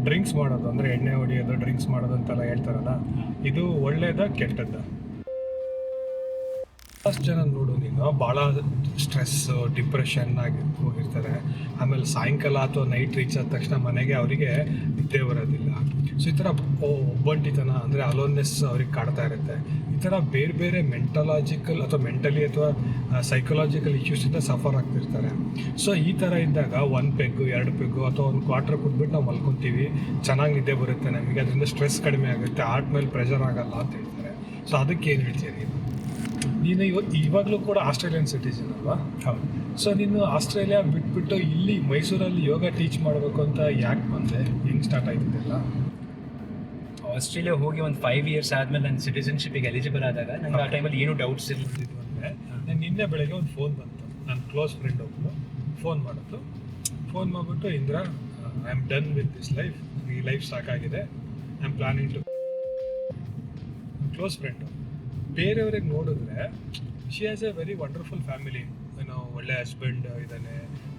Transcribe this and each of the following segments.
Drinks ಮಾಡೋದು ಅಂದರೆ ಎಣ್ಣೆ ಹೊಡಿಯೋದು, ಡ್ರಿಂಕ್ಸ್ ಮಾಡೋದು ಅಂತೆಲ್ಲ ಹೇಳ್ತಾರಲ್ಲ, ಇದು ಒಳ್ಳೇದ ಕೆಟ್ಟದ್ದ? ಫಸ್ಟ್ ಜನ ನೋಡು ನೀನು ಭಾಳ ಸ್ಟ್ರೆಸ್, ಡಿಪ್ರೆಷನ್ ಆಗಿ ಹೋಗಿರ್ತಾರೆ. ಆಮೇಲೆ ಸಾಯಂಕಾಲ ಅಥವಾ ನೈಟ್ ರೀಚ್ ಆದ ತಕ್ಷಣ ಮನೆಗೆ ಅವರಿಗೆ ನಿದ್ದೆ ಬರೋದಿಲ್ಲ. ಸೊ ಈ ಥರ ಒಬ್ಬಂಟಿತನ ಅಂದರೆ ಅಲೋನ್ನೆಸ್ ಅವ್ರಿಗೆ ಕಾಡ್ತಾ ಇರುತ್ತೆ. ಈ ಥರ ಬೇರೆ ಬೇರೆ ಮೆಂಟಲಾಜಿಕಲ್ ಅಥವಾ ಮೆಂಟಲಿ ಅಥವಾ ಸೈಕಲಾಜಿಕಲ್ ಇಶ್ಯೂಸಿಂದ ಸಫರ್ ಆಗ್ತಿರ್ತಾರೆ. ಸೊ ಈ ಥರ ಇದ್ದಾಗ 1 ಪೆಗ್ಗು 2 ಪೆಗ್ಗು ಅಥವಾ 1 ಕ್ವಾರ್ಟರ್ ಕುಟ್ಬಿಟ್ಟು ನಾವು ಮಲ್ಕೊತೀವಿ, ಚೆನ್ನಾಗಿ ನಿದ್ದೆ ಬರುತ್ತೆ ನಮಗೆ, ಅದರಿಂದ ಸ್ಟ್ರೆಸ್ ಕಡಿಮೆ ಆಗುತ್ತೆ, ಹಾರ್ಟ್ ಮೇಲೆ ಪ್ರೆಷರ್ ಆಗಲ್ಲ ಅಂತ ಹೇಳ್ತಾರೆ. ಸೊ ಅದಕ್ಕೆ ಏನು ಹೇಳ್ತೀರಿ ನೀನು? ಇವಾಗಲೂ ಕೂಡ ಆಸ್ಟ್ರೇಲಿಯನ್ ಸಿಟಿಸನ್ ಅಲ್ವಾ? ಹೌದು. ಸೊ ನೀನು ಆಸ್ಟ್ರೇಲಿಯಾ ಬಿಟ್ಬಿಟ್ಟು ಇಲ್ಲಿ ಮೈಸೂರಲ್ಲಿ ಯೋಗ ಟೀಚ್ ಮಾಡಬೇಕು ಅಂತ ಯಾಕೆ ಬಂದೆ? ಹೆಂಗೆ ಸ್ಟಾರ್ಟ್ ಆಯ್ತಿದ್ದೆಲ್ಲ? ಆಸ್ಟ್ರೇಲಿಯಾ ಹೋಗಿ ಒಂದು 5 years ಆದಮೇಲೆ ನನ್ನ ಸಿಟಿಸನ್ಶಿಪ್ಪಿಗೆ ಎಲಿಜಿಬಲ್ ಆದಾಗ ನಂಗೆ ಆ ಟೈಮಲ್ಲಿ ಏನೂ ಡೌಟ್ಸ್ ಇರ್ತಿದ್ವು ಅಂದರೆ, ನಾನು ನಿನ್ನೆ ಬೆಳಗ್ಗೆ ಒಂದು ಫೋನ್ ಬಂತು, ನನ್ನ ಕ್ಲೋಸ್ ಫ್ರೆಂಡ್ ಒಬ್ಬರು ಫೋನ್ ಮಾಡಿದ್ರು. ಫೋನ್ ಮಾಡಿಬಿಟ್ಟು, Indra, I am done with this life, ಈ ಲೈಫ್ ಸಾಕಾಗಿದೆ, I am planning to. Close friend. ಬೇರೆಯವ್ರಿಗೆ ನೋಡಿದ್ರೆ she has a very wonderful family, ಏನೋ ಒಳ್ಳೆ ಹಸ್ಬೆಂಡ್ ಇದ್ದಾನೆ,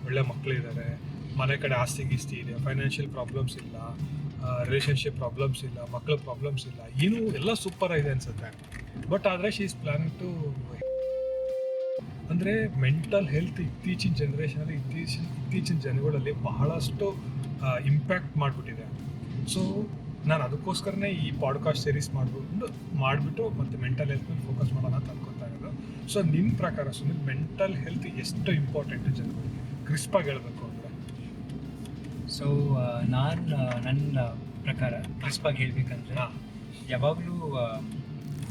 ಒಳ್ಳೆ ಮಕ್ಕಳಿದ್ದಾರೆ, ಮನೆ ಕಡೆ ಆಸ್ತಿ ಗೀಸ್ತಿ ಇದೆ, ಫೈನಾನ್ಷಿಯಲ್ ಪ್ರಾಬ್ಲಮ್ಸ್ ಇಲ್ಲ, ರಿಲೇಷನ್ಶಿಪ್ ಪ್ರಾಬ್ಲಮ್ಸ್ ಇಲ್ಲ, ಮಕ್ಕಳ ಪ್ರಾಬ್ಲಮ್ಸ್ ಇಲ್ಲ, ಏನೂ ಎಲ್ಲ ಸೂಪರ್ ಆಗಿದೆ ಅನ್ಸುತ್ತೆ. ಬಟ್ ಆದರೆ ಶಿ ಈಸ್ ಪ್ಲಾನಿಂಗ್ ಟು. ಅಂದರೆ ಮೆಂಟಲ್ ಹೆಲ್ತ್ ಇತ್ತೀಚಿನ ಜನ್ರೇಷನಲ್ಲಿ ಇತ್ತೀಚಿನ ಜನಗಳಲ್ಲಿ ಬಹಳಷ್ಟು ಇಂಪ್ಯಾಕ್ಟ್ ಮಾಡಿಬಿಟ್ಟಿದೆ. ಸೊ ನಾನು ಅದಕ್ಕೋಸ್ಕರನೇ ಈ ಪಾಡ್ಕಾಸ್ಟ್ ಸೀರೀಸ್ ಮಾಡಿಬಿಟ್ಟು ಮತ್ತು ಮೆಂಟಲ್ ಹೆಲ್ತ್ ಮೇಲೆ ಫೋಕಸ್ ಮಾಡೋಣ ಅಂತ ಅನ್ಕೊತಾ ಇರೋದು. ಸೊ ನಿಮ್ಮ ಪ್ರಕಾರ ಸುನಿಲ್, ಮೆಂಟಲ್ ಹೆಲ್ತ್ ಎಷ್ಟು ಇಂಪಾರ್ಟೆಂಟ್ ಜನಗಳಿಗೆ ಕ್ರಿಸ್ಪಾಗಿ ಹೇಳಬೇಕು ಅಂದರೆ? ಸೊ ನನ್ನ ಪ್ರಕಾರ ಕ್ರಿಸ್ಪಾಗಿ ಹೇಳಬೇಕಂದ್ರೆ ಯಾವಾಗಲೂ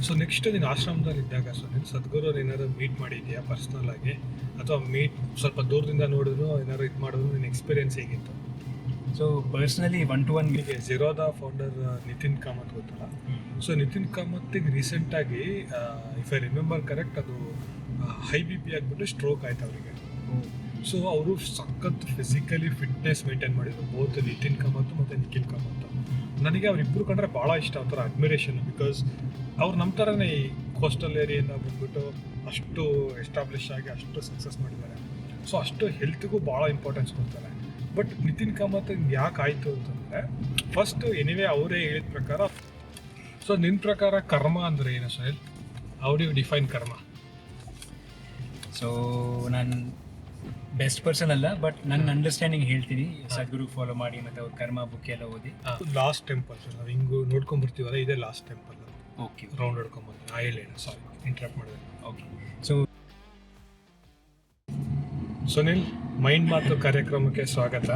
ಸೊ ನೆಕ್ಸ್ಟ್ ನೀನು ಆಶ್ರಮದಲ್ಲಿ ಇದ್ದಾಗ ಸುನಿಲ್, ಸದ್ಗುರು ಏನಾದ್ರು ಮೀಟ್ ಮಾಡಿದ್ಯಾ ಪರ್ಸ್ನಲ್ ಆಗಿ, ಅಥವಾ ಸ್ವಲ್ಪ ದೂರದಿಂದ ನೋಡಿದ್ರು ಏನಾದ್ರು ಇದು ಮಾಡಿದ್ರು, ನಿನ್ನ ಎಕ್ಸ್ಪೀರಿಯನ್ಸ್ ಹೇಗಿತ್ತು? ಸೊ ಪರ್ಸ್ನಲಿ 1-to-1 ಝೀರೋದ ಫೌಂಡರ್ ನಿತಿನ್ ಕಾಮತ್ ಗೊತ್ತಲ್ಲ? ಸೊ ನಿತಿನ್ ಕಾಮತ್ತಿಗೆ ರೀಸೆಂಟಾಗಿ, ಇಫ್ ಐ ರಿಮೆಂಬರ್ ಕರೆಕ್ಟ್, ಅದು ಹೈ BP ಆಗಿಬಿಟ್ಟು ಸ್ಟ್ರೋಕ್ ಆಯ್ತು ಅವರಿಗೆ. ಸೊ ಅವರು ಸಖತ್ ಫಿಸಿಕಲಿ ಫಿಟ್ನೆಸ್ ಮೇಂಟೈನ್ ಮಾಡಿದ್ರು, ಬೋತ್ ನಿತಿನ್ ಕಾಮತ್ ಮತ್ತು ನಿಖಿಲ್ ಕಾಮತ್. ನನಗೆ ಅವರಿಬ್ಬರು ಕಂಡ್ರೆ ಭಾಳ ಇಷ್ಟ, ಒಂಥರ ಅಡ್ಮಿರೇಷನ್. ಬಿಕಾಸ್ ಅವ್ರು ನಮ್ಮ ಥರನೇ ಈ ಕೋಸ್ಟಲ್ ಏರಿಯಿಂದ ಬಂದ್ಬಿಟ್ಟು ಅಷ್ಟು ಎಸ್ಟಾಬ್ಲಿಷ್ ಆಗಿ ಅಷ್ಟು ಸಕ್ಸಸ್ ಮಾಡಿದ್ದಾರೆ. ಸೊ ಅಷ್ಟು ಹೆಲ್ತ್ಗೂ ಭಾಳ ಇಂಪಾರ್ಟೆನ್ಸ್ ಕೊಡ್ತಾರೆ. ಬಟ್ ನಿತಿನ್ ಕಾಮತ್ ಯಾಕೆ ಆಯಿತು ಅಂತಂದರೆ, ಫಸ್ಟ್ ಎನಿವೇ ಅವರೇ ಹೇಳಿದ ಪ್ರಕಾರ. ಸೊ ನಿನ್ನ ಪ್ರಕಾರ ಕರ್ಮ ಅಂದರೆ ಏನು Sunil? How do you define ಕರ್ಮ? ಸೊ ನಾನು ಬೆಸ್ಟ್ ಪರ್ಸನ್ ಅಲ್ಲ, ಬಟ್ ನನ್ನ ಅಂಡರ್ಸ್ಟ್ಯಾಂಡಿಂಗ್ ಹೇಳ್ತೀನಿ. ಸದ್ಗುರು ಫಾಲೋ ಮಾಡಿ ಮತ್ತು ಅವ್ರ ಕರ್ಮ ಬುಕ್ ಎಲ್ಲ ಓದಿ. ಲಾಸ್ಟ್ ಟೆಂಪಲ್ ಸರ್, ನಾವು ಹಿಂಗೆ ನೋಡ್ಕೊಂಡ್ಬರ್ತೀವಲ್ಲ, ಇದೇ ಲಾಸ್ಟ್ ಟೆಂಪಲ್. ಓಕೆ, ರೌಂಡ್ ಹೊಡ್ಕೊಂಬಂದು ಹೇಳಿ, ಸಾರಿ ಇಂಟ್ರಪ್ಟ್ ಮಾಡಿದೆ. ಓಕೆ. ಸೊ ಸುನಿಲ್, ಮೈಂಡ್ ಮಾತು ಕಾರ್ಯಕ್ರಮಕ್ಕೆ ಸ್ವಾಗತ.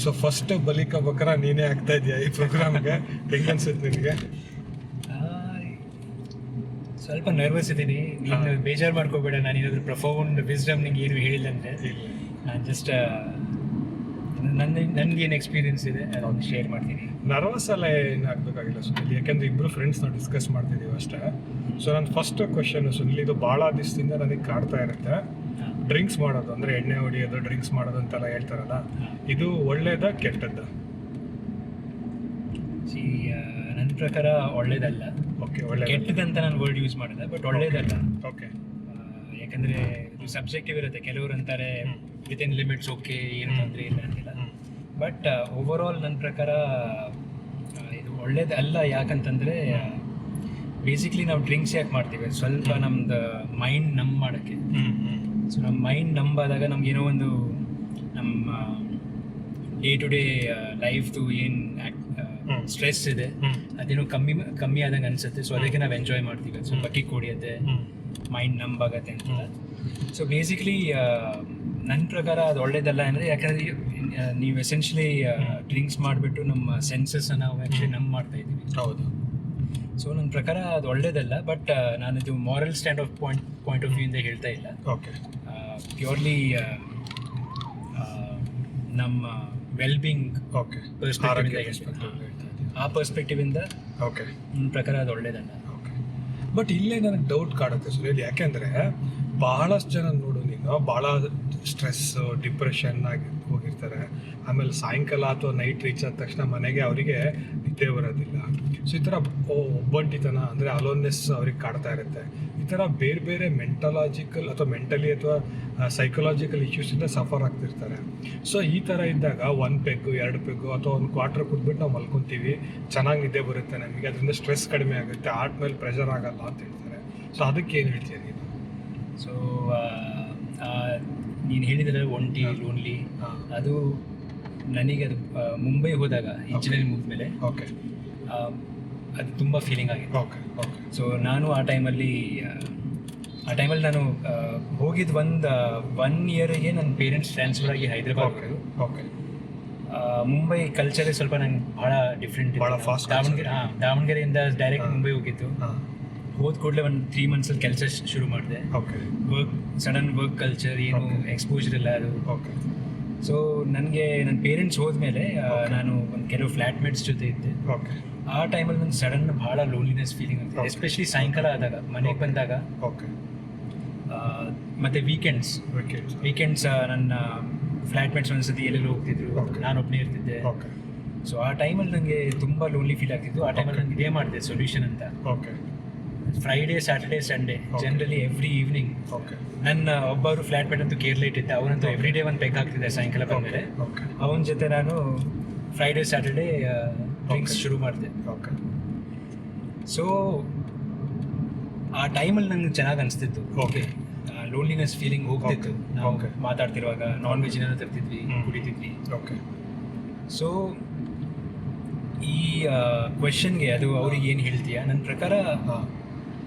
ಸೊ ಫಸ್ಟ್ ಬಲಿಕ ಬಕರ ನೀನೇ ಆಗ್ತಾ ಇದೆಯಾ ಈ ಪ್ರೋಗ್ರಾಮ್ಗೆ? ಹೆಂಗೆ ಅನ್ಸುತ್ತೆ ನಿನಗೆ? ಸ್ವಲ್ಪ ನರ್ವಸ್ ಇದ್ದೀನಿ. ನೀನು ಬೇಜಾರು ಮಾಡ್ಕೋಬೇಡ, ನಾನು ಏನಾದರೂ ಪ್ರೊಫೌಂಡ್ ವಿಸ್ಡಮ್ ನಿಂಗೆ ಏನು ಹೇಳಿಲ್ಲ ಅಂದರೆ. ನಾನು ಜಸ್ಟ್ ನನಗೇನು ಎಕ್ಸ್ಪೀರಿಯನ್ಸ್ ಇದೆ ಅದನ್ನು ಶೇರ್ ಮಾಡ್ತೀನಿ. ನರ್ವಸ್ ಎಲ್ಲ ಏನು ಆಗಬೇಕಾಗಿಲ್ಲ ಸುನಿಲ್, ಯಾಕೆಂದರೆ ಇಬ್ಬರು ಫ್ರೆಂಡ್ಸ್ ನಾವು ಡಿಸ್ಕಸ್ ಮಾಡ್ತಿದ್ದೀವಿ ಅಷ್ಟೇ. ಸೊ ನನ್ನ ಫಸ್ಟ್ ಕ್ವಶನ್ ಸುನಿಲ್, ಇದು ಭಾಳ ದಿವಸದಿಂದ ನನಗೆ ಕಾಡ್ತಾ ಇರುತ್ತೆ. ಡ್ರಿಂಕ್ಸ್ ಮಾಡೋದು ಅಂದರೆ ಎಣ್ಣೆ ಹೊಡಿಯೋದು, ಡ್ರಿಂಕ್ಸ್ ಮಾಡೋದು ಅಂತೆಲ್ಲ ಹೇಳ್ತಾರಲ್ಲ, ಇದು ಒಳ್ಳೇದ ಕೆಟ್ಟದ್ದ? ನನ್ನ ಪ್ರಕಾರ ಒಳ್ಳೇದಲ್ಲ. ಓಕೆ, ಒಳ್ಳೆ ಕೆಟ್ಟದಂತ ನಾನು ವರ್ಡ್ ಯೂಸ್ ಮಾಡಿದೆ, ಬಟ್ ಒಳ್ಳೇದಲ್ಲ. ಓಕೆ. ಯಾಕಂದರೆ ಇದು ಸಬ್ಜೆಕ್ಟಿವ್ ಇರುತ್ತೆ. ಕೆಲವರು ಅಂತಾರೆ ವಿತಿನ್ ಲಿಮಿಟ್ಸ್ ಓಕೆ, ಏನು ತೊಂದರೆ ಇಲ್ಲ ಅಂತಿಲ್ಲ. ಬಟ್ ಓವರಾಲ್ ನನ್ನ ಪ್ರಕಾರ ಇದು ಒಳ್ಳೇದಲ್ಲ. ಯಾಕಂತಂದರೆ ಬೇಸಿಕ್ಲಿ ನಾವು ಡ್ರಿಂಕ್ಸ್ ಯಾಕೆ ಮಾಡ್ತೀವಿ? ಸ್ವಲ್ಪ ನಮ್ದು ಮೈಂಡ್ ನಂಬ್ ಮಾಡೋಕ್ಕೆ. ಸೊ ನಮ್ಮ ಮೈಂಡ್ ನಂಬಾದಾಗ ನಮ್ಗೆ ಏನೋ ಒಂದು ನಮ್ಮ ಡೇ ಟು ಡೇ ಲೈಫ್ದು ಏನು ಸ್ಟ್ರೆಸ್ ಇದೆ ಅದೇನೋ ಕಮ್ಮಿ ಆದಂಗೆ ಅನಿಸುತ್ತೆ. ಸೊ ಅದಕ್ಕೆ ನಾವು ಎಂಜಾಯ್ ಮಾಡ್ತೀವಿ. ಸ್ವಲ್ಪ ಕಿಕ್ ಹೊಡಿಯುತ್ತೆ, ಮೈಂಡ್ ನಂಬಾಗತ್ತೆ ಅಂತ. ಸೊ ಬೇಸಿಕ್ಲಿ ನನ್ನ ಪ್ರಕಾರ ಅದು ಒಳ್ಳೇದಲ್ಲ ಅಂದರೆ, ಯಾಕಂದರೆ ನೀವು ಎಸೆನ್ಷಿಯಲಿ ಡ್ರಿಂಕ್ಸ್ ಮಾಡಿಬಿಟ್ಟು ನಮ್ಮ ಸೆನ್ಸಸ್ನ ನಾವು ಆ್ಯಕ್ಚುಲಿ ಮಾಡ್ತಾ ಇದ್ದೀವಿ. ಹೌದು. ಸೊ ನನ್ನ ಪ್ರಕಾರ ಅದು ಒಳ್ಳೇದಲ್ಲ. ಬಟ್ ನಾನಿದು moral stand of point of ವ್ಯೂಯಿಂದ ಹೇಳ್ತಾ ಇಲ್ಲ. ಓಕೆ. ಪ್ಯೂರ್ಲಿ ನಮ್ಮ ವೆಲ್ಬಿಂಗ್ ಓಕೆ ಆ ಪರ್ಸ್ಪೆಕ್ಟಿವಿಂದ ಓಕೆ ನನ್ನ ಪ್ರಕಾರ ಅದು ಒಳ್ಳೇದಲ್ಲ. ಓಕೆ. ಬಟ್ ಇಲ್ಲೇ ನನಗೆ ಡೌಟ್ ಕಾಡುತ್ತೆ ಸುರೇಲ್, ಯಾಕೆಂದರೆ ಬಹಳಷ್ಟು ಜನ ನೋಡು ನೀನು ಭಾಳ ಸ್ಟ್ರೆಸ್, ಡಿಪ್ರೆಷನ್ ಆಗಿ ಹೋಗಿರ್ತಾರೆ. ಆಮೇಲೆ ಸಾಯಂಕಾಲ ಅಥವಾ ನೈಟ್ ರೀಚ್ ಆದ ತಕ್ಷಣ ಮನೆಗೆ ಅವರಿಗೆ ನಿದ್ದೆ ಬರೋದಿಲ್ಲ. ಸೊ ಈ ಥರ ಒಬ್ಬಂಟಿತನ ಅಂದರೆ ಅಲೋನ್ನೆಸ್ ಅವ್ರಿಗೆ ಕಾಡ್ತಾ ಇರುತ್ತೆ. ಈ ಥರ ಬೇರೆ ಬೇರೆ ಮೆಂಟಲಾಜಿಕಲ್ ಅಥವಾ ಮೆಂಟಲಿ ಅಥವಾ ಸೈಕಲಾಜಿಕಲ್ ಇಶ್ಯೂಸಿಂದ ಸಫರ್ ಆಗ್ತಿರ್ತಾರೆ. ಸೊ ಈ ಥರ ಇದ್ದಾಗ 1 ಪೆಗ್ಗು 2 ಪೆಗ್ಗು ಅಥವಾ 1 ಕ್ವಾರ್ಟರ್ ಕುದ್ಬಿಟ್ಟು ನಾವು ಮಲ್ಕೊತೀವಿ, ಚೆನ್ನಾಗಿ ನಿದ್ದೆ ಬರುತ್ತೆ ನಮಗೆ, ಅದರಿಂದ ಸ್ಟ್ರೆಸ್ ಕಡಿಮೆ ಆಗುತ್ತೆ, ಹಾರ್ಟ್ ಮೇಲೆ ಪ್ರೆಷರ್ ಆಗಲ್ಲ ಅಂತ ಹೇಳ್ತಾರೆ. ಸೊ ಅದಕ್ಕೆ ಏನು ಹೇಳ್ತೀಯ ನೀನು? ಸೊ ನೀನು ಹೇಳಿದ್ರೆ ಒಂಟಿ ಲೋನ್ಲಿ, ಅದು ನನಗೆ ಅದು ಮುಂಬೈ ಹೋದಾಗ ಇಂಜಿನಿಯರಿಂಗ್ ಮುಗಿದ್ಮೇಲೆ ಓಕೆ ಅದು ತುಂಬ ಫೀಲಿಂಗ್ ಆಗಿತ್ತು. ಓಕೆ ಓಕೆ ಸೊ ನಾನು ಆ ಟೈಮಲ್ಲಿ ನಾನು ಹೋಗಿದ್ದು 1 ಇಯರಿಗೆ ನನ್ನ ಪೇರೆಂಟ್ಸ್ ಟ್ರಾನ್ಸ್ಫರ್ ಆಗಿ ಹೈದರಾಬಾದ್. ಓಕೆ ಮುಂಬೈ ಕಲ್ಚರೇ ಸ್ವಲ್ಪ ನಂಗೆ ಭಾಳ ಡಿಫ್ರೆಂಟ್. ಭಾಳ fast ದಾವಣಗೆರೆಯಿಂದ ಡೈರೆಕ್ಟ್ ಮುಂಬೈ ಹೋಗಿದ್ದು. ಹೋದ ಕೂಡಲೇ ಒಂದು 3 ಮಂತ್ಸಲ್ಲಿ ಕೆಲಸ ಶುರು ಮಾಡಿದೆ. ಓಕೆ ಸಡನ್ ವರ್ಕ್ ಕಲ್ಚರ್ ಏನು ಎಕ್ಸ್ಪೋಜರ್ ಇಲ್ಲ ಅದು. ಓಕೆ ಸೊ ನನಗೆ ನನ್ನ ಪೇರೆಂಟ್ಸ್ ಹೋದ್ಮೇಲೆ ನಾನು ಒಂದು ಕೆಲವು ಫ್ಲ್ಯಾಟ್ಮೇಟ್ಸ್ ಜೊತೆ ಇದ್ದೆ. ಓಕೆ ಆ ಟೈಮಲ್ಲಿ ಒಂದು ಸಡನ್ ಭಾಳ ಲೋನ್ಲಿನೆಸ್ ಫೀಲಿಂಗ್ ಆಗ್ತದೆ, ಎಸ್ಪೆಷಲಿ ಸಾಯಂಕಾಲ ಆದಾಗ ಮನೆಗೆ ಬಂದಾಗ. ಓಕೆ ಮತ್ತು ವೀಕೆಂಡ್ಸ್ ನನ್ನ ಫ್ಲ್ಯಾಟ್ಮೇಟ್ಸ್ ಒಂದ್ಸತಿ ಎಲ್ಲೆಲ್ಲೋ ಹೋಗ್ತಿದ್ರು, ನಾನು ಒಬ್ಬನೇ ಇರ್ತಿದ್ದೆ. ಓಕೆ ಸೊ ಆ ಟೈಮಲ್ಲಿ ನನಗೆ ತುಂಬ ಲೋನ್ಲಿ ಫೀಲ್ ಆಗ್ತಿತ್ತು. ಆ ಟೈಮಲ್ಲಿ ನನಗೆ ಇದೇ ಮಾಡಿದೆ ಸೊಲ್ಯೂಷನ್ ಅಂತ. Okay Friday Saturday Sunday generally every evening okay ನನ್ನ ಒಬ್ಬರು ಫ್ಲ್ಯಾಟ್ಮೇಟ್ ಅಂತೂ ಕೇರಳ ಇಟ್ಟಿದ್ದೆ, ಅವನಂತೂ ಎವ್ರಿ ಡೇ ಒಂದು ಪೆಗ್ ಹಾಕ್ತಿದ್ದೆ ಸಾಯಂಕಾಲ ಬಂದಮೇಲೆ. ಓಕೆ ಅವನ ಜೊತೆ ನಾನು ಫ್ರೈಡೇ ಸ್ಯಾಟರ್ಡೇ ಡ್ರಿಂಕ್ಸ್ ಶುರು ಮಾಡಿದೆ. ಓಕೆ ಸೊ ಆ ಟೈಮಲ್ಲಿ ನಂಗೆ ಚೆನ್ನಾಗಿ ಅನಿಸ್ತಿತ್ತು. ಓಕೆ ಲೋನ್ಲಿನೆಸ್ ಫೀಲಿಂಗ್ ಹೋಗ್ತಿತ್ತು. ನಾವು Okay. ಮಾತಾಡ್ತಿರುವಾಗ ನಾನ್ ವೆಜ್ ಏನಾದ್ರು ತರ್ತಿದ್ವಿ, ಕುಡಿತಿದ್ವಿ. ಓಕೆ ಸೊ ಈ ಕ್ವೆಶನ್ಗೆ ಅದು ಅವ್ರಿಗೆ ಏನು ಹೇಳ್ತೀಯಾ, ನನ್ನ ಪ್ರಕಾರ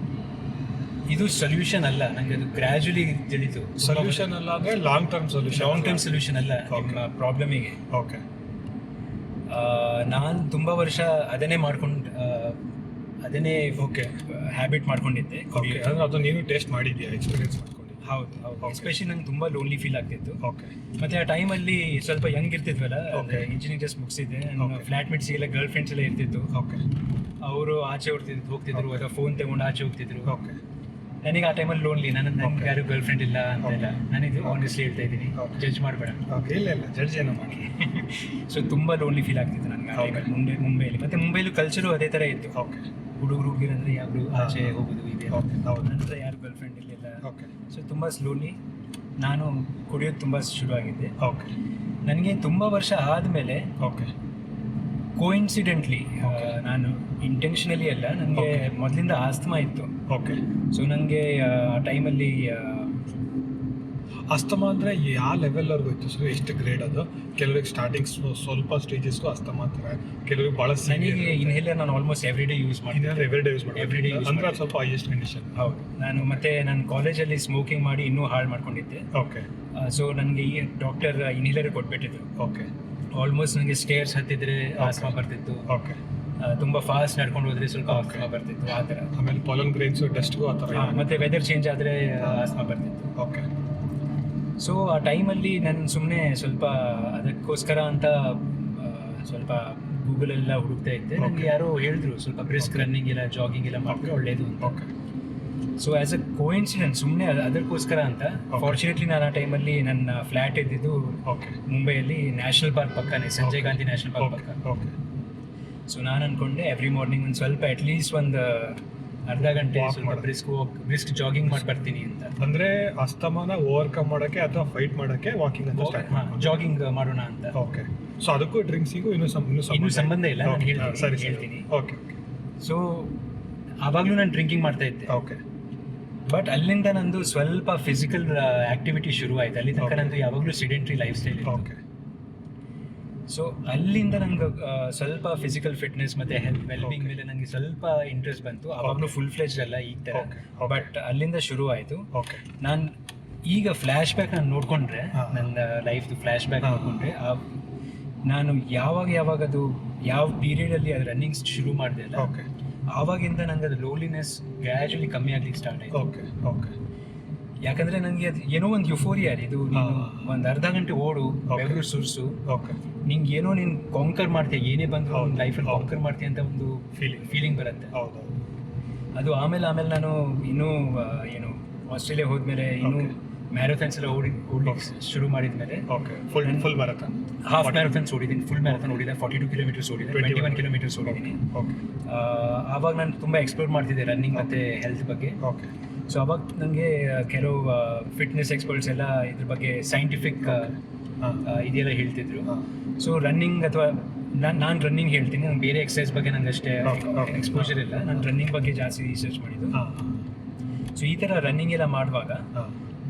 ಇದು ಸೊಲ್ಯೂಷನ್ ಅಲ್ಲ. ನನಗೆ ಅದು ಗ್ರ್ಯಾಜುಲಿ ತಿಳಿತು. ಸೊಲ್ಯೂಷನ್ ಅಲ್ಲ ಅಂದರೆ ಲಾಂಗ್ ಟರ್ಮ್ ಸೊಲ್ಯೂಷನ್ ಅಲ್ಲ ನಿಮ್ಮ ಪ್ರಾಬ್ಲಮಿಗೆ. ಓಕೆ ನಾನು ತುಂಬ ವರ್ಷ ಅದನ್ನೇ ಅದನ್ನೇ ಹ್ಯಾಬಿಟ್ ಮಾಡ್ಕೊಂಡಿದ್ದೆ. ಓಕೆ ಅಂದರೆ ಅದು ನೀನು ಟೇಸ್ಟ್ ಮಾಡಿದ್ಯಾ, ಎಕ್ಸ್ಪೀರಿಯನ್ಸ್ ಮಾಡ್ಕೊಂಡಿದ್ದೆ? ಹೌದು ಎಸ್ಪೆಷಲಿ ನಂಗೆ ತುಂಬ ಲೋನ್ಲಿ ಫೀಲ್ ಆಗ್ತಿತ್ತು. ಓಕೆ ಮತ್ತೆ ಆ ಟೈಮಲ್ಲಿ ಸ್ವಲ್ಪ ಯಂಗ್ ಇರ್ತಿದ್ವಲ್ಲ, ಇಂಜಿನಿಯರಿಂಗ್ ಜಸ್ಟ್ ಮುಗಿಸಿದ್ದೆ. ನನ್ನ ಫ್ಲ್ಯಾಟ್ಮೇಟ್ಸಿಗೆಲ್ಲ ಗರ್ಲ್ ಫ್ರೆಂಡ್ಸ್ ಎಲ್ಲ ಇರ್ತಿತ್ತು. ಓಕೆ ಅವರು ಆಚೆ ಹೋಗ್ತಿದ್ರು ಅಥವಾ ಫೋನ್ ತಗೊಂಡು ಆಚೆ ಹೋಗ್ತಿದ್ರು. ಓಕೆ ನನಗೆ ಆ ಟೈಮಲ್ಲಿ ಲೋನ್ಲಿ, ನನಗೆ ಯಾರು ಗರ್ಲ್ ಫ್ರೆಂಡ್ ಇಲ್ಲ ಅಂತೆಲ್ಲ. ನಾನಿದು ಆನೆಸ್ಟ್ಲಿ ಹೇಳ್ತಾ ಇದ್ದೀನಿ, ಜಡ್ಜ್ ಮಾಡಬೇಡ. ಓಕೆ ಇಲ್ಲ ಜಡ್ಜ್ ಏನೋ ಮಾಡಿ. ಸೊ ತುಂಬ ಲೋನ್ಲಿ ಫೀಲ್ ಆಗ್ತಿತ್ತು ನನಗೆ ಆ ಟೈಮಲ್ಲಿ ಮುಂಬೈಲಿ. ಮತ್ತು ಮುಂಬೈಲು ಕಲ್ಚರು ಅದೇ ಥರ ಇತ್ತು. ಓಕೆ ಹುಡುಗರು ಅಂದರೆ ಯಾರು ಆಚೆ ಹೋಗೋದು ಇದೆ. ಹೌದು ನಂತರ ಯಾರು ಗರ್ಲ್ ಫ್ರೆಂಡ್ ಇರಲಿಲ್ಲ. ಓಕೆ ಸೊ ತುಂಬ ಸ್ಲೋಲಿ ನಾನು ಕುಡಿಯೋದು ತುಂಬ ಶುರುವಾಗಿದ್ದೆ. ಓಕೆ ನನಗೆ ತುಂಬ ವರ್ಷ ಆದಮೇಲೆ ಓಕೆ ಕೋಇನ್ಸಿಡೆಂಟ್ಲಿ, ನಾನು ಇಂಟೆನ್ಷನಲಿ ಅಲ್ಲ, ನನಗೆ ಮೊದಲಿಂದ ಆಸ್ತಮಾ ಇತ್ತು. ಓಕೆ ಸೊ ನನಗೆ ಆ ಟೈಮಲ್ಲಿ ಅಸ್ತಮಾ ಅಂದರೆ ಯಾವ ಲೆವೆಲ್ವರೆಗೂ ಇತ್ತು? ಸೊ ಎಷ್ಟು ಗ್ರೇಡ್ ಅದು? ಕೆಲವರಿಗೆ ಸ್ಟಾರ್ಟಿಂಗ್ ಸ್ವಲ್ಪ ಸ್ಟೇಜಸ್ಗೂ ಅಸ್ತಮಾ ಅಂತಾರೆ, ಕೆಲವರಿಗೆ ಭಾಳ ನನಗೆ ಇನ್ಹೇಲರ್ ನಾನು ಆಲ್ಮೋಸ್ಟ್ ಎವ್ರಿ ಡೇ ಯೂಸ್ ಮಾಡ್ತೀನಿ. ಎವ್ರಿಡೇ ಯೂಸ್ ಅಂದರೆ ಸ್ವಲ್ಪ ಹೈಯೆಸ್ಟ್ ಕಂಡೀಷನ್. ಹೌದು, ನಾನು ಕಾಲೇಜಲ್ಲಿ ಸ್ಮೋಕಿಂಗ್ ಮಾಡಿ ಇನ್ನೂ ಹಾಳು ಮಾಡ್ಕೊಂಡಿದ್ದೆ. ಓಕೆ ಸೊ ನನಗೆ ಈ ಡಾಕ್ಟರ್ ಇನ್ಹೇಲರ್ ಕೊಟ್ಬಿಟ್ಟಿದ್ರು. ಓಕೆ ಆಲ್ಮೋಸ್ಟ್ ನನಗೆ ಸ್ಟೇರ್ಸ್ ಹತ್ತಿದ್ರೆ ಆಸ್ತಮಾ ಬರ್ತಿತ್ತು. ಓಕೆ ತುಂಬ ಫಾಸ್ಟ್ ನಡ್ಕೊಂಡು ಹೋದ್ರೆ ಸ್ವಲ್ಪ ಆಸ್ತಮಾ ಬರ್ತಿತ್ತು, ಆ ಥರ. ಆಮೇಲೆ ಪಾಲನ್ ಗ್ರೈನ್ಸು ಡಸ್ಟ್ಗೂ ಆ ಥರ. ಮತ್ತೆ ವೆದರ್ ಚೇಂಜ್ ಆದರೆ ಆಸ್ತಮಾ ಬರ್ತಿತ್ತು. ಓಕೆ ಸೊ ಆ ಟೈಮಲ್ಲಿ ನಾನು ಸುಮ್ಮನೆ ಸ್ವಲ್ಪ ಅದಕ್ಕೋಸ್ಕರ ಅಂತ ಸ್ವಲ್ಪ ಗೂಗಲೆಲ್ಲ ಹುಡುಕ್ತಾ ಇದ್ದೆ. ನನಗೆ ಯಾರೋ ಹೇಳಿದ್ರು ಸ್ವಲ್ಪ ಬ್ರಿಸ್ಕ್ ರನ್ನಿಂಗ್ ಇಲ್ಲ, ಜಾಗಿಂಗ್ ಎಲ್ಲ ಮಾಡಿದ್ರೆ ಒಳ್ಳೇದು ಅಂತ. Okay so as a coincidence ಸುಮ್ಮನೆ ಅದಕ್ಕೋಸ್ಕರ ಅಂತ, ಫಾರ್ಚುನೇಟ್ಲಿ ನಾನು ಆ ಟೈಮಲ್ಲಿ ನನ್ನ ಫ್ಲ್ಯಾಟ್ ಇದ್ದಿದ್ದು ಓಕೆ ಮುಂಬೈಯಲ್ಲಿ ನ್ಯಾಷನಲ್ ಪಾರ್ಕ್ ಪಕ್ಕನೇ, ಸಂಜಯ್ ಗಾಂಧಿ ನ್ಯಾಷನಲ್ ಪಾರ್ಕ್ ಪಕ್ಕ. ಓಕೆ ಸೊ ನಾನು ಅಂದ್ಕೊಂಡೆ ಎವ್ರಿ ಮಾರ್ನಿಂಗ್ ಒಂದು ಸ್ವಲ್ಪ ಅಟ್ಲೀಸ್ಟ್ ಒಂದು ಅರ್ಧ ಗಂಟೆ ಸ್ವಲ್ಪ ಬ್ರಿಸ್ಕ್ ಜಾಗಿಂಗ್ ಮಾಡಿ ಬರ್ತೀನಿ ಅಂತ. ಅಂದರೆ ಅಸ್ತಮಾನ ಓವರ್ಕಮ್ ಮಾಡೋಕ್ಕೆ ಅಥವಾ ಫೈಟ್ ಮಾಡೋಕ್ಕೆ ವಾಕಿಂಗ್ ಅಂತ ಸ್ಟಾರ್ಟ್ ಜಾಗಿಂಗ್ ಮಾಡೋಣ ಅಂತ. ಓಕೆ ಸೊ ಅದಕ್ಕೂ ಡ್ರಿಂಕ್ಸಿಗೂ ಇನ್ನೂ ಸಂಬಂಧ ಇಲ್ಲ, ನಾನು ಸರಿ ಹೇಳ್ತೀನಿ. ಓಕೆ ಸೊ ಆವಾಗಲೂ ನಾನು ಡ್ರಿಂಕಿಂಗ್ ಮಾಡ್ತಾ ಇದ್ದೆ. ಓಕೆ ಬಟ್ ಅಲ್ಲಿಂದ ನಂದು ಸ್ವಲ್ಪ ಫಿಸಿಕಲ್ ಆಕ್ಟಿವಿಟಿ ಶುರು ಆಯ್ತು. ಅಲ್ಲಿ ತನಕ ನಂದು ಯಾವಾಗಲೂ ಸಿಡೆಂಟ್ರಿ ಲೈಫ್ ಸ್ಟೈಲ್. ಓಕೆ ಸೊ ಅಲ್ಲಿಂದ ನಂಗೆ ಸ್ವಲ್ಪ ಫಿಸಿಕಲ್ ಫಿಟ್ನೆಸ್ ಮತ್ತು ಹೆಲ್ತ್ ವೆಲ್ಬಿಂಗ್ ಮೇಲೆ ನನಗೆ ಸ್ವಲ್ಪ ಇಂಟ್ರೆಸ್ಟ್ ಬಂತು. ಆವಾಗಲೂ ಫುಲ್ ಫ್ಲೆಜ್ಡ್ ಅಲ್ಲ ಈ ಥರ, ಬಟ್ ಅಲ್ಲಿಂದ ಶುರು ಆಯಿತು. ಓಕೆ ನಾನು ಈಗ ಫ್ಲ್ಯಾಶ್ ಬ್ಯಾಕ್ ನಾನು ನೋಡಿಕೊಂಡ್ರೆ, ನನ್ನ ಲೈಫ್ದು ಫ್ಲ್ಯಾಶ್ ಬ್ಯಾಕ್ ನೋಡಿಕೊಂಡ್ರೆ, ನಾನು ಯಾವಾಗ ಅದು ಯಾವ ಪೀರಿಯಡಲ್ಲಿ ಅದು ರನ್ನಿಂಗ್ ಶುರು ಮಾಡಿದೆ ಅಲ್ಲ, ಓಕೆ ಆವಾಗಿಂದ ನಂಗೆ ಅದು ಲೋನ್ಲಿನೆಸ್ ಗ್ರ್ಯಾಜುಲಿ ಕಮ್ಮಿ ಆಗ್ಲಿಕ್ಕೆ ಸ್ಟಾರ್ಟ್ ಆಯಿತು. ಓಕೆ ಓಕೆ ಯಾಕಂದರೆ ನನಗೆ ಅದು ಏನೋ ಒಂದು ಯುಫೋರಿಯಾ, ಇದು ನೀನು ಒಂದು ಅರ್ಧ ಗಂಟೆ ಓಡು, ಬೆವರು ಸುರಿಸು, ಓಕೆ ನಿಂಗೆ ಏನೋ ನೀನು ಕಾಂಕರ್ ಮಾಡ್ತೀಯ, ಏನೇ ಬಂದರೂ ಒಂದು ಲೈಫಲ್ಲಿ ಕಾಂಕರ್ ಮಾಡ್ತೀಯ ಅಂತ ಒಂದು ಫೀಲಿಂಗ್ ಬರುತ್ತೆ. ಹೌದು ಅದು ಆಮೇಲೆ ನಾನು ಇನ್ನೂ ಏನು ಆಸ್ಟ್ರೇಲಿಯಾ ಹೋದ್ಮೇಲೆ ಇನ್ನೂ ಮ್ಯಾರಥಾನ್ಸ್ ಎಲ್ಲ ಓಡ್ಲಿಕ್ಕೆ ಶುರು ಮಾಡಿದ್ಮೇಲೆ okay full marathon half marathons ಓಡಿದ್ದೀನಿ, ಫುಲ್ ಮ್ಯಾರಥಾನ್ ಓಡಿದೆ, 42 ಕಿಲೋಮೀಟರ್ಸ್ ಓಡಿದೆ, 21 ಕಿಲೋಮೀಟರ್ಸ್ ಓಡಿದ್ದೀನಿ. ಓಕೆ ಆವಾಗ ನಾನು ತುಂಬ ಎಕ್ಸ್ಪ್ಲೋರ್ ಮಾಡ್ತಿದ್ದೆ ರನ್ನಿಂಗ್ ಮತ್ತು ಹೆಲ್ತ್ ಬಗ್ಗೆ. ಓಕೆ ಸೊ ಅವಾಗ ನನಗೆ ಕೆಲವು ಫಿಟ್ನೆಸ್ ಎಕ್ಸ್ಪರ್ಟ್ಸ್ ಎಲ್ಲ ಇದ್ರ ಬಗ್ಗೆ ಸೈಂಟಿಫಿಕ್ ಇದೆಲ್ಲ ಹೇಳ್ತಿದ್ರು. ಸೊ ರನ್ನಿಂಗ್ ಅಥವಾ ನಾನು ರನ್ನಿಂಗ್ ಹೇಳ್ತೀನಿ, ನಂಗೆ ಬೇರೆ ಎಕ್ಸಸೈಸ್ ಬಗ್ಗೆ ನಂಗೆ ಅಷ್ಟೇ ಎಕ್ಸ್ಪೋಜರ್ ಇಲ್ಲ, ನಾನು ರನ್ನಿಂಗ್ ಬಗ್ಗೆ ಜಾಸ್ತಿ ರಿಸರ್ಚ್ ಮಾಡಿದ್ದು. ಸೊ ಈ ಥರ ರನ್ನಿಂಗ್ ಎಲ್ಲ ಮಾಡುವಾಗ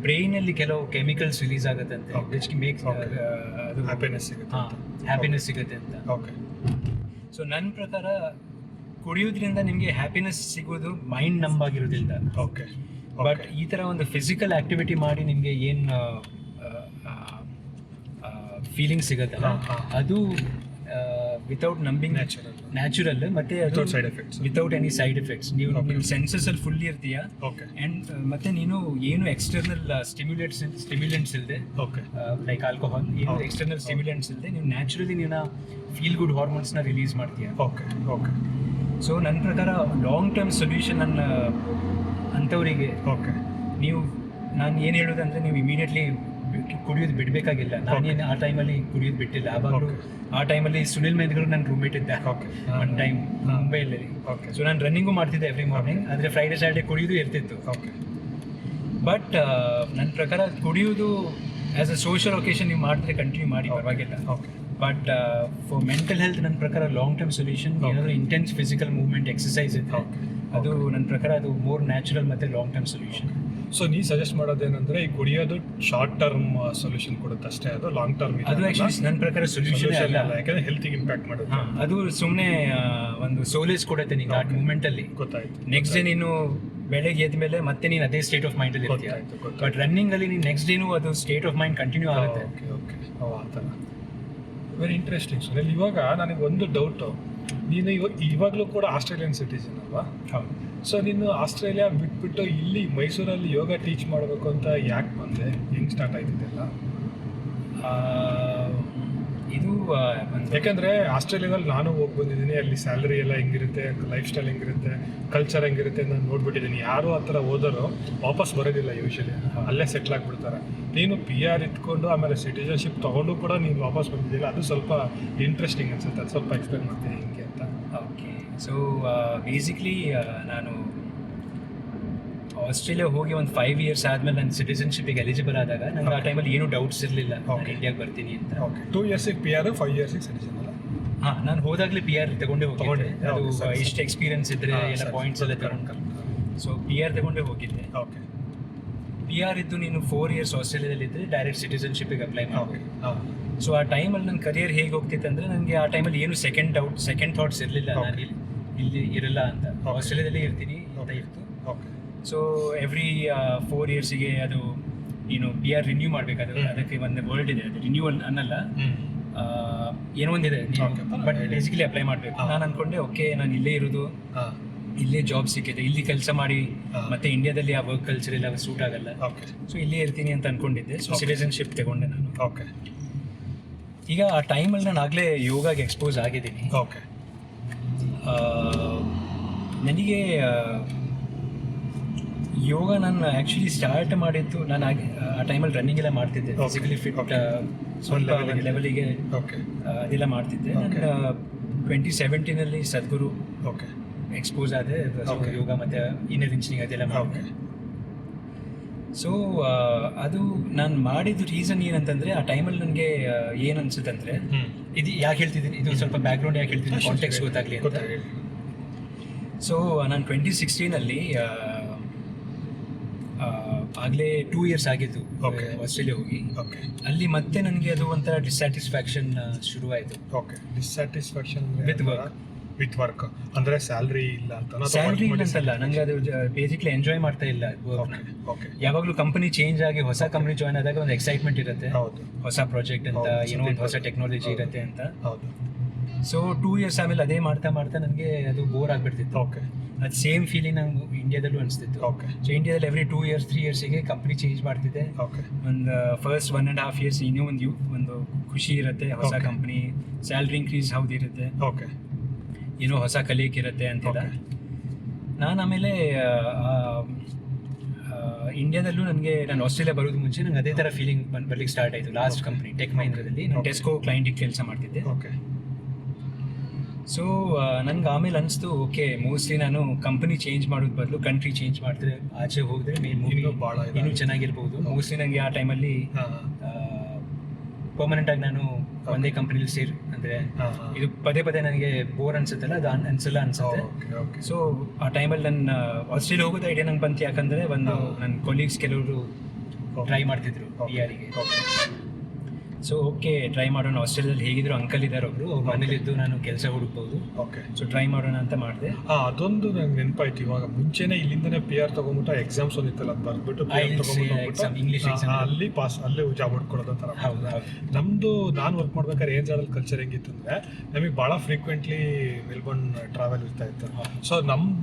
ಬ್ರೈನಲ್ಲಿ ಕೆಲವು ಕೆಮಿಕಲ್ಸ್ ರಿಲೀಸ್ ಆಗುತ್ತಂತೆ, ವಿಚ್ ಮೇಕ್ಸ್ ಹ್ಯಾಪಿನೆಸ್ ಸಿಗುತ್ತೆ ಅಂತ. ಓಕೆ ಸೊ ನನ್ನ ಪ್ರಕಾರ ಕುಡಿಯೋದ್ರಿಂದ ನಿಮಗೆ ಹ್ಯಾಪಿನೆಸ್ ಸಿಗೋದು ಮೈಂಡ್ ನಂಬಾಗಿರೋದಿಲ್ಲ. ಓಕೆ ಬಟ್ ಈ ಥರ ಒಂದು ಫಿಸಿಕಲ್ ಆಕ್ಟಿವಿಟಿ ಮಾಡಿ ನಿಮಗೆ ಏನು ಫೀಲಿಂಗ್ ಸಿಗುತ್ತಲ್ಲ ಅದು ವಿತೌಟ್ ನಂಬಿಂಗ್ ನ್ಯಾಚುರಲ್ ಮತ್ತೆ ವಿತೌಟ್ ಎನಿ ಸೈಡ್ ಎಫೆಕ್ಟ್ಸ್. ನೀವು ನಿಮ್ಮ ಸೆನ್ಸಸ್ ಅಲ್ಲಿ ಫುಲ್ ಇರ್ತೀಯ ಅಂಡ್ ಮತ್ತೆ ನೀನು ಏನು ಎಕ್ಸ್ಟರ್ನಲ್ ಸ್ಟಿಮ್ಯುಲೆಂಟ್ಸ್ ಇಲ್ಲದೆ, ಲೈಕ್ ಆಲ್ಕೋಹಾಲ್, ಏನು ಎಕ್ಸ್ಟರ್ನಲ್ ಸ್ಟಿಮ್ಯುಲೆಂಟ್ಸ್ ಇಲ್ಲದೆ ನೀವು ನ್ಯಾಚುರಲಿ ನೀನು ಫೀಲ್ ಗುಡ್ ಹಾರ್ಮೋನ್ಸ್ನ ರಿಲೀಸ್ ಮಾಡ್ತೀಯ. ಸೊ ನನ್ನ ಪ್ರಕಾರ ಲಾಂಗ್ ಟರ್ಮ್ ಸೊಲ್ಯೂಷನ್ ನನ್ನ ಅಂಥವರಿಗೆ ನಾನು ಏನು ಹೇಳೋದಂದ್ರೆ, ನೀವು ಇಮಿಡಿಯೇಟ್ಲಿ ಕುಡಿಯೋದು ಬಿಡಬೇಕಾಗಿಲ್ಲ. ನಾನೇನು ಆ ಟೈಮಲ್ಲಿ ಕುಡಿಯೋದು ಬಿಟ್ಟಿಲ್ಲ. ಆವಾಗಲೂ ಆ ಟೈಮಲ್ಲಿ ಸುನಿಲ್ ಮೇದ್ಗರು ನನ್ನ ರೂಮ್ಮೇಟ್ ಇದ್ದ ಒನ್ ಟೈಮ್ ಮುಂಬೈಯಲ್ಲಿ. ಸೊ ನಾನು ರನ್ನಿಂಗು ಮಾಡ್ತಿದ್ದೆ ಎವ್ರಿ ಮಾರ್ನಿಂಗ್, ಆದರೆ ಫ್ರೈಡೇ ಸ್ಯಾಟರ್ಡೇ ಕುಡಿಯೋದು ಇರ್ತಿತ್ತು. ಬಟ್ ನನ್ನ ಪ್ರಕಾರ ಕುಡಿಯೋದು ಆ್ಯಸ್ ಅ ಸೋಷಿಯಲ್ ಒಕೇಶನ್ ನೀವು ಮಾಡಿದ್ರೆ ಕಂಟಿನ್ಯೂ ಮಾಡಿ, ಪರವಾಗಿಲ್ಲ. ಬಟ್ ಫಾರ್ ಮೆಂಟಲ್ ಹೆಲ್ತ್ ನನ್ನ ಪ್ರಕಾರ ಲಾಂಗ್ ಟರ್ಮ್ ಸೊಲ್ಯೂಷನ್ ಏನಾದರೂ ಇಂಟೆನ್ಸ್ ಫಿಸಿಕಲ್ ಮೂವ್ಮೆಂಟ್ ಎಕ್ಸಸೈಸ್ ಇದೆ, ಅದು ನನ್ನ ಪ್ರಕಾರ ಅದು ಮೋರ್ ನ್ಯಾಚುರಲ್ ಮತ್ತು ಲಾಂಗ್ ಟರ್ಮ್ ಸೊಲ್ಯೂಷನ್. ಸೊ ನೀ ಸಜೆಸ್ಟ್ ಮಾಡೋದೇನಂದ್ರೆ ಈ ಕುಡಿಯೋದು ಶಾರ್ಟ್ ಟರ್ಮ್ ಸೊಲ್ಯೂಷನ್ ಕೊಡುತ್ತೆ ಅಷ್ಟೇ, ಅದು ಲಾಂಗ್ ಟರ್ಮ್ ಅದು ಆಕ್ಚುಲಿ ನನ್ನ ಪ್ರಕಾರ ಸೊಲ್ಯೂಷನ್ ಅಲ್ಲ, ಯಾಕಂದ್ರೆ ಹೆಲ್ತಿಗೆ ಇಂಪ್ಯಾಕ್ಟ್ ಮಾಡುತ್ತೆ. ಅದು ಸುಮ್ಮನೆ ಒಂದು ಸೋಲೇಜ್ ಕೊಡುತ್ತೆ ನಿಂಗೆ ಆ ಮೂಮೆಂಟಲ್ಲಿ. ಗೊತ್ತಾಯ್ತು. ನೆಕ್ಸ್ಟ್ ಡೇ ನೀನು ಬೆಳಗ್ಗೆ ಎದ್ದ ಮೇಲೆ ಮತ್ತೆ ನೀನು ಅದೇ ಸ್ಟೇಟ್ ಆಫ್ ಮೈಂಡಲ್ಲಿ ಇರ್ತೀಯ. ಬಟ್ ರನ್ನಿಂಗಲ್ಲಿ ನೀನು ನೆಕ್ಸ್ಟ್ ಡೇನೂ ಅದು ಸ್ಟೇಟ್ ಆಫ್ ಮೈಂಡ್ ಕಂಟಿನ್ಯೂ ಆಗುತ್ತೆ. ಓಕೆ ಆ ಥರ ವೆರಿ ಇಂಟ್ರೆಸ್ಟಿಂಗ್. ಸುನಿಲ್, ಇವಾಗ ನನಗೆ ಒಂದು ಡೌಟು, ನೀನು ಇವಾಗಲೂ ಕೂಡ ಆಸ್ಟ್ರೇಲಿಯನ್ ಸಿಟಿಸನ್ ಅಲ್ವಾ? ಹೌದು. ಸೊ ನೀನು ಆಸ್ಟ್ರೇಲಿಯಾ ಬಿಟ್ಬಿಟ್ಟು ಇಲ್ಲಿ ಮೈಸೂರಲ್ಲಿ ಯೋಗ ಟೀಚ್ ಮಾಡಬೇಕು ಅಂತ ಯಾಕೆ ಬಂದೆ? ಹೆಂಗೆ ಸ್ಟಾರ್ಟ್ ಆಯ್ತಿದ್ದೆಲ್ಲ ಇದು? ಯಾಕೆಂದರೆ ಆಸ್ಟ್ರೇಲಿಯಾದಲ್ಲಿ ನಾನು ಹೋಗಿ ಬಂದಿದ್ದೀನಿ, ಅಲ್ಲಿ ಸ್ಯಾಲ್ರಿ ಎಲ್ಲ ಹೆಂಗಿರುತ್ತೆ, ಲೈಫ್ ಸ್ಟೈಲ್ ಹೆಂಗಿರುತ್ತೆ, ಕಲ್ಚರ್ ಹೆಂಗಿರುತ್ತೆ ನಾನು ನೋಡ್ಬಿಟ್ಟಿದ್ದೀನಿ. ಯಾರು ಆ ಥರ ಹೋದರೂ ವಾಪಸ್ ಬರೋದಿಲ್ಲ ಯೂಶಲಿ, ಅಲ್ಲೇ ಸೆಟ್ಲ್ ಆಗಿಬಿಡ್ತಾರೆ. ನೀನು PR ಇಟ್ಕೊಂಡು ಆಮೇಲೆ ಸಿಟಿಜನ್ಶಿಪ್ ತೊಗೊಂಡು ಕೂಡ ನೀನು ವಾಪಸ್ ಬಂದಿದ್ದಿಲ್ಲ, ಅದು ಸ್ವಲ್ಪ ಇಂಟ್ರೆಸ್ಟಿಂಗ್ ಅನ್ಸುತ್ತೆ. ಅದು ಸ್ವಲ್ಪ ಎಕ್ಸ್ಪ್ಲೇನ್ ಮಾಡ್ತೀನಿ ಹಿಂಗೆ ಅಂತ. ಓಕೆ. ಸೊ ಬೇಸಿಕ್ಲಿ ನಾನು ಆಸ್ಟ್ರೇಲಿಯಾ ಹೋಗಿ ಒಂದು 5 years ಆದಮೇಲೆ ನಾನು ಸಿಟಿಸನ್ಶಿಪ್ಪಿಗೆ ಎಲಿಜಿಬಲ್ ಆದಾಗ ನನಗೆ ಆ ಟೈಮಲ್ಲಿ ಏನೂ ಡೌಟ್ಸ್ ಇರಲಿಲ್ಲ ನಾನು ಇಂಡಿಯಾಗೆ ಬರ್ತೀನಿ ಅಂತ. 2 years PR, 5 years ಸಿಟಿಸನ್ ಅಲ್ಲ? ಹಾಂ, ನಾನು ಹೋದಾಗಲೇ PR ತಗೊಂಡೇ ಹೋಗಿದ್ದೆ. ಅದು ಇಷ್ಟು ಎಕ್ಸ್ಪೀರಿಯನ್ಸ್ ಇದ್ದರೆ ಎಲ್ಲ ಪಾಯಿಂಟ್ಸ್ ಎಲ್ಲ ತಗೊಂಡು, ಸೊ PR ತಗೊಂಡೇ ಹೋಗಿದ್ದೆ. ಓಕೆ. PR ಇದ್ದು ನೀನು 4 years ಆಸ್ಟ್ರೇಲಿಯಾದಲ್ಲಿ ಇದ್ದರೆ ಡೈರೆಕ್ಟ್ ಸಿಟಿಸನ್ಶಿಪ್ಪಿಗೆ ಅಪ್ಲೈ ಮಾಡಬೇಕು. ಸೊ ಆ ಟೈಮಲ್ಲಿ ನನ್ನ ಕರಿಯರ್ ಹೇಗೆ ಹೋಗ್ತಿತ್ತು ಅಂದರೆ, ನನಗೆ ಆ ಟೈಮಲ್ಲಿ ಏನು ಸೆಕೆಂಡ್ ಥಾಟ್ಸ್ ಇರಲಿಲ್ಲ. ನಾನು ಇಲ್ಲಿ ಇರಲ್ಲ ಅಂತ, ಆಸ್ಟ್ರೇಲಿಯಾದಲ್ಲೇ ಇರ್ತೀನಿ ಅಂತ ಇತ್ತು. ಓಕೆ. ಸೊ ಎವ್ರಿ 4 yearsಗೆ ಅದು ನೀನು PR ರಿನ್ಯೂ ಮಾಡಬೇಕಾದ್ರೆ ಅದಕ್ಕೆ ಒಂದು ವರ್ಡ್ ಇದೆ, ಅದು ರಿನ್ಯೂವಲ್ ಅನ್ನಲ್ಲ, ಏನೋ ಒಂದಿದೆ, ಬಟ್ ಬೇಸಿಕಲಿ ಅಪ್ಲೈ ಮಾಡಬೇಕು. ನಾನು ಅಂದ್ಕೊಂಡೆ ಓಕೆ, ನಾನು ಇಲ್ಲೇ ಇರೋದು, ಇಲ್ಲೇ ಜಾಬ್ ಸಿಕ್ಕಿದೆ, ಇಲ್ಲಿ ಕೆಲಸ ಮಾಡಿ ಮತ್ತೆ ಇಂಡಿಯಾದಲ್ಲಿ ಆ ವರ್ಕ್ ಕಲ್ಚರ್ ಎಲ್ಲ ಸೂಟ್ ಆಗಲ್ಲ, ಸೊ ಇಲ್ಲೇ ಇರ್ತೀನಿ ಅಂತ ಅಂದ್ಕೊಂಡಿದ್ದೆ. ಸೊ ಸಿಟಿಸನ್ಶಿಪ್ ತಗೊಂಡೆ ನಾನು. ಓಕೆ. ಈಗ ಆ ಟೈಮಲ್ಲಿ ನಾನು ಆಗಲೇ ಯೋಗಾಗೆ ಎಕ್ಸ್ಪೋಸ್ ಆಗಿದ್ದೀನಿ. ಓಕೆ. ನನಗೆ ಯೋಗ ನಾನು ಆ್ಯಕ್ಚುಲಿ ಸ್ಟಾರ್ಟ್ ಮಾಡಿದ್ದು, ನಾನು ಆ ಟೈಮಲ್ಲಿ ರನ್ನಿಂಗ್ ಎಲ್ಲ ಮಾಡ್ತಿದ್ದೆ, ಫಿಸಿಕಲಿ ಫಿಟ್ ಸ್ವಲ್ಪ ಲೆವೆಲಿಗೆ ಅದೆಲ್ಲ ಮಾಡ್ತಿದ್ದೆ. ನಾನು 2017 ಸದ್ಗುರು ಎಕ್ಸ್ಪೋಸ್ ಆದೆ ಯೋಗ ಮತ್ತು ಇನ್ನರ್ ಇಂಜಿನಿಯರಿಂಗ್ ಅದೆಲ್ಲ ಮಾಡಿದೆ. ಸೊ ಅದು ನಾನು ಮಾಡಿದ ರೀಸನ್ ಏನಂತಂದರೆ, ಆ ಟೈಮಲ್ಲಿ ನನಗೆ ಏನು ಅನ್ಸುತ್ತೆ ಅಂದರೆ, ಇದು ಯಾಕೆ ಹೇಳ್ತಿದ್ದೀನಿ, ಇದು ಸ್ವಲ್ಪ ಬ್ಯಾಕ್ಗ್ರೌಂಡ್ ಯಾಕೆ ಹೇಳ್ತಿದ್ದೀನಿ, ಕಾಂಟೆಕ್ಸ್ಟ್ ಗೊತ್ತಾಗಲಿ ಅಂತ. ಸೊ ನಾನು 2016 ಆಗಲೇ 2 years ಆಗಿದ್ದು ಆಸ್ಟ್ರೇಲಿಯಾ ಹೋಗಿ. ಅಲ್ಲಿ ಮತ್ತೆ ನನಗೆ ಅದು ಒಂಥರ ಡಿಸ್ಸ್ಯಾಟಿಸ್ಫ್ಯಾಕ್ಷನ್ ಶುರುವಾಯಿತು. ಡಿಸ್ಸ್ಯಾಟಿಸ್ಫ್ಯಾಕ್ಷನ್ ವಿತ್ ವರ್ಕ್ ಅಂದರೆ ಸ್ಯಾಲ್ರಿ ಇಲ್ಲ ಅಂತ? ಸ್ಯಾಲ್ರಿ ಇಲ್ಲ ಅಂತಲ್ಲ, ನನಗೆ ಅದು ಬೇಸಿಕ್ಲಿ ಎಂಜಾಯ್ ಮಾಡ್ತಾ ಇಲ್ಲ ವರ್ಕ್ನ. ಯಾವಾಗಲೂ ಕಂಪನಿ ಚೇಂಜ್ ಆಗಿ ಹೊಸ ಕಂಪನಿ ಜಾಯ್ನ್ ಆದಾಗ ಒಂದು ಎಕ್ಸೈಟ್ಮೆಂಟ್ ಇರುತ್ತೆ, ಹೊಸ ಪ್ರಾಜೆಕ್ಟ್ ಅಂತ, ಏನೋ ಒಂದು ಹೊಸ ಟೆಕ್ನಾಲಜಿ ಇರುತ್ತೆ ಅಂತ. ಸೊ 2 years ಆಮೇಲೆ ಅದೇ ಮಾಡ್ತಾ ಮಾಡ್ತಾ ನನಗೆ ಅದು ಬೋರ್ ಆಗಿಬಿಡ್ತಿತ್ತು. ಅದು ಸೇಮ್ ಫೀಲಿಂಗ್ ನಂಗೆ ಇಂಡಿಯಾದಲ್ಲೂ ಅನಿಸ್ತಿತ್ತು. ಸೊ ಇಂಡಿಯಾದಲ್ಲಿ ಎವ್ರಿ 2 years 3 yearsಗೆ ಕಂಪ್ನಿ ಚೇಂಜ್ ಮಾಡ್ತಿದ್ದೆ. ಒಂದು ಫಸ್ಟ್ 1.5 years ಇನ್ನೂ ಒಂದು ಖುಷಿ ಇರುತ್ತೆ, ಹೊಸ ಕಂಪ್ನಿ, ಸ್ಯಾಲ್ರಿ ಇನ್ಕ್ರೀಸ್ ಹೌದಿರುತ್ತೆ, ಏನೋ ಹೊಸ ಕಲಿಯಕ್ಕಿರುತ್ತೆ ಅಂತೆಲ್ಲ. ನಾನು ಆಮೇಲೆ ಇಂಡಿಯಾದಲ್ಲೂ ನನಗೆ ನಾನು ಆಸ್ಟ್ರೇಲಿಯಾ ಬರೋದು ಮುಂಚೆ ನಂಗೆ ಅದೇ ಥರ ಫೀಲಿಂಗ್ ಬರ್ಲಿಕ್ಕೆ ಸ್ಟಾರ್ಟ್ ಆಯಿತು. ಲಾಸ್ಟ್ ಕಂಪ್ನಿ ಟೆಕ್ ಮಹೀಂದ್ರದಲ್ಲಿ ನಾನು ಟೆಸ್ಕೋ ಕ್ಲೈಂಟಿಗೆ ಕೆಲಸ ಮಾಡ್ತಿದ್ದೆ. ಓಕೆ. ಸೊ ನನ್ಗೆ ಆಮೇಲೆ ಅನಿಸ್ತು, ಓಕೆ ಮೋಸ್ಟ್ಲಿ ನಾನು ಕಂಪನಿ ಚೇಂಜ್ ಮಾಡೋದು ಬದಲು ಕಂಟ್ರಿ ಚೇಂಜ್ ಮಾಡಿದ್ರೆ ಆಚೆ ಹೋದರೆ ಇನ್ನೂ ಚೆನ್ನಾಗಿರ್ಬೋದು. ಮೋಸ್ಟ್ಲಿ ನನಗೆ ಆ ಟೈಮಲ್ಲಿ ಪರ್ಮನೆಂಟ್ ಆಗಿ ನಾನು ಒಂದೇ ಕಂಪ್ನಿಲಿ ಅಂದರೆ ಇದು ಪದೇ ಪದೇ ನನಗೆ ಬೋರ್ ಅನ್ಸುತ್ತಲ್ಲ, ಅದು ಅನ್ಸಲ್ಲ ಅನ್ಸುತ್ತೆ. ಸೊ ಆ ಟೈಮಲ್ಲಿ ನನ್ನ ಆಸ್ಟ್ರೇಲಿಯಾ ಹೋಗೋದು ಐಡಿಯಾ ನಂಗೆ ಬಂತು. ಯಾಕಂದರೆ ಒಂದು ನನ್ನ ಕೊಲೀಗ್ಸ್ ಕೆಲವರು ಟ್ರೈ ಮಾಡ್ತಿದ್ರು PR ಗೆ. ಸೊ ಓಕೆ ಟ್ರೈ ಮಾಡೋಣ, ಆಸ್ಟ್ರೇಲಿಯಾದಲ್ಲಿ ಹೇಗಿದ್ರು ಅಂಕಲ್ ಇದ್ದಾರೆ ಒಬ್ರು, ಅವ್ರ ಮನೇಲಿದ್ದು ನಾನು ಕೆಲಸ ಹುಡುಕ್ಬೋದು. ಓಕೆ. ಸೊ ಟ್ರೈ ಮಾಡೋಣ ಅಂತ ಮಾಡಿದೆ. ಅದೊಂದು ನಂಗೆ ನೆನಪಾಯ್ತು. ಇವಾಗ ಮುಂಚೆನೇ ಇಲ್ಲಿಂದನೇ PR ತಗೊಂಡ್ಬಿಟ್ಟು ಎಕ್ಸಾಮ್ಸ್ ಒಂದಿತ್ತಲ್ಲ, ಅದು ಬರ್ಬಿಟ್ಟು ಇಂಗ್ಲೀಷ್ ಅಲ್ಲಿ ಪಾಸ್, ಅಲ್ಲೇ ಜಾಬ್ ಹೊಡ್ಕೊಡೋದು ಥರ. ನಮ್ಮದು ನಾನು ವರ್ಕ್ ಮಾಡ್ಬೇಕಾದ್ರೆ ಏನ್ ಜಾಡಲ್ಲಿ ಕಲ್ಚರ್ ಹೆಂಗಿತ್ತು ಅಂದರೆ, ನಮಗೆ ಭಾಳ ಫ್ರೀಕ್ವೆಂಟ್ಲಿ ಮೆಲ್ಬೋರ್ನ್ ಟ್ರಾವೆಲ್ ಇರ್ತಾ ಇತ್ತು. ಸೊ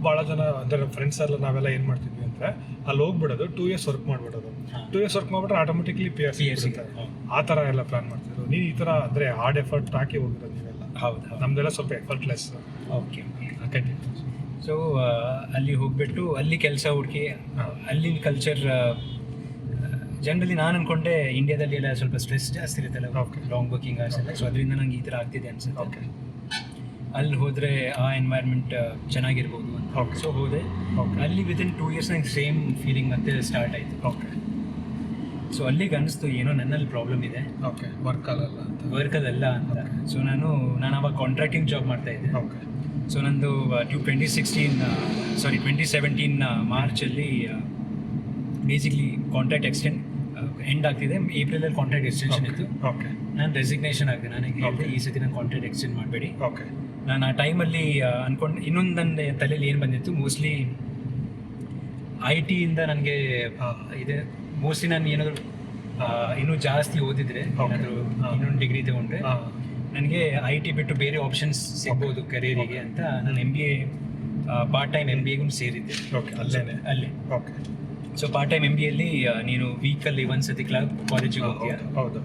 ಭಾಳ ಜನ ಅಂದರೆ ಫ್ರೆಂಡ್ಸ್ ಎಲ್ಲ ನಾವೆಲ್ಲ ಏನು ಮಾಡ್ತಿದ್ವಿ ಅಂದರೆ, ಅಲ್ಲಿ ಹೋಗ್ಬಿಡೋದು 2 years ವರ್ಕ್ ಮಾಡ್ಬಿಡೋದು. 2 years ವರ್ಕ್ ಮಾಡ್ಬಿಟ್ರೆ ಆಟೋಮೆಟಿಕ್ಲಿ PR ಸಿಗುತ್ತೆ. ಆ ಥರ ಎಲ್ಲ ಪ್ಲಾನ್ ಮಾಡ್ತಿದ್ರು. ನೀವು ಈ ಥರ ಅಂದರೆ ಹಾರ್ಡ್ ಎಫರ್ಟ್ ಹಾಕಿ ಹೋಗಿರೋದು ನೀವೆಲ್ಲ? ಹೌದು. ನಮ್ದೆಲ್ಲ ಸ್ವಲ್ಪ ಎಫರ್ಟ್ಲೆಸ್. ಓಕೆ. ಸೊ ಅಲ್ಲಿ ಹೋಗ್ಬಿಟ್ಟು ಅಲ್ಲಿ ಕೆಲಸ ಹುಡುಕಿ ಅಲ್ಲಿನ ಕಲ್ಚರ್ ಜನರಲಿ ನಾನು ಅನ್ಕೊಂಡೆ ಇಂಡಿಯಾದಲ್ಲಿ ಎಲ್ಲ ಸ್ವಲ್ಪ ಸ್ಟ್ರೆಸ್ ಜಾಸ್ತಿ ಇರುತ್ತಲ್ಲ, ಲಾಂಗ್ ವರ್ಕಿಂಗ್ ಅವರ್ಸ್ ಎಲ್ಲ. ಸೊ ಅದರಿಂದ ನಂಗೆ ಈ ಥರ ಆಗ್ತಿದೆ ಅನ್ಸುತ್ತೆ. ಓಕೆ. ಅಲ್ಲಿ ಹೋದರೆ ಆ ಎನ್ವೈರ್ಮೆಂಟ್ ಚೆನ್ನಾಗಿರ್ಬೋದು ಅಂತ. ಸೊ ಹೋದೆ. ಅಲ್ಲಿ ವಿತಿನ್ 2 years ನಂಗೆ ಸೇಮ್ ಫೀಲಿಂಗ್ ಮತ್ತೆ ಸ್ಟಾರ್ಟ್ ಆಯಿತು. ಓಕೆ. ಸೊ ಅಲ್ಲಿಗೆ ಅನಿಸ್ತು ಏನೋ ನನ್ನಲ್ಲಿ ಪ್ರಾಬ್ಲಮ್ ಇದೆ, ಓಕೆ, ವರ್ಕದಲ್ಲ ಅಂತ. ಸೊ ನಾನು ಅವಾಗ ಕಾಂಟ್ರಾಕ್ಟಿಂಗ್ ಜಾಬ್ ಮಾಡ್ತಾ ಇದ್ದೆ. ಓಕೆ. ಸೊ ನಂದು 2017 ಮಾರ್ಚಲ್ಲಿ ಬೇಸಿಕ್ಲಿ ಕಾಂಟ್ರಾಕ್ಟ್ ಎಂಡ್ ಆಗ್ತಿದೆ. ಏಪ್ರಿಲಲ್ಲಿ ಕಾಂಟ್ರಾಕ್ಟ್ ಎಕ್ಸ್ಟೆನ್ಷನ್ ಇತ್ತು. ಓಕೆ. ನಾನು ರೆಸಿಗ್ನೇಷನ್ ಆಗಿದೆ. ನನಗೆ ಹೇಳಿದೆ ಈ ಸತಿ ನಾನು ಕಾಂಟ್ರಾಕ್ಟ್ ಎಕ್ಸ್ಟೆಂಡ್ ಮಾಡಬೇಡಿ. ಓಕೆ. ನಾನು ಆ ಟೈಮಲ್ಲಿ ಅನ್ಕೊಂಡು ಇನ್ನೊಂದು ನನ್ನ ತಲೆಯಲ್ಲಿ ಏನು ಬಂದಿತ್ತು, ಮೋಸ್ಟ್ಲಿ IT ಇಂದ ನನಗೆ ಇದೆ. ಮೋಸ್ಟ್ಲಿ ನಾನು ಏನಾದರೂ ಇನ್ನೂ ಜಾಸ್ತಿ ಓದಿದ್ರೆ, ಏನಾದರೂ ಇನ್ನೊಂದು ಡಿಗ್ರಿ ತಗೊಂಡ್ರೆ ನನಗೆ IT ಬಿಟ್ಟು ಬೇರೆ ಆಪ್ಷನ್ಸ್ ಸಿಗ್ಬೋದು ಕರಿಯರಿಗೆ ಅಂತ ನಾನು MBA ಪಾರ್ಟ್ ಟೈಮ್ MBAಗೂ ಸೇರಿದ್ದೆ. ಓಕೆ. ಅಲ್ಲೇ. ಓಕೆ. ಸೊ ಪಾರ್ಟ್ ಟೈಮ್ MBAಲ್ಲಿ ನೀನು ವೀಕಲ್ಲಿ ಒಂದ್ಸತಿ ಕಾಲೇಜಿಗೆ ಹೋಗ್ತೀಯಾ. ಹೌದು.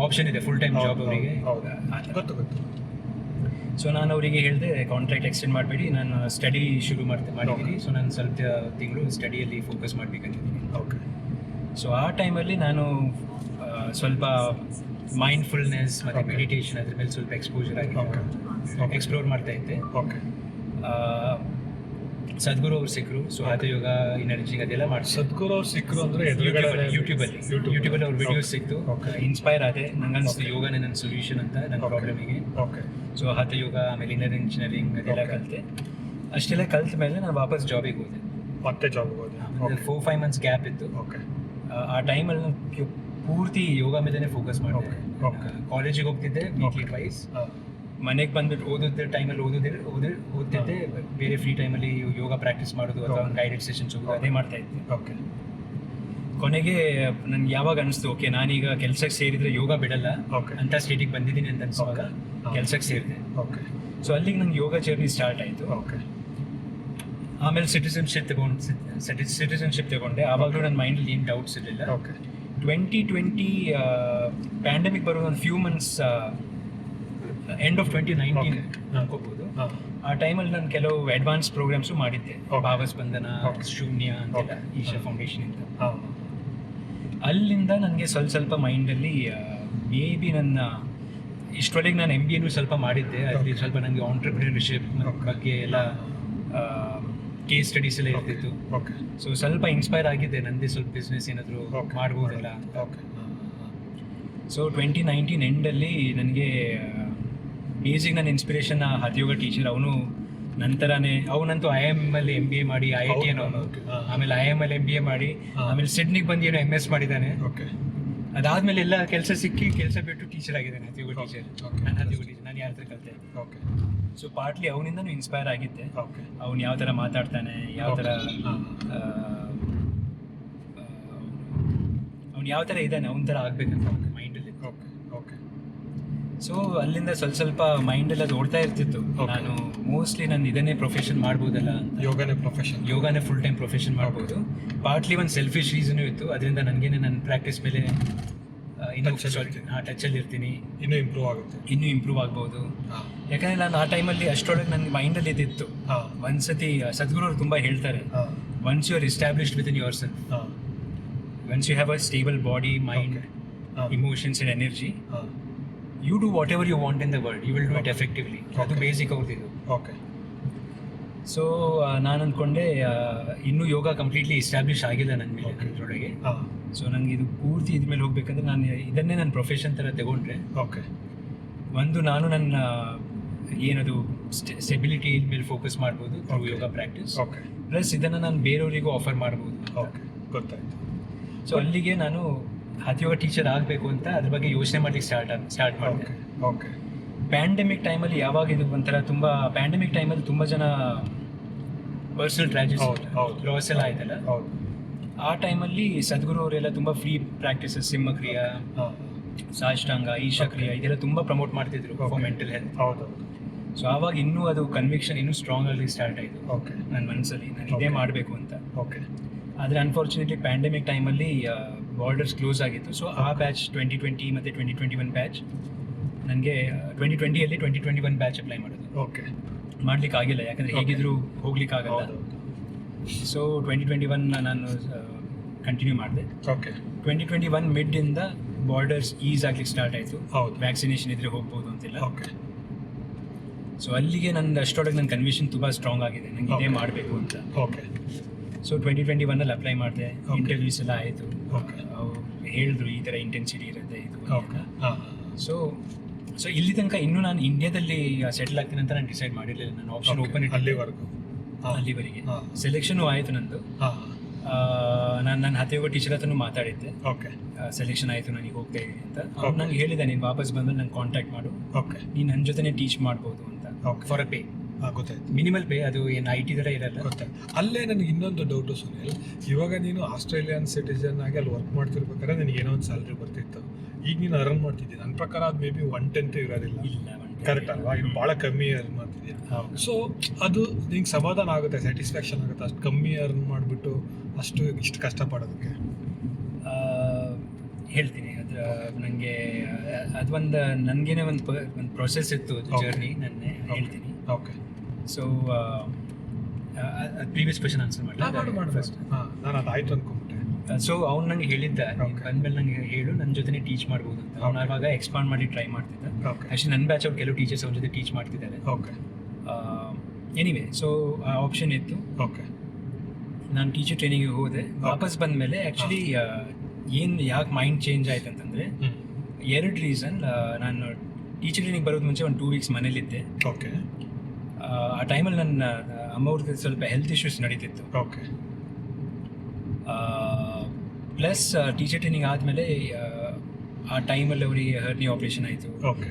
ಆಪ್ಷನ್ ಇದೆ ಫುಲ್ ಟೈಮ್ ಜಾಬ್ ಅವರಿಗೆ. ಗೊತ್ತು. ಸೊ ನಾನು ಅವರಿಗೆ ಹೇಳಿದೆ ಕಾಂಟ್ರಾಕ್ಟ್ ಎಕ್ಸ್ಟೆಂಡ್ ಮಾಡಬೇಡಿ, ನಾನು ಸ್ಟಡಿ ಶುರು ಮಾಡಿದ್ದೀನಿ. ಸೊ ನಾನು ಸ್ವಲ್ಪ ತಿಂಗಳು ಸ್ಟಡಿಯಲ್ಲಿ ಫೋಕಸ್ ಮಾಡಬೇಕಂತಿದ್ದೀನಿ. ಓಕೆ. ಸೊ ಆ ಟೈಮಲ್ಲಿ ನಾನು ಸ್ವಲ್ಪ ಮೈಂಡ್ಫುಲ್ನೆಸ್ ಮತ್ತು ಮೆಡಿಟೇಷನ್ ಅದ್ರ ಮೇಲೆ ಸ್ವಲ್ಪ ಎಕ್ಸ್ಪೋಜರ್ ಆಗಿ ಎಕ್ಸ್ಪ್ಲೋರ್ ಮಾಡ್ತಾ ಇದ್ದೆ. ಓಕೆ. ಸದ್ಗುರು ಅವ್ರು ಸಿಕ್ಕರು. ಸೊ ಹಠ ಯೋಗ, ಎನರ್ಜಿಂಗ್ ಅದೆಲ್ಲ ಮಾಡಿ. ಸದ್ಗುರು ಅವ್ರು ಸಿಕ್ಕರು ಅಂದರೆ ಯೂಟ್ಯೂಬಲ್ಲಿ ಅವ್ರ ವಿಡಿಯೋಸ್ ಸಿಕ್ತು. ಇನ್ಸ್ಪೈರ್ ಆದೆ. ನಂಗೆ ಅನಿಸ್ತು ಯೋಗನೇ ನನ್ನ ಸೊಲ್ಯೂಷನ್ ಅಂತ ನನ್ನ ಪ್ರಾಬ್ಲಮಿಗೆ. ಓಕೆ. ಸೊ ಹಠ ಯೋಗ, ಆಮೇಲೆ ಇನ್ನರ್ ಇಂಜಿನಿಯರಿಂಗ್ ಅದೆಲ್ಲ ಕಲಿತೆ. ಅಷ್ಟೆಲ್ಲ ಕಲ್ತ ಮೇಲೆ ನಾನು ವಾಪಸ್ ಜಾಬಿಗೆ ಹೋದೆ. ಮತ್ತೆ ಜಾಬಿಗೆ ಹೋದೆ. 4-5 months ಗ್ಯಾಪ್ ಇತ್ತು. ಓಕೆ. ಆ ಟೈಮಲ್ಲಿ ನಾನು ಪೂರ್ತಿ ಯೋಗ ಮೇಲೇ ಫೋಕಸ್ ಮಾಡಿದೆ. ಕಾಲೇಜಿಗೆ ಹೋಗ್ತಿದ್ದೆ ವೀಕ್ಲಿ ಟ್ವೈಸ್. ಮನೆಗೆ ಬಂದ್ಬಿಟ್ಟು ಓದೋದ್ರ ಟೈಮಲ್ಲಿ ಓದ್ತಿದ್ದೆ. ಬೇರೆ ಫ್ರೀ ಟೈಮಲ್ಲಿ ಯೋಗ ಪ್ರಾಕ್ಟೀಸ್ ಮಾಡೋದು ಅಥವಾ ಗೈಡೆಡ್ ಸೆಷನ್ಸ್ ಹೋಗೋದು ಅದೇ ಮಾಡ್ತಾ ಇದ್ದೆ. ಓಕೆ. ಕೊನೆಗೆ ನನ್ಗೆ ಯಾವಾಗ ಅನಿಸ್ತು, ಓಕೆ ನಾನೀಗ ಕೆಲ್ಸಕ್ಕೆ ಸೇರಿದ್ರೆ ಯೋಗ ಬಿಡಲ್ಲ ಅಂತ ಸ್ಟೇಟಿಗೆ ಬಂದಿದ್ದೀನಿ ಅಂತ ಅನ್ಸುವಾಗ ಕೆಲ್ಸಕ್ಕೆ ಸೇರಿದೆ. ಓಕೆ. ಸೊ ಅಲ್ಲಿಗೆ ನಂಗೆ ಯೋಗ ಜರ್ನಿ ಸ್ಟಾರ್ಟ್ ಆಯಿತು. ಓಕೆ. ಆಮೇಲೆ ಸಿಟಿಸನ್ಶಿಪ್ ತಗೊಂಡೆ. ಆವಾಗಲೂ ನನ್ನ ಮೈಂಡಲ್ಲಿ ಏನು ಡೌಟ್ಸ್ ಇರಲಿಲ್ಲ. ಓಕೆ. 2020 ಪ್ಯಾಂಡಮಿಕ್ ಬರೋ ಒಂದು ಫ್ಯೂ ಮಂತ್ಸ್ ಎಂಡ್ ಆಫ್ 2019 ಅನ್ಕೋಬಹುದು. ಆ ಟೈಮಲ್ಲಿ ನಾನು ಕೆಲವು ಅಡ್ವಾನ್ಸ್ ಪ್ರೋಗ್ರಾಮ್ಸು ಮಾಡಿದ್ದೆ. ಭಾವಸ್ಪಂದನ, ಶೂನ್ಯ ಅಂತೆಲ್ಲ, ಈಶಾ ಫೌಂಡೇಶನ್ ಅಂತ. ಅಲ್ಲಿಂದ ನನಗೆ ಸ್ವಲ್ಪ ಮೈಂಡಲ್ಲಿ ಮೇ ಬಿ ನನ್ನ ಇಷ್ಟರೊಳಗೆ ನಾನು MBAನೂ ಸ್ವಲ್ಪ ಮಾಡಿದ್ದೆ. ಅಲ್ಲಿ ಸ್ವಲ್ಪ ನನಗೆ ಆಂಟ್ರಪ್ರಿನರ್ಶಿಪ್ ಬಗ್ಗೆ ಎಲ್ಲ ಕೇಸ್ ಸ್ಟಡೀಸ್ ಎಲ್ಲ ಇರ್ತಿತ್ತು. ಓಕೆ. ಸೊ ಸ್ವಲ್ಪ ಇನ್ಸ್ಪೈರ್ ಆಗಿದ್ದೆ, ನಂದೇ ಸ್ವಲ್ಪ ಬಿಸ್ನೆಸ್ ಏನಾದರೂ ಮಾಡ್ಬೋದಲ್ಲ ಅಂತ. ಸೊ 2019 ಎಂಡಲ್ಲಿ ನನಗೆ ಬೇಸಿಕ್ ನನ್ನ ಇನ್ಸ್ಪಿರೇಷನ್ ಹಠಯೋಗ ಟೀಚರ್. ಅವನು ನಂತರನೇ ಅವನಂತೂ IIM ಅಲ್ಲಿ MBA ಮಾಡಿ IIT ಏನೋ, ಆಮೇಲೆ IIM ಅಲ್ಲಿ MBA ಮಾಡಿ ಆಮೇಲೆ ಸಿಡ್ನಿಗೆ ಬಂದು ಏನೋ MS ಮಾಡಿದ್ದಾನೆ. ಓಕೆ. ಅದಾದ್ಮೇಲೆ ಎಲ್ಲ ಕೆಲಸ ಬಿಟ್ಟು ಟೀಚರ್ ಆಗಿದ್ದಾನೆ. ಹಠಯೋಗ ಟೀಚರ್. ನಾನು ಹಠಯೋಗ ಟೀಚರ್ ನಾನು ಯಾರ ಹತ್ರ ಕಲಿತೆ. ಓಕೆ. ಸೊ ಪಾರ್ಟ್ಲಿ ಅವನಿಂದನೂ ಇನ್ಸ್ಪೈರ್ ಆಗಿದ್ದೆ. ಓಕೆ. ಅವ್ನು ಯಾವ ಥರ ಮಾತಾಡ್ತಾನೆ, ಅವ್ನು ಯಾವ ಥರ ಇದ್ದಾನೆ, ಅವನ ಥರ ಆಗ್ಬೇಕಂತ ಮೈಂಡಲ್ಲಿ. ಓಕೆ. ಓಕೆ. ಸೊ ಅಲ್ಲಿಂದ ಸ್ವಲ್ಪ ಮೈಂಡಲ್ಲಿ ಅದು ಓಡ್ತಾ ಇರ್ತಿತ್ತು. ನಾನು ಮೋಸ್ಟ್ಲಿ ನಾನು ಇದನ್ನೇ ಪ್ರೊಫೆಷನ್ ಮಾಡ್ಬೋದಲ್ಲ ಅಂತ. ಯೋಗನೇ ಫುಲ್ ಟೈಮ್ ಪ್ರೊಫೆಷನ್ ಮಾಡ್ಬೋದು. ಪಾರ್ಟ್ಲಿ ಒಂದು ಸೆಲ್ಫಿಶ್ ರೀಸನು ಇತ್ತು. ಅದರಿಂದ ನನಗೇನೆ ನನ್ನ ಪ್ರಾಕ್ಟೀಸ್ ಮೇಲೆ ಇನ್ನೂ ಟಚಲ್ಲಿ ಇರ್ತೀನಿ. ಇನ್ನೂ ಇಂಪ್ರೂವ್ ಆಗ್ಬೋದು. ಯಾಕಂದರೆ ನಾನು ಆ ಟೈಮಲ್ಲಿ ಅಷ್ಟರೊಳಗೆ ನನ್ನ ಮೈಂಡಲ್ಲಿ ಇದ್ದಿತ್ತು. ಒಂದ್ಸತಿ ಸದ್ಗುರು ಅವರು ತುಂಬ ಹೇಳ್ತಾರೆ, once you are established with in your self, once you have a stable body mind emotions and energy you do what ever you want in the world you will do it effectively. ಅದು basic ಅವ್ರದ್ದು. Okay. So ನಾನು ಅಂದ್ಕೊಂಡೆ ಇನ್ನೂ ಯೋಗ completely establish ಆಗಿಲ್ಲ ನನ್ನ ಮೇಲೆ ಅದರೊಳಗೆ. So ನನಗೆ ಇದು ಪೂರ್ತಿ ಇದ್ಮೇಲೆ ಹೋಗ್ಬೇಕಂದ್ರೆ ನಾನು ಇದನ್ನೇ ನನ್ನ ಪ್ರೊಫೆಷನ್ ಥರ ತಗೊಂಡ್ರೆ ಓಕೆ ಒಂದು ನಾನು ನನ್ನ ಏನದು ಸ್ಟೆಬಿಲಿಟಿ ಮೇಲೆ ಫೋಕಸ್ ಮಾಡ್ಬೋದು ಥ್ರೂ ಯೋಗ ಪ್ರಾಕ್ಟೀಸ್. ಓಕೆ. ಪ್ಲಸ್ ಇದನ್ನು ನಾನು ಬೇರೆಯವರಿಗೂ ಆಫರ್ ಮಾಡ್ಬೋದು. ಓಕೆ, ಗೊತ್ತಾಯ್ತು. ಸೊ ಅಲ್ಲಿಗೆ ನಾನು ಹಠಯೋಗ ಟೀಚರ್ ಆಗಬೇಕು ಅಂತ ಅದ್ರ ಬಗ್ಗೆ ಯೋಚನೆ ಮಾಡ್ಲಿಕ್ಕೆ ಸ್ಟಾರ್ಟ್ ಮಾಡಿದೆ. ಓಕೆ. ಪ್ಯಾಂಡಮಿಕ್ ಟೈಮಲ್ಲಿ ಯಾವಾಗ ಇದು ಒಂಥರ ತುಂಬ ಪ್ಯಾಂಡಮಿಕ್ ಟೈಮಲ್ಲಿ ತುಂಬ ಜನ ಪರ್ಸನಲ್ ಟ್ರಾಜಿಡಿ ಲಾಸ್ ಎಲ್ಲ ಆಯ್ತಲ್ಲ, ಹೌದು. ಆ ಟೈಮಲ್ಲಿ ಸದ್ಗುರು ಅವರೆಲ್ಲ ತುಂಬ ಫ್ರೀ ಪ್ರಾಕ್ಟೀಸಸ್ ಸಿಂಹಕ್ರಿಯಾ, ಸಾಷ್ಟಾಂಗ, ಈಶಾಕ್ರಿಯಾ ಇದೆಲ್ಲ ತುಂಬ ಪ್ರಮೋಟ್ ಮಾಡ್ತಿದ್ರು ಫಾರ್ ಮೆಂಟಲ್ ಹೆಲ್ತ್. ಹೌದು. ಸೊ ಆವಾಗ ಇನ್ನೂ ಅದು ಕನ್ವಿಕ್ಷನ್ ಇನ್ನೂ ಸ್ಟ್ರಾಂಗ್ ಆಗಿ ಸ್ಟಾರ್ಟ್ ಆಯಿತು ಓಕೆ ನನ್ನ ಮನಸ್ಸಲ್ಲಿ, ನಾನು ಇದೇ ಮಾಡಬೇಕು ಅಂತ. ಓಕೆ. ಆದರೆ ಅನ್ಫಾರ್ಚುನೇಟ್ಲಿ ಪ್ಯಾಂಡಮಿಕ್ ಟೈಮಲ್ಲಿ ಬಾರ್ಡರ್ಸ್ ಕ್ಲೋಸ್ ಆಗಿತ್ತು. ಸೊ ಆ ಬ್ಯಾಚ್ 2020 ಮತ್ತು 2021 ಬ್ಯಾಚ್ ನನಗೆ 2020ಯಲ್ಲಿ 2021 ಬ್ಯಾಚ್ ಅಪ್ಲೈ ಮಾಡೋದು. ಓಕೆ. ಮಾಡ್ಲಿಕ್ಕೆ ಆಗಿಲ್ಲ, ಯಾಕಂದರೆ ಹೇಗಿದ್ರು ಹೋಗ್ಲಿಕ್ಕಾಗಲ್ಲ. ಸೊ 2021 ನಾನು ಕಂಟಿನ್ಯೂ ಮಾಡಿದೆ. ಓಕೆ. 2021 ಮಿಡ್ಡಿಂದ ಬಾರ್ಡರ್ಸ್ ಈಸ್ ಆಗ್ಲಿಕ್ಕೆ ಸ್ಟಾರ್ಟ್ ಆಯಿತು. ಹೌದು. ವ್ಯಾಕ್ಸಿನೇಷನ್ ಇದ್ರೆ ಹೋಗ್ಬೋದು ಅಂತಿಲ್ಲ. ಓಕೆ. ಸೊ ಅಲ್ಲಿಗೆ ನನ್ನ ಅಷ್ಟೊಳಗೆ ನನ್ನ ಕನ್ವಿಷನ್ ತುಂಬ ಸ್ಟ್ರಾಂಗ್ ಆಗಿದೆ, ನನಗೆ ಇದೇ ಮಾಡಬೇಕು ಅಂತ. ಓಕೆ. ಸೊ 2021 ಅಪ್ಲೈ ಮಾಡಿದೆ. ಇಂಟರ್ವ್ಯೂಸ್ ಎಲ್ಲ ಆಯಿತು. ಓಕೆ. ಅವ್ರು ಹೇಳಿದ್ರು ಈ ಥರ ಇಂಟೆನ್ಸಿಟಿ ಇರುತ್ತೆ ಇದು ಓಕೆ. ಸೊ ಇಲ್ಲಿ ತನಕ ಇನ್ನೂ ನಾನು ಇಂಡಿಯಾದಲ್ಲಿ ಸೆಟಲ್ ಆಗ್ತೀನಿ ಅಂತ ನಾನು ಡಿಸೈಡ್ ಮಾಡಿರಲಿಲ್ಲ. ನಾನು ಆಪ್ಷನ್ ಓಪನ್ ಇಟ್ಟು ಅಲ್ಲಿವರೆಗೆ ಸೆಲೆಕ್ಷನು ಆಯಿತು ನಂದು. ನಾನು ನನ್ನ ಹತ್ತಿಯೋಗ ಟೀಚರ್ ಹತ್ರನೂ ಮಾತಾಡಿದ್ದೆ. ಓಕೆ. ಸೆಲೆಕ್ಷನ್ ಆಯಿತು, ನನಗೆ ಹೋಗ್ತಾ ಇದ್ದೀನಿ ಅಂತ. ಅವ್ರು ನಂಗೆ ಹೇಳಿದೆ, ನೀನು ವಾಪಸ್ ಬಂದು ನಂಗೆ ಕಾಂಟ್ಯಾಕ್ಟ್ ಮಾಡು, ಓಕೆ, ನೀನು ನನ್ನ ಜೊತೆನೇ ಟೀಚ್ ಮಾಡ್ಬೋದು ಅಂತ. ಫಾರ್ ಅ ಪೇ, ಗೊತ್ತಾಯ್ತು. ಮಿನಿಮಲ್ ಪೇ, ಅದು ಏನು IT ಥರ ಇರಲ್ಲ. ಗೊತ್ತಾಯ್ತು. ಅಲ್ಲೇ ನನಗೆ ಇನ್ನೊಂದು ಡೌಟು ಸುನಿಲ್, ಇವಾಗ ನೀನು ಆಸ್ಟ್ರೇಲಿಯನ್ ಸಿಟಿಸನ್ ಆಗಿ ಅಲ್ಲಿ ವರ್ಕ್ ಮಾಡ್ತಿರ್ಬೇಕಾದ್ರೆ ನಿನಗೆ ಏನೋ ಒಂದು ಸ್ಯಾಲ್ರಿ ಬರ್ತಿತ್ತು. ಈಗ ನೀನು ಅರ್ನ್ ಮಾಡ್ತಿದ್ದೀನಿ, ನನ್ನ ಪ್ರಕಾರ ಅದು ಮೇ ಬಿ 1/10 ಇರೋದಿಲ್ಲ. ಇಲ್ಲ, ಕರೆಕ್ಟ್ ಅಲ್ವಾ? ಇದು ಭಾಳ ಕಮ್ಮಿ ಅರ್ನ್ ಮಾಡ್ತಿದ್ದೀನಿ. ಸೊ ಅದು ನಿಂಗೆ ಸಮಾಧಾನ ಆಗುತ್ತೆ, ಸ್ಯಾಟಿಸ್ಫ್ಯಾಕ್ಷನ್ ಆಗುತ್ತೆ ಅಷ್ಟು ಕಮ್ಮಿ ಅರ್ನ್ ಮಾಡಿಬಿಟ್ಟು ಇಷ್ಟು ಕಷ್ಟಪಡೋದಕ್ಕೆ? ಹೇಳ್ತೀನಿ, ಅದು ನನಗೆ ಅದೊಂದು ನನಗೇನೆ ಒಂದು ಪ್ರೊಸೆಸ್ ಇತ್ತು, ಜರ್ನಿ ನನ್ನ ಹೇಳ್ತೀನಿ. Okay. So previous question answer ಮಾಡಿ ಫಸ್ಟ್. ನಾನು ಅದಾಯ್ತು ಅಂದ್ಕೊಂಬಿಟ್ಟೆ. ಸೊ ಅವ್ನು ನಂಗೆ ಹೇಳಿದ್ದ, ಬಂದಮೇಲೆ ನನಗೆ ಹೇಳು, ನನ್ನ ಜೊತೆ ಟೀಚ್ ಮಾಡ್ಬೋದು ಅಂತ. ಅವ್ನು ಆವಾಗ ಎಕ್ಸ್ಪಾಂಡ್ ಮಾಡಿ ಟ್ರೈ ಮಾಡ್ತಿದ್ದ. ಆ್ಯಕ್ಚುಲಿ ನನ್ನ ಬ್ಯಾಚ್ ಅವ್ರು ಕೆಲವು ಟೀಚರ್ಸ್ ಅವ್ರ ಜೊತೆ ಟೀಚ್ ಮಾಡ್ತಿದ್ದಾರೆ. ಓಕೆ. ಎನಿವೆ, ಸೊ ಆ ಆಪ್ಷನ್ ಇತ್ತು. ಓಕೆ. ನಾನು ಟೀಚರ್ ಟ್ರೈನಿಂಗಿಗೆ ಹೋದೆ. ವಾಪಸ್ ಬಂದಮೇಲೆ ಆ್ಯಕ್ಚುಲಿ ಯಾಕೆ ಮೈಂಡ್ ಚೇಂಜ್ ಆಯ್ತು ಅಂತಂದರೆ 2 ರೀಸನ್. ನಾನು ಟೀಚರ್ ಟ್ರೈನಿಂಗ್ ಬರೋದು ಮುಂಚೆ ಒಂದು 2 ವೀಕ್ಸ್ ಮನೇಲಿದ್ದೆ. ಓಕೆ. ಆ ಟೈಮಲ್ಲಿ ನನ್ನ ಅಮ್ಮವ್ರದ್ದು ಸ್ವಲ್ಪ ಹೆಲ್ತ್ ಇಶ್ಯೂಸ್ ನಡೀತಿತ್ತು. ಓಕೆ. ಪ್ಲಸ್ ಟೀಚರ್ ಟ್ರೈನಿಂಗ್ ಆದಮೇಲೆ ಆ ಟೈಮಲ್ಲಿ ಅವರಿಗೆ ಹರ್ನಿ ಆಪ್ರೇಷನ್ ಆಯಿತು.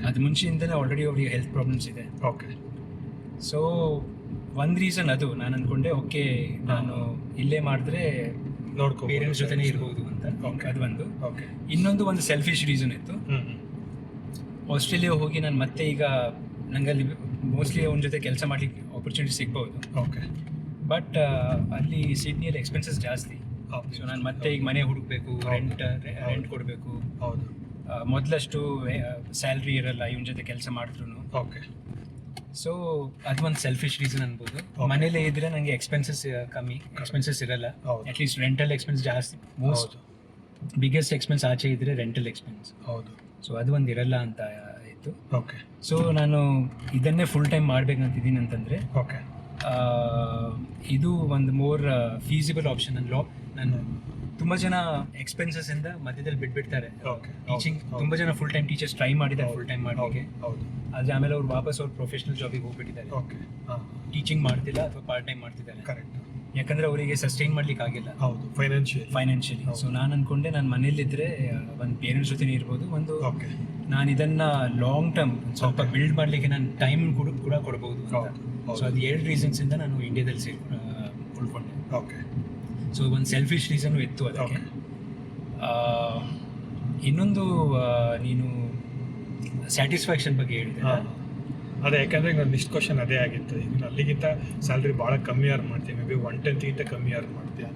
ಅದು ಮುಂಚೆಯಿಂದನೇ ಆಲ್ರೆಡಿ ಅವರಿಗೆ ಹೆಲ್ತ್ ಪ್ರಾಬ್ಲಮ್ಸ್ ಇದೆ. ಓಕೆ. ಸೊ ಒಂದು ರೀಸನ್ ಅದು. ನಾನು ಅಂದ್ಕೊಂಡೆ, ಓಕೆ, ನಾನು ಇಲ್ಲೇ ಮಾಡಿದ್ರೆ ಪೇರೆಂಟ್ಸ್ ಜೊತೆನೇ ಇರ್ಬೋದು ಅಂತ. ಅದು ಒಂದು. ಓಕೆ. ಇನ್ನೊಂದು ಸೆಲ್ಫಿಶ್ ರೀಸನ್ ಇತ್ತು. ಆಸ್ಟ್ರೇಲಿಯಾ ಹೋಗಿ ನಾನು ಮತ್ತೆ ಈಗ ನಂಗಲ್ಲಿ ಮೋಸ್ಟ್ಲಿ ಅವನ ಜೊತೆ ಕೆಲಸ ಮಾಡ್ಲಿಕ್ಕೆ ಆಪರ್ಚುನಿಟಿ ಸಿಗ್ಬೋದು. ಓಕೆ. ಬಟ್ ಅಲ್ಲಿ ಸಿಡ್ನಿಯಲ್ಲಿ ಎಕ್ಸ್ಪೆನ್ಸಸ್ ಜಾಸ್ತಿ. ಸೊ ನಾನು ಮತ್ತೆ ಈಗ ಮನೆ ಹುಡುಕ್ಬೇಕು, ರೆಂಟ್ ಕೊಡಬೇಕು. ಹೌದು. ಮೊದಲಷ್ಟು ಸ್ಯಾಲ್ರಿ ಇರಲ್ಲ ಇವನ ಜೊತೆ ಕೆಲಸ ಮಾಡಿದ್ರು. ಓಕೆ. ಸೊ ಅದು ಒಂದು ಸೆಲ್ಫಿಶ್ ರೀಸನ್ ಅನ್ಬೋದು. ಮನೇಲೇ ಇದ್ರೆ ನನಗೆ ಎಕ್ಸ್ಪೆನ್ಸಸ್ ಕಮ್ಮಿ, ಎಕ್ಸ್ಪೆನ್ಸಸ್ ಇರಲ್ಲ. ಅಟ್ಲೀಸ್ಟ್ ರೆಂಟಲ್ ಎಕ್ಸ್ಪೆನ್ಸ್ ಜಾಸ್ತಿ. ಮೋಸ್ಟ್ ಬಿಗ್ಗೆಸ್ಟ್ ಎಕ್ಸ್ಪೆನ್ಸ್ ಆಚೆ ಇದ್ರೆ ರೆಂಟಲ್ ಎಕ್ಸ್ಪೆನ್ಸ್. ಹೌದು. ಸೊ ಅದು ಒಂದು ಇರಲ್ಲ ಅಂತ ಇತ್ತು. ಓಕೆ. ಸೊ ನಾನು ಇದನ್ನೇ ಫುಲ್ ಟೈಮ್ ಮಾಡ್ಬೇಕಂತಿದ್ದೀನಿ ಅಂತಂದರೆ ಓಕೆ, ಇದು ಒಂದು ಮೋರ್ ಫೀಸಿಬಲ್ ಆಪ್ಷನ್. ನಾನು ತುಂಬ ಜನ ಎಕ್ಸ್ಪೆನ್ಸಸ್ ಇಂದ ಮಧ್ಯದಲ್ಲಿ ಬಿಟ್ಬಿಡ್ತಾರೆ ಟೀಚಿಂಗ್. ತುಂಬ ಜನ ಫುಲ್ ಟೈಮ್ ಟೀಚರ್ಸ್ ಟ್ರೈ ಮಾಡಿದ್ದಾರೆ ಫುಲ್ ಟೈಮ್ ಮಾಡೋಕ್ಕೆ. ಆದರೆ ಆಮೇಲೆ ಅವ್ರು ವಾಪಸ್ ಅವ್ರು ಪ್ರೊಫೆಷನಲ್ ಜಾಬಿಗೆ ಹೋಗ್ಬಿಟ್ಟಿದ್ದಾರೆ. ಟೀಚಿಂಗ್ ಮಾಡ್ತಿಲ್ಲ ಅಥವಾ ಪಾರ್ಟ್ ಟೈಮ್ ಮಾಡ್ತಿದ್ದಾರೆ. ಕರೆಕ್ಟ್. ಯಾಕಂದರೆ ಅವರಿಗೆ ಸಸ್ಟೈನ್ ಮಾಡ್ಲಿಕ್ಕೆ ಆಗಿಲ್ಲ. ಹೌದು, ಫೈನಾನ್ಷಿಯಲಿ. ಸೊ ನಾನು ಅನ್ಕೊಂಡೆ, ನಾನು ಮನೇಲಿದ್ದರೆ ಒಂದು ಪೇರೆಂಟ್ಸ್ ಜೊತೆ ಇರ್ಬೋದು, ಒಂದು ನಾನು ಇದನ್ನು ಲಾಂಗ್ ಟರ್ಮ್ ಸ್ವಲ್ಪ ಬಿಲ್ಡ್ ಮಾಡಲಿಕ್ಕೆ ನಾನು ಟೈಮ್ ಕೂಡ ಕೊಡ್ಬೋದು ಅಂತ. ಸೊ ಅದು 2 ರೀಸನ್ಸಿಂದ ನಾನು ಇಂಡಿಯಾದಲ್ಲಿ ಉಳ್ಕೊಂಡೆ. ಓಕೆ. ಸೊ ಒಂದು ಸೆಲ್ಫಿಶ್ ರೀಸನ್ನು ಇತ್ತು ಅದಕ್ಕೆ. ಇನ್ನೊಂದು ನೀನು ಸ್ಯಾಟಿಸ್ಫ್ಯಾಕ್ಷನ್ ಬಗ್ಗೆ ಹೇಳಿದೆ. ಅದೇ, ಯಾಕಂದರೆ ನನ್ನ ನೆಕ್ಸ್ಟ್ ಕ್ವಶನ್ ಅದೇ ಆಗಿತ್ತು. ಈಗ ಅಲ್ಲಿಗಿಂತ ಸ್ಯಾಲ್ರಿ ಭಾಳ ಕಮ್ಮಿ ಅರ್ನ್ ಮಾಡ್ತೀಯ, ಮೇ ಬಿ 1/10ಗಿಂತ ಕಮ್ಮಿ ಅರ್ನ್ ಮಾಡ್ತೀಯ.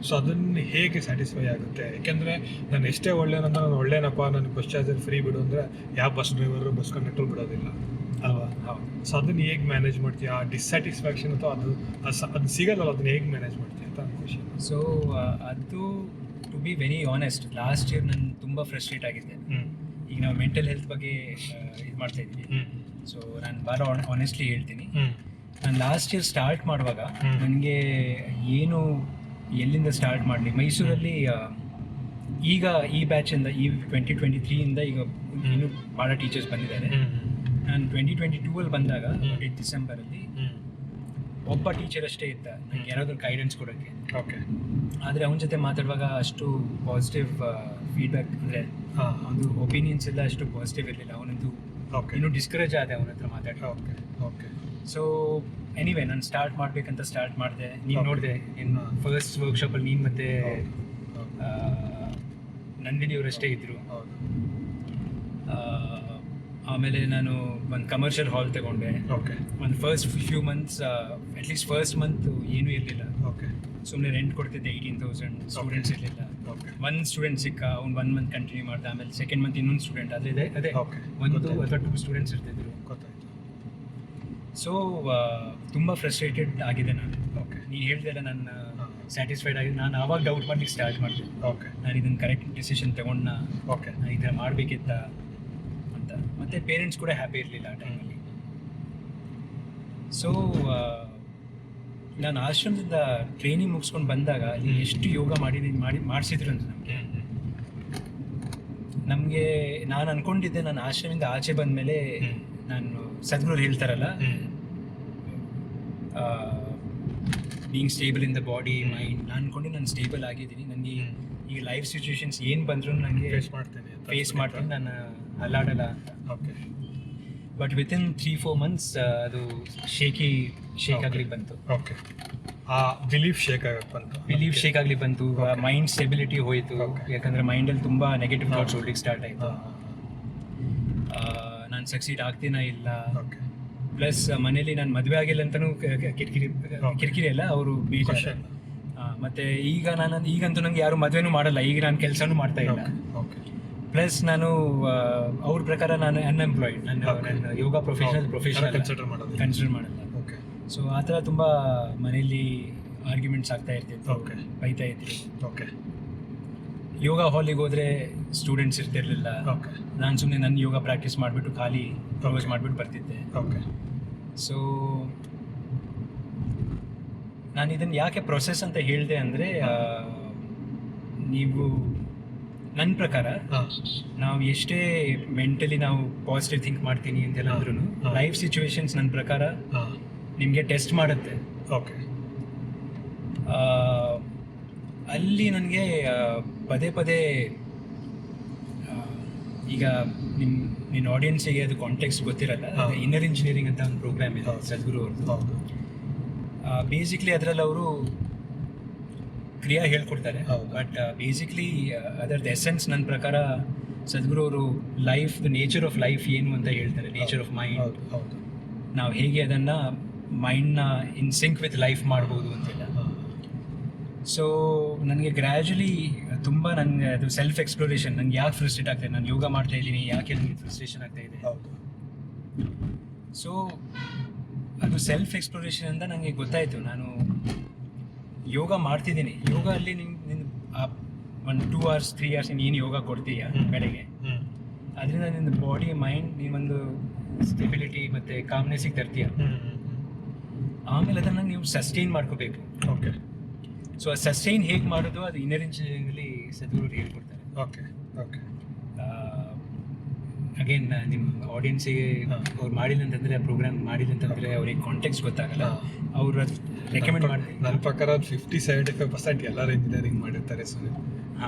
ಸೊ ಅದನ್ನು ಹೇಗೆ ಸ್ಯಾಟಿಸ್ಫೈ ಆಗುತ್ತೆ? ಯಾಕೆಂದರೆ ನಾನು ಎಷ್ಟೇ ಒಳ್ಳೆಯನಂತ ನಾನು ಒಳ್ಳೆಯನಪ್ಪ, ನನಗೆ ಬಸ್ ಚಾರ್ಜರ್ ಫ್ರೀ ಬಿಡು ಅಂದರೆ ಯಾವ ಬಸ್ ಡ್ರೈವರು ಬಸ್ ಕಂಡಕ್ಟರ್ ಬಿಡೋದಿಲ್ಲ ಅಲ್ವಾ? ಸೊ ಅದನ್ನು ಹೇಗೆ ಮ್ಯಾನೇಜ್ ಮಾಡ್ತೀಯ? ಆ ಡಿಸ್ಸ್ಯಾಟಿಸ್ಫ್ಯಾಕ್ಷನ್ ಅಥವಾ ಅದು ಸಿಗಲ್ಲ, ಅದನ್ನ ಹೇಗೆ ಮ್ಯಾನೇಜ್ ಮಾಡ್ತೀಯ ಅಂತ ನನ್ನ ಕ್ವಶನ್. ಸೊ ಅದು to to be very honest, last year ನಾನು ತುಂಬ ಫ್ರಸ್ಟ್ರೇಟ್ ಆಗಿದ್ದೆ. ಈಗ ನಾವು ಮೆಂಟಲ್ ಹೆಲ್ತ್ ಬಗ್ಗೆ ಇದು ಮಾಡ್ತಾ ಇದ್ದೀವಿ. ಸೊ ನಾನು ಭಾಳ ಆನೆಸ್ಟ್ಲಿ ಹೇಳ್ತೀನಿ, ನಾನು ಲಾಸ್ಟ್ ಇಯರ್ ಸ್ಟಾರ್ಟ್ ಮಾಡುವಾಗ ನನಗೆ ಏನು ಎಲ್ಲಿಂದ ಸ್ಟಾರ್ಟ್ ಮಾಡಲಿ, ಮೈಸೂರಲ್ಲಿ ಈಗ ಈ ಬ್ಯಾಚಿಂದ ಈ 2023ಇಂದ ಈಗ ಇನ್ನೂ ಭಾಳ ಟೀಚರ್ಸ್ ಬಂದಿದ್ದಾರೆ. ನಾನು 2022 ಬಂದಾಗ ಡಿಸೆಂಬರಲ್ಲಿ ಒಬ್ಬ ಟೀಚರ್ ಅಷ್ಟೇ ಇದ್ದ ನನಗೆ ಯಾರಾದರೂ ಗೈಡೆನ್ಸ್ ಕೊಡೋಕ್ಕೆ. ಓಕೆ. ಆದರೆ ಅವನ ಜೊತೆ ಮಾತಾಡುವಾಗ ಅಷ್ಟು ಪಾಸಿಟಿವ್ ಫೀಡ್ಬ್ಯಾಕ್, ಅಂದರೆ ಒಂದು ಒಪಿನಿಯನ್ಸ್ ಎಲ್ಲ ಅಷ್ಟು ಪಾಸಿಟಿವ್ ಇರಲಿಲ್ಲ. ಅವನಂತೂ ಇನ್ನೂ ಡಿಸ್ಕರೇಜ್ ಆದೆ ಅವನ ಹತ್ರ ಮಾತಾಡಿ. Okay okay. ಸೊ ಎನಿವೆ ನಾನು ಸ್ಟಾರ್ಟ್ ಮಾಡಬೇಕಂತ ಸ್ಟಾರ್ಟ್ ಮಾಡಿದೆ. ನೀನು ನೋಡಿದೆ ಇನ್ನು ಫಸ್ಟ್ ವರ್ಕ್ಶಾಪಲ್ಲಿ ನೀನು ಮತ್ತು ನಂದಿನಿ ಅವರಷ್ಟೇ ಇದ್ದರು. ಆಮೇಲೆ ನಾನು ಒಂದು ಕಮರ್ಷಿಯಲ್ ಹಾಲ್ ತಗೊಂಡೆ. ಓಕೆ. ಒಂದು first few months, at least first month ಏನೂ ಇರಲಿಲ್ಲ. ಓಕೆ. ಸುಮ್ಮನೆ ರೆಂಟ್ ಕೊಡ್ತಿದ್ದೆ. 18,000 ಸ್ಟೂಡೆಂಟ್ಸ್ ಇರಲಿಲ್ಲ. ಒಂದು ಸ್ಟೂಡೆಂಟ್ ಸಿಕ್ಕ, ಅವ್ನು 1 ಮಂತ್ ಕಂಟಿನ್ಯೂ ಮಾಡ್ದೆ. ಆಮೇಲೆ ಸೆಕೆಂಡ್ ಮಂತ್ ಇನ್ನೊಂದು ಸ್ಟೂಡೆಂಟ್, ಅದೇ ಅದೇ 1 ಅಥವಾ 2 ಸ್ಟೂಡೆಂಟ್ಸ್ ಇರ್ತಿದ್ರು. ಗೊತ್ತಾಯ್ತು. ಸೊ ತುಂಬ ಫ್ರಸ್ಟ್ರೇಟೆಡ್ ಆಗಿದೆ ನಾನು. ಓಕೆ. ನೀನು ಹೇಳ್ದೆಲ್ಲ ನಾನು ಸ್ಯಾಟಿಸ್ಫೈಡ್ ಆಗಿದೆ. ನಾನು ಆವಾಗ ಡೌಟ್ ಮಾಡ್ಲಿಕ್ಕೆ ಸ್ಟಾರ್ಟ್ ಮಾಡಿದೆ. ಓಕೆ. ನಾನು ಇದನ್ನು ಕರೆಕ್ಟ್ ಡಿಸಿಷನ್ ತಗೊಂಡ, ಓಕೆ, ನಾನು ಈ ಥರ ಮಾಡಬೇಕಿತ್ತ ಅಂತ. ಮತ್ತು ಪೇರೆಂಟ್ಸ್ ಕೂಡ ಹ್ಯಾಪಿ ಇರಲಿಲ್ಲ ಆ ಟೈಮಲ್ಲಿ. ಸೊ ನಾನು ಆಶ್ರಮದಿಂದ ಟ್ರೈನಿಂಗ್ ಮುಗಿಸ್ಕೊಂಡು ಬಂದಾಗ ಅಲ್ಲಿ ಎಷ್ಟು ಯೋಗ ಮಾಡಿಸಿದ್ರು ಅಂತ ನಮಗೆ ನಾನು ಅಂದ್ಕೊಂಡಿದ್ದೆ, ನಾನು ಆಶ್ರಮದಿಂದ ಆಚೆ ಬಂದ ಮೇಲೆ ನಾನು ಸದ್ಗುರು ಹೇಳ್ತಾರಲ್ಲ, being stable in the body mind, ನಾನು ಅಂದ್ಕೊಂಡು ನಾನು ಸ್ಟೇಬಲ್ ಆಗಿದ್ದೀನಿ. ನನಗೆ ಈ ಲೈಫ್ ಸಿಚುವೇಶನ್ಸ್ ಏನು ಬಂದರೂ ನನಗೆ ಫೇಸ್ ಮಾಡ್ತೀನಿ, ನಾನು ಅಲ್ಲಾಡಲ್ಲ ಅಂತ. ಓಕೆ. ಬಟ್ ವಿತಿನ್ 3-4 ಮಂತ್ಸ್ ಅದು ಶೇಕ್ ಆಗ್ಲಿಕ್ಕೆ ಬಂತು. ಓಕೆ. ಆ ಬಿಲೀಫ್ ಶೇಕ್ ಆಗ್ಲಿಕ್ಕೆ ಬಂತು. ಮೈಂಡ್ ಸ್ಟೆಬಿಲಿಟಿ ಹೋಯಿತು. ಯಾಕಂದರೆ ಮೈಂಡಲ್ಲಿ ತುಂಬ ನೆಗೆಟಿವ್ ಥಾಟ್ಸ್ ಓಡ್ಲಿಕ್ಕೆ ಸ್ಟಾರ್ಟ್ ಆಯಿತು. ನಾನು ಸಕ್ಸೀಡ್ ಆಗ್ತೀನಾ ಇಲ್ಲ. ಪ್ಲಸ್ ಮನೇಲಿ ನಾನು ಮದುವೆ ಆಗಿಲ್ಲ ಅಂತಲೂ ಕಿರಿಕಿರಿ ಅಲ್ಲ, ಅವರು ಬೇಜಾರು. ಮತ್ತು ಈಗಂತೂ ನಂಗೆ ಯಾರು ಮದುವೆನೂ ಮಾಡಲ್ಲ. ಈಗ ನಾನು ಕೆಲಸನೂ ಮಾಡ್ತಾ ಇಲ್ಲ. ಪ್ಲಸ್ ನಾನು ಅವ್ರ ಪ್ರಕಾರ ನಾನು ಅನ್ಎಂಪ್ಲಾಯ್ಡ್. ನನ್ನ ಯೋಗ ಪ್ರೊಫೆಷನಲ್ ಕನ್ಸಿಡರ್ ಮಾಡಲ್ಲ. ಸೊ ಆ ಥರ ತುಂಬ ಮನೆಯಲ್ಲಿ ಆರ್ಗ್ಯುಮೆಂಟ್ಸ್ ಆಗ್ತಾ ಇರ್ತಿತ್ತು, ಬೈತಾ ಇದ್ವಿ. ಯೋಗ ಹಾಲಿಗೆ ಹೋದರೆ ಸ್ಟೂಡೆಂಟ್ಸ್ ಇರ್ತಿರ್ಲಿಲ್ಲ. ನಾನು ಸುಮ್ಮನೆ ನನ್ನ ಯೋಗ ಪ್ರಾಕ್ಟೀಸ್ ಮಾಡಿಬಿಟ್ಟು ಖಾಲಿ ಕ್ಲೋಸ್ ಮಾಡಿಬಿಟ್ಟು ಬರ್ತಿದ್ದೆ. ಸೊ ನಾನು ಇದನ್ನು ಯಾಕೆ ಪ್ರೊಸೆಸ್ ಅಂತ ಹೇಳಿದೆ ಅಂದರೆ, ನೀವು ನನ್ನ ಪ್ರಕಾರ ನಾವು ಎಷ್ಟೇ ಮೆಂಟಲಿ ನಾವು ಪಾಸಿಟಿವ್ ಥಿಂಕ್ ಮಾಡ್ತೀನಿ ಅಂತೆಲ್ಲ ಅಂದ್ರೂ ಲೈಫ್ ಸಿಚುವೇಶನ್ಸ್ ನನ್ನ ಪ್ರಕಾರ ನಿಮಗೆ ಟೆಸ್ಟ್ ಮಾಡುತ್ತೆ. ಅಲ್ಲಿ ನನಗೆ ಪದೇ ಪದೇ ಈಗ ನಿನ್ನ ಆಡಿಯನ್ಸಿಗೆ ಅದು ಕಾಂಟೆಕ್ಸ್ಟ್ ಗೊತ್ತಿರಲ್ಲ. ಇನ್ನರ್ ಇಂಜಿನಿಯರಿಂಗ್ ಅಂತ ಒಂದು ಪ್ರೋಗ್ರಾಮ್ ಇದೆ ಸದ್ಗುರು ಅವ್ರದ್ದು. ಬೇಸಿಕ್ಲಿ ಅದರಲ್ಲಿ ಅವರು ಕ್ರಿಯಾ ಹೇಳ್ಕೊಡ್ತಾರೆ. ಬಟ್ ಬೇಸಿಕ್ಲಿ ಅದರದ್ದು ಎಸೆನ್ಸ್ ನನ್ನ ಪ್ರಕಾರ ಸದ್ಗುರು ಅವರು life, the nature of life ಏನು ಅಂತ ಹೇಳ್ತಾರೆ. ನೇಚರ್ ಆಫ್ ಮೈಂಡ್, ನಾವು ಹೇಗೆ ಅದನ್ನು ಮೈಂಡ್ನ ಇನ್ ಸಿಂಕ್ ವಿತ್ ಲೈಫ್ ಮಾಡ್ಬೋದು ಅಂತೆಲ್ಲ. ಸೊ ನನಗೆ ಗ್ರ್ಯಾಜುಲಿ ತುಂಬ ನನಗೆ ಅದು ಸೆಲ್ಫ್ ಎಕ್ಸ್ಪ್ಲೋರೇಷನ್, ನನಗೆ ಯಾಕೆ ಫ್ರಸ್ಟ್ರೇಟ್ ಆಗ್ತಾಯಿದೆ, ನಾನು ಯೋಗ ಮಾಡ್ತಾ ಇದ್ದೀನಿ, ಯಾಕೆ ನನಗೆ ಫ್ರಸ್ಟ್ರೇಷನ್ ಆಗ್ತಾಯಿದೆ. ಸೊ ಅದು ಸೆಲ್ಫ್ ಎಕ್ಸ್ಪ್ಲೋರೇಷನಿಂದ ನನಗೆ ಗೊತ್ತಾಯಿತು, ನಾನು ಯೋಗ ಮಾಡ್ತಿದ್ದೀನಿ. ಯೋಗ ಅಲ್ಲಿ ನಿನ್ನ 1-2 hours 3 hours ನೀನು ಯೋಗ ಕೊಡ್ತೀಯ ಬೆಳಗ್ಗೆ, ಅದರಿಂದ ನಿನ್ನ ಬಾಡಿ ಮೈಂಡ್ ನೀವೊಂದು ಸ್ಟೆಬಿಲಿಟಿ ಮತ್ತು ಕಾಮ್ನೆಸ್ಸಿಗೆ ತರ್ತೀಯ. ಆಮೇಲೆ ಅದನ್ನು ನೀವು ಸಸ್ಟೈನ್ ಮಾಡ್ಕೋಬೇಕು. ಸೊ ಆ ಸಸ್ಟೈನ್ ಹೇಗೆ ಮಾಡೋದು, ಅದು ಇನ್ನರ್ ಇಂಜಿನಿಯರಿಂಗಲ್ಲಿ ಸದ್ಗುರು ಹೇಳ್ಕೊಡ್ತಾರೆ. ಅಗೇನ್ ನಿಮ್ಮ ಆಡಿಯನ್ಸಿಗೆ ಅವ್ರು ಮಾಡಿಲ್ಲ ಅಂತಂದರೆ, ಆ ಪ್ರೋಗ್ರಾಮ್ ಮಾಡಿಲ್ಲ ಅಂತಂದರೆ ಅವ್ರಿಗೆ ಕಾಂಟೆಕ್ಸ್ಟ್ ಗೊತ್ತಾಗಲ್ಲ. ಅವರು ರೆಕಮೆಂಡ್ ಮಾಡ್ತಾರೆ. ನನ್ನ ಪ್ರಕಾರ 50-75% ಎಲ್ಲರೂ ಇಂಜಿನಿಯರಿಂಗ್ ಮಾಡಿರ್ತಾರೆ. ಸೊ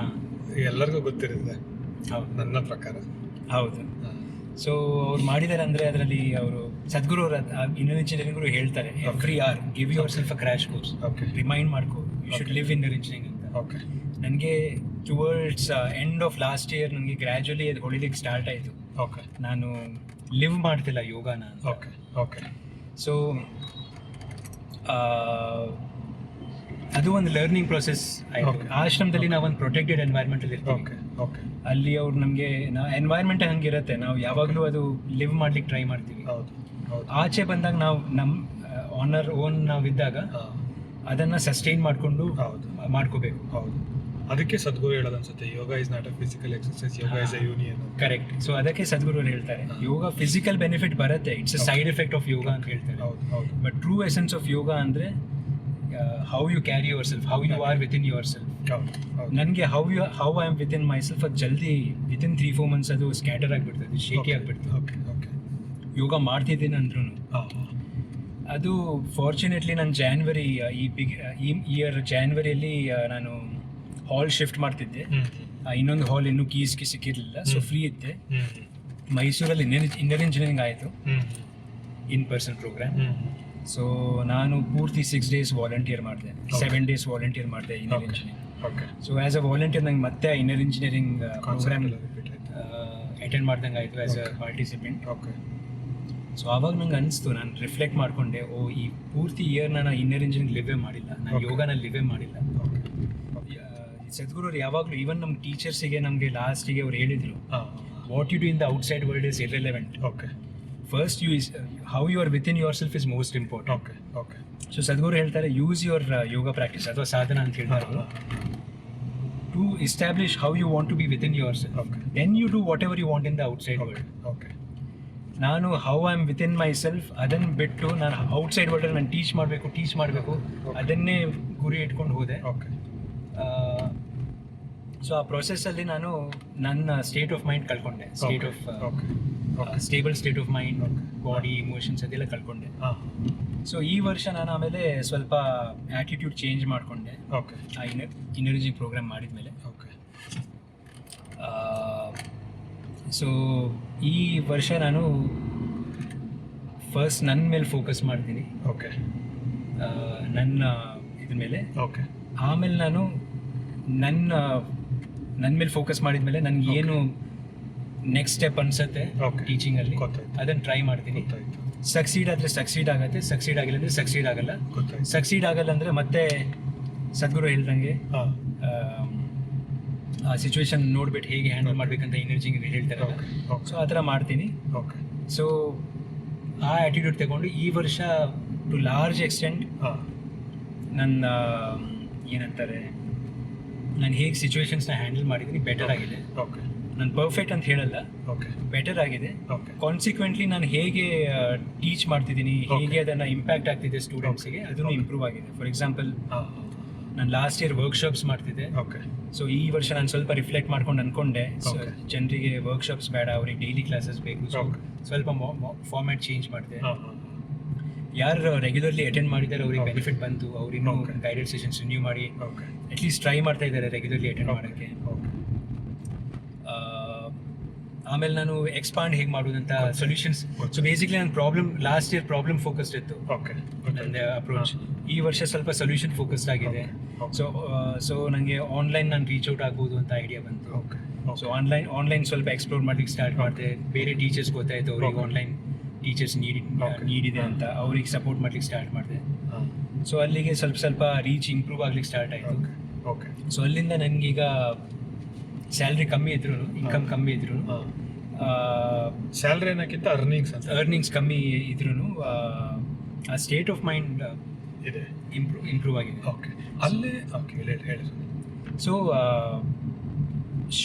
ಎಲ್ಲರಿಗೂ ಗೊತ್ತಿರುತ್ತೆ. ನನ್ನ ಪ್ರಕಾರ ಹೌದು. ಸೊ ಅವ್ರು ಮಾಡಿದ್ದಾರೆ ಅಂದರೆ ಅದರಲ್ಲಿ ಅವರು ಸದ್ಗುರು ಅವರ ಇನ್ನರ್ ಇಂಜಿನಿಯರಿಂಗ್ ಹೇಳ್ತಾರೆ, every are give your self a crash course. Remind ಮಾಡ್ಕೋ, you should live inner engineering ಅಂತ. ನನಗೆ towards end of last year ನನಗೆ ಗ್ರ್ಯಾಜುಲಿ ಅದು ಹೊಳಿಲಿಕ್ಕೆ ಸ್ಟಾರ್ಟ್ ಆಯಿತು. ನಾನು ಲಿವ್ ಮಾಡ್ತಿಲ್ಲ ಯೋಗಾನ. ಸೊ ಅದು ಒಂದು ಲರ್ನಿಂಗ್ ಪ್ರೊಸೆಸ್ ಆಯಿತು. ಆಶ್ರಮದಲ್ಲಿ ನಾವು ಒಂದು ಪ್ರೊಟೆಕ್ಟೆಡ್ ಎನ್ವೈರ್ಮೆಂಟಲ್ಲಿ ಇರ್ತೀವಿ. ಅಲ್ಲಿ ಅವ್ರು ನಮಗೆ ಎನ್ವೈರ್ಮೆಂಟ್ ಹಂಗಿರುತ್ತೆ, ನಾವು ಯಾವಾಗಲೂ ಅದು ಲಿವ್ ಮಾಡ್ಲಿಕ್ಕೆ ಟ್ರೈ ಮಾಡ್ತೀವಿ. ಆಚೆ ಬಂದಾಗ ನಾವು ನಮ್ಮ ಓನ್ ನಾವಿದ್ದಾಗ ಅದನ್ನು ಸಸ್ಟೈನ್ ಮಾಡಿಕೊಂಡು ಮಾಡ್ಕೋಬೇಕು. ಅದಕ್ಕೆ ಸದ್ಗುರು ಹೇಳೋದು ಅನ್ಸುತ್ತೆ, yoga is not a physical exercise, yoga is a union. Correct. So ಅದಕ್ಕೆ ಸದ್ಗುರು ಹೇಳ್ತಾರೆ ಯೋಗ ಫಿಸಿಕಲ್ ಬೆನಿಫಿಟ್ ಬರುತ್ತೆ, it's a side effect of yoga ಅಂತ ಹೇಳ್ತಾರೆ. ಹೌದು ಹೌದು. But true essence of yoga ಅಂದರೆ how you carry your self, how you are with in your self. ಹೌದು ಹೌದು. ನನಗೆ how I am with in my self ಅದು ಜಲ್ದಿ ವಿತಿನ್ 3-4 ಮಂತ್ಸ್ ಅದು ಸ್ಕ್ಯಾಟರ್ ಆಗಿಬಿಡ್ತದೆ, ಶೇಕಿ ಆಗಿಬಿಡ್ತದೆ. Okay okay. ಯೋಗ ಮಾಡ್ತಿದ್ದೀನಿ ಅಂದ್ರೂ ಅದು ಫಾರ್ಚುನೇಟ್ಲಿ ನಾನು ಜಾನ್ವರಿ ಈ ಇಯರ್ ಜಾನ್ವರಿಯಲ್ಲಿ ನಾನು ಹಾಲ್ ಶಿಫ್ಟ್ ಮಾಡ್ತಿದ್ದೆ. ಇನ್ನೊಂದು ಹಾಲ್ ಇನ್ನೂ ಕೀಸ್ಗೆ ಸಿಕ್ಕಿರಲಿಲ್ಲ, ಸೊ ಫ್ರೀ ಇದ್ದೆ. ಮೈಸೂರಲ್ಲಿ ಇಂಜಿನಿಯರಿಂಗ್ ಆಯಿತು, ಇನ್ ಪರ್ಸನ್ ಪ್ರೋಗ್ರಾಮ್. ಸೊ ನಾನು ಪೂರ್ತಿ 6 days ವಾಲಂಟಿಯರ್ ಮಾಡಿದೆ, 7 days ವಾಲಂಟಿಯರ್ ಮಾಡಿದೆ inner engineering. Okay. So as a volunteer ನಂಗೆ ಮತ್ತೆ ಇನ್ನರ್ ಇಂಜಿನಿಯರಿಂಗ್ ಪ್ರೋಗ್ರಾಮ್ ಅಟೆಂಡ್ ಮಾಡ್ದಂಗೆ ಆಯಿತು as a participant. Okay. So ಆವಾಗ ನಂಗೆ ಅನಿಸ್ತು, ನಾನು ರಿಫ್ಲೆಕ್ಟ್ ಮಾಡಿಕೊಂಡೆ, ಈ ಪೂರ್ತಿ ಇಯರ್ ನಾನು ಇನ್ನರ್ ಇಂಜಿನಿಯರಿಂಗ್ ಲಿವೇ ಮಾಡಿಲ್ಲ, ನಾನು ಯೋಗನ ಲಿವೇ ಮಾಡಿಲ್ಲ. ಸದ್ಗುರು ಅವ್ರು ಯಾವಾಗಲೂ ಈವನ್ ನಮ್ಮ ಟೀಚರ್ಸಿಗೆ ನಮಗೆ ಲಾಸ್ಟಿಗೆ ಅವ್ರು ಹೇಳಿದರು, what you do in the outside world is irrelevant. Okay. First how you are with in your self is most important. Okay okay. So Sadhguru ಹೇಳ್ತಾರೆ, ಯೂಸ್ ಯುವರ್ ಯೋಗ ಪ್ರಾಕ್ಟೀಸ್ ಅಥವಾ ಸಾಧನ ಅಂತ ಹೇಳ್ತಾರೆ to establish how you want to be with in your self. Okay. Then you do what ever you want in the outside world. Okay. ನಾನು how I am with in my self ಅದನ್ನು ಬಿಟ್ಟು ನಾನು outside ವರ್ಲ್ಡಲ್ಲಿ ನಾನು teach ಮಾಡಬೇಕು ಅದನ್ನೇ ಗುರಿ ಇಟ್ಕೊಂಡು ಹೋದೆ. ಓಕೆ. ಸೊ ಆ ಪ್ರೊಸೆಸ್ಸಲ್ಲಿ ನಾನು ನನ್ನ ಸ್ಟೇಟ್ ಆಫ್ ಮೈಂಡ್ ಕಳ್ಕೊಂಡೆ, state of stable state of mind, body, emotions ಅದೆಲ್ಲ ಕಳ್ಕೊಂಡೆ. ಸೊ ಈ ವರ್ಷ ನಾನು ಆಮೇಲೆ ಸ್ವಲ್ಪ ಆ್ಯಟಿಟ್ಯೂಡ್ ಚೇಂಜ್ ಮಾಡಿಕೊಂಡೆ. ಓಕೆ. ಆ ಇನ್ನರ್ ಪ್ರೋಗ್ರಾಮ್ ಮಾಡಿದ್ಮೇಲೆ. ಓಕೆ. ಸೊ ಈ ವರ್ಷ ನಾನು ಫಸ್ಟ್ ನನ್ನ ಮೇಲೆ ಫೋಕಸ್ ಮಾಡ್ತೀನಿ. ಓಕೆ. ನನ್ನ ಇದ್ರ ಮೇಲೆ. ಓಕೆ. ಆಮೇಲೆ ನಾನು ನನ್ನ ಮೇಲೆ ಫೋಕಸ್ ಮಾಡಿದ್ಮೇಲೆ ನನಗೆ ಏನು ನೆಕ್ಸ್ಟ್ ಸ್ಟೆಪ್ ಅನ್ಸುತ್ತೆ ಟೀಚಿಂಗಲ್ಲಿ ಅದನ್ನು ಟ್ರೈ ಮಾಡ್ತೀನಿ. ಸಕ್ಸೀಡ್ ಆದರೆ ಸಕ್ಸೀಡ್ ಆಗುತ್ತೆ, ಸಕ್ಸೀಡ್ ಆಗಿಲ್ಲ ಅಂದರೆ ಸಕ್ಸೀಡ್ ಆಗಲ್ಲ. ಸಕ್ಸೀಡ್ ಆಗಲ್ಲ ಅಂದರೆ ಮತ್ತೆ ಸದ್ಗುರು ಹೇಳ್ದಂಗೆ ಆ ಸಿಚುವೇಶನ್ ನೋಡ್ಬಿಟ್ಟು ಹೇಗೆ ಹ್ಯಾಂಡಲ್ ಮಾಡ್ಬೇಕಂತ ಎನರ್ಜಿಂಗ್ ಹೇಳ್ತಾರೆ. ಸೊ ಆ ಥರ ಮಾಡ್ತೀನಿ. ಓಕೆ. ಸೊ ಆ ಆ್ಯಟಿಟ್ಯೂಡ್ ತಗೊಂಡು ಈ ವರ್ಷ ಟು ಲಾರ್ಜ್ ಎಕ್ಸ್ಟೆಂಟ್ ನನ್ನ ಏನಂತಾರೆ, ನಾನು ಹೇಗೆ ಸಿಚುವೇಶನ್ಸ್ನ ಹ್ಯಾಂಡಲ್ ಮಾಡಿದ್ದೀನಿ ಬೆಟರ್ ಆಗಿದೆ. ಓಕೆ. ನಾನು ಪರ್ಫೆಕ್ಟ್ ಅಂತ ಹೇಳಲ್ಲ, ಓಕೆ, ಬೆಟರ್ ಆಗಿದೆ. ಓಕೆ. ಕಾನ್ಸಿಕ್ವೆಂಟ್ಲಿ ನಾನು ಹೇಗೆ ಟೀಚ್ ಮಾಡ್ತಿದ್ದೀನಿ, ಹೇಗೆ ಅದನ್ನು ಇಂಪ್ಯಾಕ್ಟ್ ಆಗ್ತಿದೆ ಸ್ಟೂಡೆಂಟ್ಸಿಗೆ, ಅದನ್ನು ಇಂಪ್ರೂವ್ ಆಗಿದೆ. ಫಾರ್ ಎಕ್ಸಾಂಪಲ್, ನಾನು ಲಾಸ್ಟ್ ಇಯರ್ ವರ್ಕ್ಶಾಪ್ಸ್ ಮಾಡ್ತಿದ್ದೆ. ಓಕೆ. ಸೊ ಈ ವರ್ಷ ನಾನು ಸ್ವಲ್ಪ ರಿಫ್ಲೆಕ್ಟ್ ಮಾಡ್ಕೊಂಡು ಅಂದ್ಕೊಂಡೆ, ಜನರಿಗೆ ವರ್ಕ್ಶಾಪ್ಸ್ ಬೇಡ, ಅವ್ರಿಗೆ ಡೈಲಿ ಕ್ಲಾಸಸ್ ಬೇಕು. ಸೊ ಸ್ವಲ್ಪ ಫಾರ್ಮ್ಯಾಟ್ ಚೇಂಜ್ ಮಾಡಿದೆ. ಯಾರು ರೆಗ್ಯುಲರ್ಲಿ ಅಟೆಂಡ್ ಮಾಡಿದ್ದಾರೆ ಅವ್ರಿಗೆ ಬೆನಿಫಿಟ್ ಬಂತು, ಅವ್ರು ಇನ್ನೂ ಗೈಡೆಡ್ ಸೆಷನ್ಸ್ ರಿನ್ಯೂ ಮಾಡಿ ಅಟ್ಲೀಸ್ಟ್ ಟ್ರೈ ಮಾಡ್ತಾ ಇದ್ದಾರೆ ರೆಗ್ಯುಲರ್ಲಿ ಅಟೆಂಡ್ ಮಾಡೋಕ್ಕೆ. ಆಮೇಲೆ ನಾನು ಎಕ್ಸ್ಪಾಂಡ್ ಹೇಗೆ ಮಾಡೋದಂತ ಸೊಲ್ಯೂಷನ್ಸ್. ಸೊ ಬೇಸಿಕ್ಲಿ ನನ್ನ ಲಾಸ್ಟ್ ಇಯರ್ ಪ್ರಾಬ್ಲಮ್ ಫೋಕಸ್ಡ್ ಇತ್ತು ನನ್ನ ಅಪ್ರೋಚ್. ಈ ವರ್ಷ ಸ್ವಲ್ಪ ಸೊಲ್ಯೂಷನ್ ಫೋಕಸ್ಡ್ ಆಗಿದೆ. ಸೊ ನನಗೆ ಆನ್ಲೈನ್ ನಾನು ರೀಚ್ ಔಟ್ ಆಗ್ಬೋದು ಅಂತ ಐಡಿಯಾ ಬಂತು. ಸೊ ಆನ್ಲೈನ್ ಸ್ವಲ್ಪ ಎಕ್ಸ್ಪ್ಲೋರ್ ಮಾಡ್ಲಿಕ್ಕೆ ಸ್ಟಾರ್ಟ್ ಮಾಡಿದೆ. ಬೇರೆ ಟೀಚರ್ಸ್ ಗೊತ್ತಾಯಿತು ಅವ್ರಿಗೆ ಆನ್ಲೈನ್ ಟೀಚರ್ಸ್ ನೀಡಿದೆ ಅಂತ, ಅವ್ರಿಗೆ ಸಪೋರ್ಟ್ ಮಾಡ್ಲಿಕ್ಕೆ ಸ್ಟಾರ್ಟ್ ಮಾಡಿದೆ. ಸೊ ಅಲ್ಲಿಗೆ ಸ್ವಲ್ಪ ರೀಚ್ ಇಂಪ್ರೂವ್ ಆಗ್ಲಿಕ್ಕೆ ಸ್ಟಾರ್ಟ್ ಆಯಿತು. ಓಕೆ. ಸೊ ಅಲ್ಲಿಂದ ನನಗೀಗ ಸ್ಯಾಲ್ರಿ ಕಮ್ಮಿ ಇದ್ರು, ಇನ್ಕಮ್ ಕಮ್ಮಿ ಇದ್ರು, ಸ್ಯಾಲ್ರಿ ಏನಕ್ಕಿಂತ ಅರ್ನಿಂಗ್ಸ್ ಕಮ್ಮಿ ಇದ್ರೂ ಆ ಸ್ಟೇಟ್ ಆಫ್ ಮೈಂಡ್ ಇದೆ, ಇಂಪ್ರೂವ್ ಆಗಿದೆ. ಓಕೆ. ಅಲ್ಲೇ ಓಕೆ ಹೇಳಿ. ಸೊ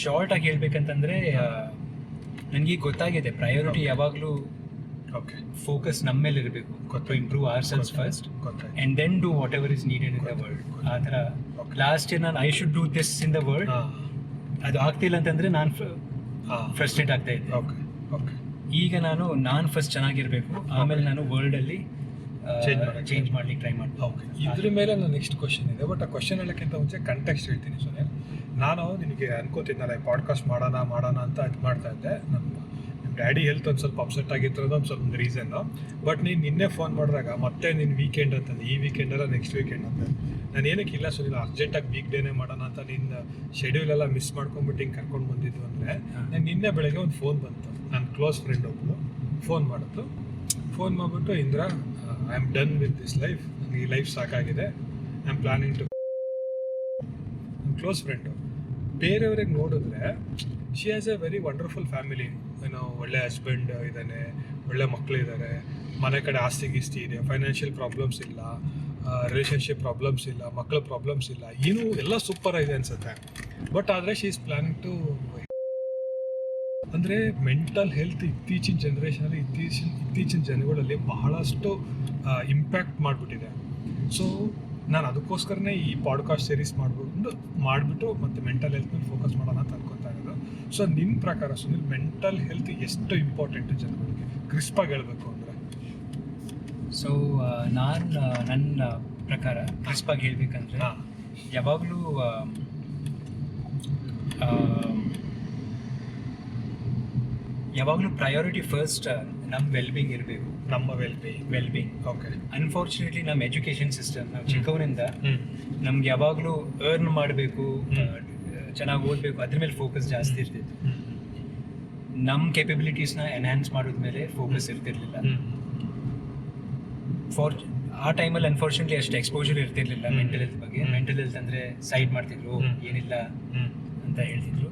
ಶಾರ್ಟ್ ಆಗಿ ಹೇಳ್ಬೇಕಂತಂದರೆ ನನಗೆ ಗೊತ್ತಾಗಿದೆ ಪ್ರಯಾರಿಟಿ ಯಾವಾಗಲೂ ಫೋಕಸ್ ನಮ್ಮ ಮೇಲೆ ಇರಬೇಕು. To improve ourselves first and then do what ever is needed in the world. ಆ ಥರ ಲಾಸ್ಟ್ ಇಯರ್ ನಾನು I should do this in the world, ಅದು ಆಗ್ತಿಲ್ಲ ಅಂತಂದರೆ ನಾನು ಫ್ರಸ್ಟ್ರೇಟ್ ಆಗ್ತಾ ಇದ್ದೆ. ಈಗ ನಾನು ಫಸ್ಟ್ ಚೆನ್ನಾಗಿರಬೇಕು, ಆಮೇಲೆ ನಾನು ವರ್ಲ್ಡಲ್ಲಿ ಚೇಂಜ್ ಮಾಡ್ಲಿಕ್ಕೆ ಟ್ರೈ ಮಾಡ್ತೀನಿ. ಇದ್ರ ಮೇಲೆ ನನ್ನ ನೆಕ್ಸ್ಟ್ ಕ್ವಶನ್ ಇದೆ. ಬಟ್ ಆ ಕ್ವಶನ್ ಹೇಳೋಕ್ಕಿಂತ ಮುಂಚೆ ಕಂಟೆಕ್ಸ್ಟ್ ಹೇಳ್ತೀನಿ. ಸುನಿಲ್, ನಾನು ನಿನಗೆ ಅನ್ಕೋತಿದ್ನಲ್ಲ ಪಾಡ್ಕಾಸ್ಟ್ ಮಾಡೋಣ ಅಂತ ಇದು ಮಾಡ್ತಾ ಇದ್ದೆ. ನಮ್ಮ ಡ್ಯಾಡಿ ಹೆಲ್ತ್ ಒಂದು ಸ್ವಲ್ಪ ಅಪ್ಸೆಟ್ ಆಗಿತ್ತು, ಒಂದು ಸ್ವಲ್ಪ ರೀಸನ್ನು. ಬಟ್ ನೀನು ನಿನ್ನೆ ಫೋನ್ ಮಾಡಿದಾಗ ಮತ್ತೆ ನಿನ್ನ ವೀಕೆಂಡ್ ಅಂತಂದು, ಈ ವೀಕೆಂಡಲ್ಲ ನೆಕ್ಸ್ಟ್ ವೀಕೆಂಡ್ ಅಂತ. ನಾನು ಏನಕ್ಕೆ ಇಲ್ಲ ಸುನಿಲ್, ಅರ್ಜೆಂಟಾಗಿ ವೀಕ್ ಡೇನೇ ಮಾಡೋಣ ಅಂತ ನಿನ್ನ ಶೆಡ್ಯೂಲ್ ಎಲ್ಲ ಮಿಸ್ ಮಾಡ್ಕೊಂಡ್ಬಿಟ್ಟು ಹಿಂಗೆ ಕರ್ಕೊಂಡು ಬಂದಿದ್ದು ಅಂದರೆ, ನಾನು ನಿನ್ನೆ ಬೆಳಗ್ಗೆ ಒಂದು ಫೋನ್ ಬಂತು, ನನ್ನ ಕ್ಲೋಸ್ ಫ್ರೆಂಡ್ ಒಬ್ಬರು ಫೋನ್ ಮಾಡಿಬಿಟ್ಟು Indra, I am done with this life, ನನಗೆ ಈ ಲೈಫ್ ಸಾಕಾಗಿದೆ, ಐ ಆಮ್ ಪ್ಲಾನಿಂಗ್ ಟು. ನನ್ನ ಕ್ಲೋಸ್ ಫ್ರೆಂಡು ಬೇರೆಯವ್ರಿಗೆ ನೋಡಿದ್ರೆ she has a very wonderful family. ಏನೋ ಒಳ್ಳೆ ಹಸ್ಬೆಂಡ್ ಇದ್ದಾನೆ, ಒಳ್ಳೆ ಮಕ್ಕಳು ಇದ್ದಾರೆ, ಮನೆ ಕಡೆ ಆಸ್ತಿ ಗೀಸ್ತಿ ಇದೆ, ಫೈನಾನ್ಷಿಯಲ್ ಪ್ರಾಬ್ಲಮ್ಸ್ ಇಲ್ಲ, ರಿಲೇಷನ್ಶಿಪ್ ಪ್ರಾಬ್ಲಮ್ಸ್ ಇಲ್ಲ, ಮಕ್ಕಳ ಪ್ರಾಬ್ಲಮ್ಸ್ ಇಲ್ಲ, ಏನೂ ಎಲ್ಲ ಸೂಪರ್ ಆಗಿದೆ ಅನ್ಸುತ್ತೆ. ಬಟ್ ಆದರೆ ಶಿ ಈಸ್ ಪ್ಲಾನಿಂಗ್ ಟು ಅಂದರೆ ಮೆಂಟಲ್ ಹೆಲ್ತ್ ಇತ್ತೀಚಿನ ಜನ್ರೇಷನಲ್ಲಿ ಇತ್ತೀಚಿನ ಜನಗಳಲ್ಲಿ ಬಹಳಷ್ಟು ಇಂಪ್ಯಾಕ್ಟ್ ಮಾಡಿಬಿಟ್ಟಿದೆ. ಸೊ ನಾನು ಅದಕ್ಕೋಸ್ಕರನೇ ಈ ಪಾಡ್ಕಾಸ್ಟ್ ಸೀರೀಸ್ ಮಾಡಿಬಿಟ್ಟು ಮತ್ತು ಮೆಂಟಲ್ ಹೆಲ್ತ್ ಮೇಲೆ ಫೋಕಸ್ ಮಾಡೋಣ ಅಂತ ಅನ್ಕೊತಾ ಇರೋದು. ಸೊ ನಿಮ್ಮ ಪ್ರಕಾರ ಸುನಿಲ್, ಮೆಂಟಲ್ ಹೆಲ್ತ್ ಎಷ್ಟು ಇಂಪಾರ್ಟೆಂಟ್ ಜನಗಳಿಗೆ ಕ್ರಿಸ್ಪಾಗಿ ಹೇಳಬೇಕು ಅಂದರೆ? ಸೊ ನನ್ನ ಪ್ರಕಾರ ಕ್ರಿಸ್ಪಾಗಿ ಹೇಳ್ಬೇಕಂದ್ರೆ ಯಾವಾಗಲೂ ಪ್ರಯಾರಿಟಿ ಫಸ್ಟ್ ನಮ್ಮ ವೆಲ್ಬೀಯಿಂಗ್ ಇರಬೇಕು. ನಮ್ಮ ವೆಲ್ಬೀಯಿಂಗ್ ಓಕೆ. ಅನ್ಫಾರ್ಚುನೇಟ್ಲಿ ನಮ್ಮ ಎಜುಕೇಷನ್ ಸಿಸ್ಟಮ್, ನಾವು ಚಿಕ್ಕವನಿಂದ ನಮ್ಗೆ ಯಾವಾಗಲೂ ಅರ್ನ್ ಮಾಡಬೇಕು, ಚೆನ್ನಾಗಿ ಓದಬೇಕು, ಅದ್ರ ಮೇಲೆ ಫೋಕಸ್ ಜಾಸ್ತಿ ಇರ್ತಿತ್ತು. ನಮ್ಮ ಕೇಪಬಿಲಿಟೀಸ್ನ ಎನ್ಹ್ಯಾನ್ಸ್ ಮಾಡೋದ ಮೇಲೆ ಫೋಕಸ್ ಇರ್ತಿರ್ಲಿಲ್ಲ. ಆ ಟೈಮಲ್ಲಿ ಅನ್ಫಾರ್ಚುನೇಟ್ಲಿ ಅಷ್ಟು ಎಕ್ಸ್ಪೋಜರ್ ಇರ್ತಿರ್ಲಿಲ್ಲ ಮೆಂಟಲ್ ಹೆಲ್ತ್ ಬಗ್ಗೆ. ಮೆಂಟಲ್ ಹೆಲ್ತ್ ಅಂದರೆ ಸೈಡ್ ಮಾಡ್ತಿದ್ರು, ಏನಿಲ್ಲ ಅಂತ ಹೇಳ್ತಿದ್ರು.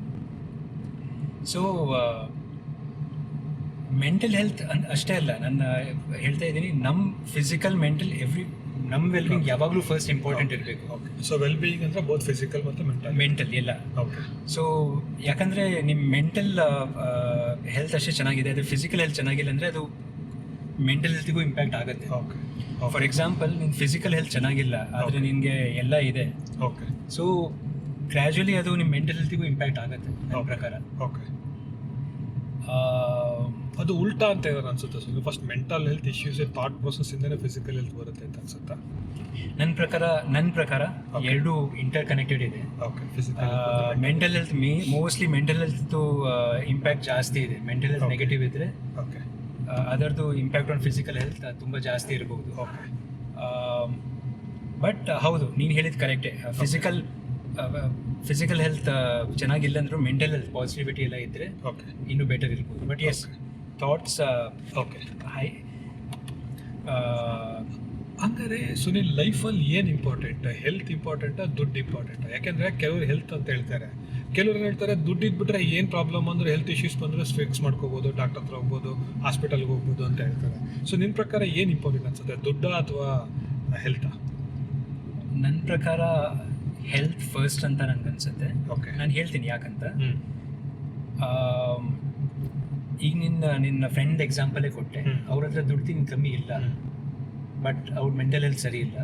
ಸೊ ಮೆಂಟಲ್ ಹೆಲ್ತ್ ಅಷ್ಟೇ ಅಲ್ಲ, ನಾನು ಹೇಳ್ತಾ ಇದ್ದೀನಿ, ನಮ್ಮ ಫಿಸಿಕಲ್ ಮೆಂಟಲ್ ನಮ್ಮ ವೆಲ್ಬೀಯಿಂಗ್ ಯಾವಾಗಲೂ ಫಸ್ಟ್ ಇಂಪಾರ್ಟೆಂಟ್ ಇರಬೇಕು. ಸೊ ವೆಲ್ಬೀಯಿಂಗ್ ಅಂದರೆ ಬೋತ್ ಫಿಸಿಕಲ್ ಮತ್ತು ಮೆಂಟಲ್ ಎಲ್ಲ. ಓಕೆ. ಸೊ ಯಾಕಂದರೆ ನಿಮ್ಮ ಮೆಂಟಲ್ ಹೆಲ್ತ್ ಅಷ್ಟೇ ಚೆನ್ನಾಗಿದೆ, ಅದು ಫಿಸಿಕಲ್ ಹೆಲ್ತ್ ಚೆನ್ನಾಗಿಲ್ಲ ಅಂದರೆ ಅದು ಮೆಂಟಲ್ ಹೆಲ್ತ್ಗೂ ಇಂಪ್ಯಾಕ್ಟ್ ಆಗುತ್ತೆ. ಓಕೆ. ಫಾರ್ ಎಕ್ಸಾಂಪಲ್, ನಿನ್ನ ಫಿಸಿಕಲ್ ಹೆಲ್ತ್ ಚೆನ್ನಾಗಿಲ್ಲ ಆದರೆ ನಿನಗೆ ಎಲ್ಲ ಇದೆ. ಓಕೆ. ಸೊ ಗ್ರ್ಯಾಜುಯಲಿ ಅದು ನಿಮ್ಮ ಮೆಂಟಲ್ ಹೆಲ್ತಿಗೂ ಇಂಪ್ಯಾಕ್ಟ್ ಆಗುತ್ತೆ ನನ್ನ ಪ್ರಕಾರ. ಓಕೆ. ಅದು ಉಲ್ಟಾ ಅಂತ ಏನಾರು ಅನ್ಸುತ್ತೆ sir? First mental health issues thought process ಇಂದನೇ ಫಿಸಿಕಲ್ ಹೆಲ್ತ್ ಬರುತ್ತೆ ಅಂತ ಅನ್ಸುತ್ತಾ? ನನ್ನ ಪ್ರಕಾರ ಎರಡು ಇಂಟರ್ ಕನೆಕ್ಟೆಡ್ ಇದೆ. Okay. Physical mental health mostly mental health impact ಜಾಸ್ತಿ ಇದೆ. ಮೆಂಟಲ್ ಹೆಲ್ತ್ ನೆಗೆಟಿವ್ ಇದ್ರೆ ಓಕೆ, ಅದರದ್ದು ಇಂಪ್ಯಾಕ್ಟ್ ಆನ್ ಫಿಸಿಕಲ್ ಹೆಲ್ತ್ ತುಂಬ ಜಾಸ್ತಿ ಇರಬಹುದು. ಓಕೆ. ಬಟ್ ಹೌದು, ನೀನು ಹೇಳಿದ ಕರೆಕ್ಟೇ. ಫಿಸಿಕಲ್ ಹೆಲ್ತ್ ಚೆನ್ನಾಗಿಲ್ಲ ಅಂದ್ರೂ ಮೆಂಟಲ್ ಹೆಲ್ತ್ ಪಾಸಿಟಿವಿಟಿ ಎಲ್ಲ ಇದ್ದರೆ ಓಕೆ, ಇನ್ನೂ ಬೆಟರ್ ಇರ್ಬೋದು. But yes, thoughts okay. Hi. ಹಂಗಾರೆ ಸುನಿಲ್, ಲೈಫಲ್ಲಿ ಏನು ಇಂಪಾರ್ಟೆಂಟ್? ಹೆಲ್ತ್ ಇಂಪಾರ್ಟೆಂಟಾ, ದುಡ್ಡು ಇಂಪಾರ್ಟೆಂಟಾ? ಯಾಕೆಂದರೆ ಕೆಲವರು ಹೆಲ್ತ್ ಅಂತ ಹೇಳ್ತಾರೆ, ಕೆಲವರು ಹೇಳ್ತಾರೆ ದುಡ್ಡು ಇದ್ಬಿಟ್ರೆ ಏನು ಪ್ರಾಬ್ಲಮ್ ಅಂದರೆ ಹೆಲ್ತ್ ಇಶ್ಯೂಸ್ ಬಂದರೆ ಫಿಕ್ಸ್ ಮಾಡ್ಕೋಬೋದು, ಡಾಕ್ಟರ್ ಹತ್ರ ಹೋಗ್ಬೋದು, ಹಾಸ್ಪಿಟಲ್ಗೆ ಹೋಗ್ಬೋದು ಅಂತ ಹೇಳ್ತಾರೆ. ಸೊ ನಿನ್ನ ಪ್ರಕಾರ ಏನು ಇಂಪಾರ್ಟೆಂಟ್ ಅನ್ಸುತ್ತೆ, ದುಡ್ಡಾ ಅಥವಾ ಹೆಲ್ತಾ? ನನ್ನ ಪ್ರಕಾರ ಹೆಲ್ತ್ ಫಸ್ಟ್ ಅಂತ ನನಗನ್ಸುತ್ತೆ. ಓಕೆ. ನಾನು ಹೇಳ್ತೀನಿ ಯಾಕಂತ. ಈಗ ನಿನ್ನ ಫ್ರೆಂಡ್ ಎಕ್ಸಾಂಪಲೇ ಕೊಟ್ಟೆ. ಅವ್ರ ಹತ್ರ ದುಡ್ಡಿನ ಕಮ್ಮಿ ಇಲ್ಲ, ಬಟ್ ಅವ್ರ ಮೆಂಟಲ್ ಹೆಲ್ತ್ ಸರಿ ಇಲ್ಲ.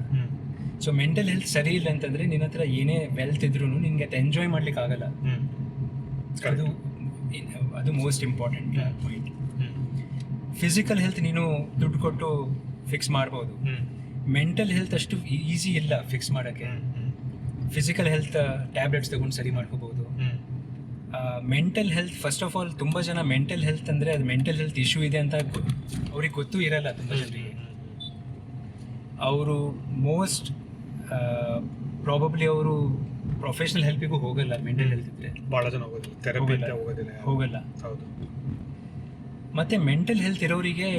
ಸೊ ಮೆಂಟಲ್ ಹೆಲ್ತ್ ಸರಿ ಇಲ್ಲ ಅಂತಂದರೆ ನಿನ್ನ ಹತ್ರ ಏನೇ ವೆಲ್ತ್ ಇದ್ರೂ ನಿನಗೆ ಅದು ಎಂಜಾಯ್ ಮಾಡ್ಲಿಕ್ಕೆ ಆಗಲ್ಲ. ಅದು most important point. Physical health ನೀನು ದುಡ್ಡು ಕೊಟ್ಟು ಫಿಕ್ಸ್ ಮಾಡ್ಬೋದು, ಮೆಂಟಲ್ ಹೆಲ್ತ್ ಅಷ್ಟು ಈಸಿ ಇಲ್ಲ ಫಿಕ್ಸ್ ಮಾಡೋಕ್ಕೆ. ಫಿಸಿಕಲ್ ಹೆಲ್ತ್ ಟ್ಯಾಬ್ಲೆಟ್ಸ್ ತಗೊಂಡು ಸರಿ ಮಾಡ್ಕೋಬೋದು. Mental health first of all, ತುಂಬ ಜನ ಮೆಂಟಲ್ ಹೆಲ್ತ್ ಅಂದರೆ ಅದು ಮೆಂಟಲ್ ಹೆಲ್ತ್ ಇಶ್ಯೂ ಇದೆ ಅಂತ ಅವ್ರಿಗೆ ಗೊತ್ತೂ ಇರಲ್ಲ. ತುಂಬ ಜನರಿಗೆ ಅವರು ಮೋಸ್ಟ್ ಪ್ರಾಬಬ್ಲಿ ಅವರು ಪ್ರೊಫೆಷ್ನಲ್ ಹೆಲ್ಪಿಗೂ ಹೋಗಲ್ಲ. ಮೆಂಟಲ್ ಹೆಲ್ತ್ ಇದ್ದರೆ ಭಾಳ ಜನ ಹೋಗೋದಿಲ್ಲ, ಥೆರಪಿ ಹೋಗಲ್ಲ. ಹೌದು. ಮತ್ತು ಮೆಂಟಲ್ ಹೆಲ್ತ್ ಇರೋರಿಗೆ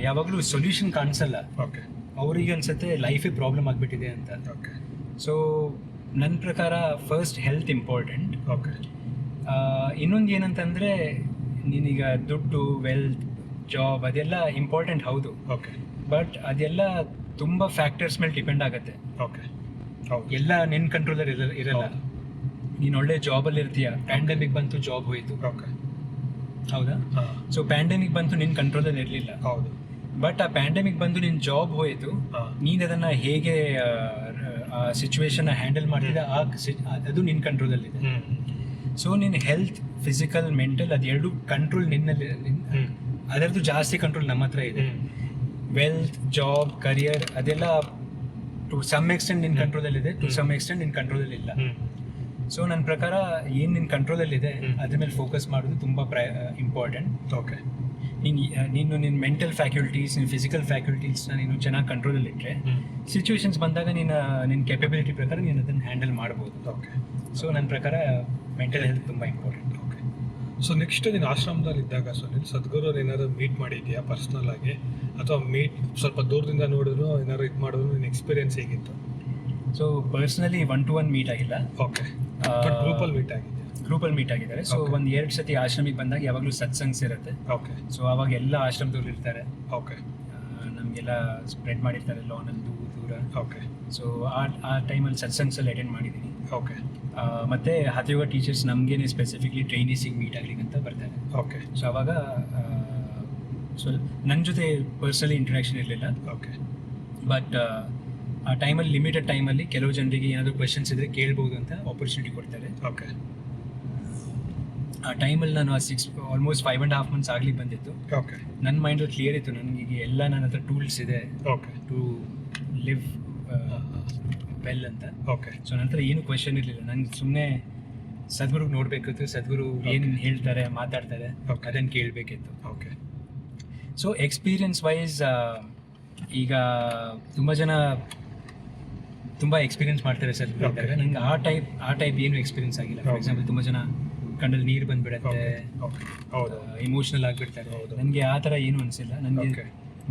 ಯಾವಾಗಲೂ ಸೊಲ್ಯೂಷನ್ ಕಾಣಿಸಲ್ಲ. ಓಕೆ. ಅವರಿಗೆ ಅನ್ಸುತ್ತೆ ಲೈಫೇ ಪ್ರಾಬ್ಲಮ್ ಆಗಿಬಿಟ್ಟಿದೆ ಅಂತ. ಓಕೆ. ಸೊ ನನ್ನ ಪ್ರಕಾರ ಫಸ್ಟ್ ಹೆಲ್ತ್ ಇಂಪಾರ್ಟೆಂಟ್. ಓಕೆ. ಇನ್ನೊಂದು ಏನಂತಂದರೆ, ನೀನೀಗ ದುಡ್ಡು, ವೆಲ್ತ್, ಜಾಬ್ ಅದೆಲ್ಲ ಇಂಪಾರ್ಟೆಂಟ್ ಹೌದು. ಓಕೆ. ಬಟ್ ಅದೆಲ್ಲ ತುಂಬ ಫ್ಯಾಕ್ಟರ್ಸ್ ಮೇಲೆ ಡಿಪೆಂಡ್ ಆಗುತ್ತೆ. ಓಕೆ. ಹೌದು. ಎಲ್ಲ ನಿನ್ನ ಕಂಟ್ರೋಲಲ್ಲಿ ಇರಲ್ಲ. ನೀನು ಒಳ್ಳೆ ಜಾಬಲ್ಲಿ ಇರ್ತೀಯ, ಪ್ಯಾಂಡಮಿಕ್ ಬಂತು, ಜಾಬ್ ಹೋಯಿತು. ಓಕೆ. ಹೌದಾ? ಸೊ ಪ್ಯಾಂಡಮಿಕ್ ಬಂತು, ನಿನ್ನ ಕಂಟ್ರೋಲಲ್ಲಿ ಇರಲಿಲ್ಲ. ಹೌದು. ಬಟ್ ಆ ಪ್ಯಾಂಡಮಿಕ್ ಬಂದು ನಿನ್ನ ಜಾಬ್ ಹೋಯಿತು, ನೀನು ಅದನ್ನು ಹೇಗೆ ಆ ಸಿಚುವೇಶನ್ನ ಹ್ಯಾಂಡಲ್ ಮಾಡ್ತಿದ್ದೆ ಅದು ನಿನ್ನ ಕಂಟ್ರೋಲಲ್ಲಿದೆ. ಸೊ ನಿನ್ನ ಹೆಲ್ತ್, ಫಿಸಿಕಲ್, ಮೆಂಟಲ್ ಅದೆರಡು ಕಂಟ್ರೋಲ್ ನಿನ್ನಲ್ಲಿ, ಅದರದ್ದು ಜಾಸ್ತಿ ಕಂಟ್ರೋಲ್ ನಮ್ಮ ಹತ್ರ ಇದೆ. ವೆಲ್ತ್, ಜಾಬ್, ಕರಿಯರ್ ಅದೆಲ್ಲ ಟು ಸಮ್ ಎಕ್ಸ್ಟೆಂಟ್ ನಿನ್ನ ಕಂಟ್ರೋಲಲ್ಲಿದೆ, ಟು ಸಮ್ ಎಕ್ಸ್ಟೆಂಟ್ ನಿನ್ನ ಕಂಟ್ರೋಲಲ್ಲಿ ಇಲ್ಲ. ಸೊ ನನ್ನ ಪ್ರಕಾರ ಏನು ನಿನ್ನ ಕಂಟ್ರೋಲಲ್ಲಿದೆ ಅದ್ರ ಮೇಲೆ ಫೋಕಸ್ ಮಾಡೋದು ತುಂಬ ಇಂಪಾರ್ಟೆಂಟ್. ಓಕೆ. ನೀನು ನಿನ್ನ ಮೆಂಟಲ್ ಫ್ಯಾಕಲ್ಟೀಸ್, ನಿನ್ನ ಫಿಸಿಕಲ್ ಫ್ಯಾಕಲ್ಟೀಸ್ನ ನೀನು ಚೆನ್ನಾಗಿ ಕಂಟ್ರೋಲಲ್ಲಿಟ್ಟರೆ ಸಿಚುವೇಶನ್ಸ್ ಬಂದಾಗ ನಿನ್ನ ಕೆಪಬಿಲಿಟಿ ಪ್ರಕಾರ ನೀನು ಅದನ್ನು ಹ್ಯಾಂಡಲ್ ಮಾಡ್ಬೋದು. ಓಕೆ. ಸೊ ನನ್ನ ಪ್ರಕಾರ ಮೆಂಟಲ್ ಹೆಲ್ತ್ ತುಂಬ ಇಂಪಾರ್ಟೆಂಟ್. ಓಕೆ. ಸೊ ನೆಕ್ಸ್ಟ್ ನೀನು ಆಶ್ರಮದಲ್ಲಿ ಇದ್ದಾಗ ಸುನಿಲ್, ಸದ್ಗುರು ಏನಾದ್ರು ಮೀಟ್ ಮಾಡಿದ್ಯಾ ಪರ್ಸ್ನಲ್ ಆಗಿ, ಅಥವಾ ಸ್ವಲ್ಪ ದೂರದಿಂದ ನೋಡಿದ್ರು ಏನಾದ್ರು ಇದು ಮಾಡಿದ್ರು ನಿನ್ನ ಎಕ್ಸ್ಪೀರಿಯನ್ಸ್ ಹೇಗಿತ್ತು? ಸೊ ಪರ್ಸ್ನಲಿ 1-to-1 ಮೀಟ್ ಆಗಿಲ್ಲ. ಓಕೆ. ಬಟ್ ಗ್ರೂಪಲ್ಲಿ ಮೀಟ್ ಆಗಿದ್ದಾರೆ. ಸೊ ಒಂದು 2 ಸತಿ ಆಶ್ರಮಿಗೆ ಬಂದಾಗ ಯಾವಾಗಲೂ ಸತ್ಸಂಗ್ಸ್ ಇರುತ್ತೆ. ಓಕೆ. ಸೊ ಅವಾಗ ಎಲ್ಲ ಆಶ್ರಮದವ್ರು ಇರ್ತಾರೆ. ಓಕೆ. ನಮ್ಮ ನಮಗೆಲ್ಲ ಸ್ಪ್ರೆಡ್ ಮಾಡಿರ್ತಾರೆ ಲಾನಲ್ಲಿ ದೂರ. ಓಕೆ ಸೊ ಆ ಟೈಮಲ್ಲಿ ಸತ್ಸಂಗ್ಸಲ್ಲಿ ಅಟೆಂಡ್ ಮಾಡಿದ್ದೀನಿ. ಓಕೆ ಮತ್ತು ಹತಯೋಗ ಟೀಚರ್ಸ್ ನಮಗೇನೆ ಸ್ಪೆಸಿಫಿಕ್ಲಿ ಟ್ರೈನೀಸಿಗೆ ಮೀಟ್ ಆಗ್ಲಿಕ್ಕೆ ಅಂತ ಬರ್ತಾರೆ. ಓಕೆ ಸೊ ಅವಾಗ ನನ್ನ ಜೊತೆ ಪರ್ಸನಲಿ ಇಂಟ್ರಾಕ್ಷನ್ ಇರಲಿಲ್ಲ. ಓಕೆ ಬಟ್ ಆ ಟೈಮಲ್ಲಿ ಲಿಮಿಟೆಡ್ ಟೈಮಲ್ಲಿ ಕೆಲವು ಜನರಿಗೆ ಏನಾದರೂ ಕ್ವೆಶನ್ಸ್ ಇದ್ದರೆ ಕೇಳ್ಬೋದು ಅಂತ ಆಪರ್ಚುನಿಟಿ ಕೊಡ್ತಾರೆ. ಓಕೆ ಆ ಟೈಮಲ್ಲಿ ನಾನು ಆಲ್ಮೋಸ್ಟ್ 5.5 months ಆಗ್ಲಿಕ್ಕೆ ಬಂದಿತ್ತು. ಓಕೆ ನನ್ನ ಮೈಂಡಲ್ಲಿ ಕ್ಲಿಯರ್ ಇತ್ತು, ನನಗೆ ಎಲ್ಲ ನನ್ನ ಹತ್ರ ಟೂಲ್ಸ್ ಇದೆ ಓಕೆ ಟು ಲಿವ್ ವೆಲ್ ಅಂತ. ಓಕೆ ಸೊ ನನ್ನ ಹತ್ರ ಏನು ಕ್ವೆಶನ್ ಇರಲಿಲ್ಲ. ನಂಗೆ ಸುಮ್ಮನೆ ಸದ್ಗುರುಗೆ ನೋಡಬೇಕಿತ್ತು, ಸದ್ಗುರು ಏನು ಹೇಳ್ತಾರೆ ಮಾತಾಡ್ತಾರೆ ಅದನ್ನು ಕೇಳಬೇಕಿತ್ತು. ಓಕೆ ಸೊ ಎಕ್ಸ್ಪೀರಿಯನ್ಸ್ ವೈಸ್ ಈಗ ತುಂಬ ಜನ ತುಂಬ ಎಕ್ಸ್ಪೀರಿಯನ್ಸ್ ಮಾಡ್ತಾರೆ ಸದ್ಗುರು ಇದ್ದಾಗ. ನಂಗೆ ಆ ಟೈಪ್ ಏನು ಎಕ್ಸ್ಪೀರಿಯನ್ಸ್ ಆಗಿಲ್ಲ. ಫಾರ್ ಎಕ್ಸಾಂಪಲ್ ತುಂಬ ಜನ ಕಣ್ಣಲ್ಲಿ ನೀರು ಬಂದುಬಿಡುತ್ತೆ, ಹೌದು ಇಮೋಷ್ನಲ್ ಆಗಿಬಿಡ್ತಾರೆ. ನನಗೆ ಆ ಥರ ಏನು ಅನಿಸಿಲ್ಲ. ನನಗೆ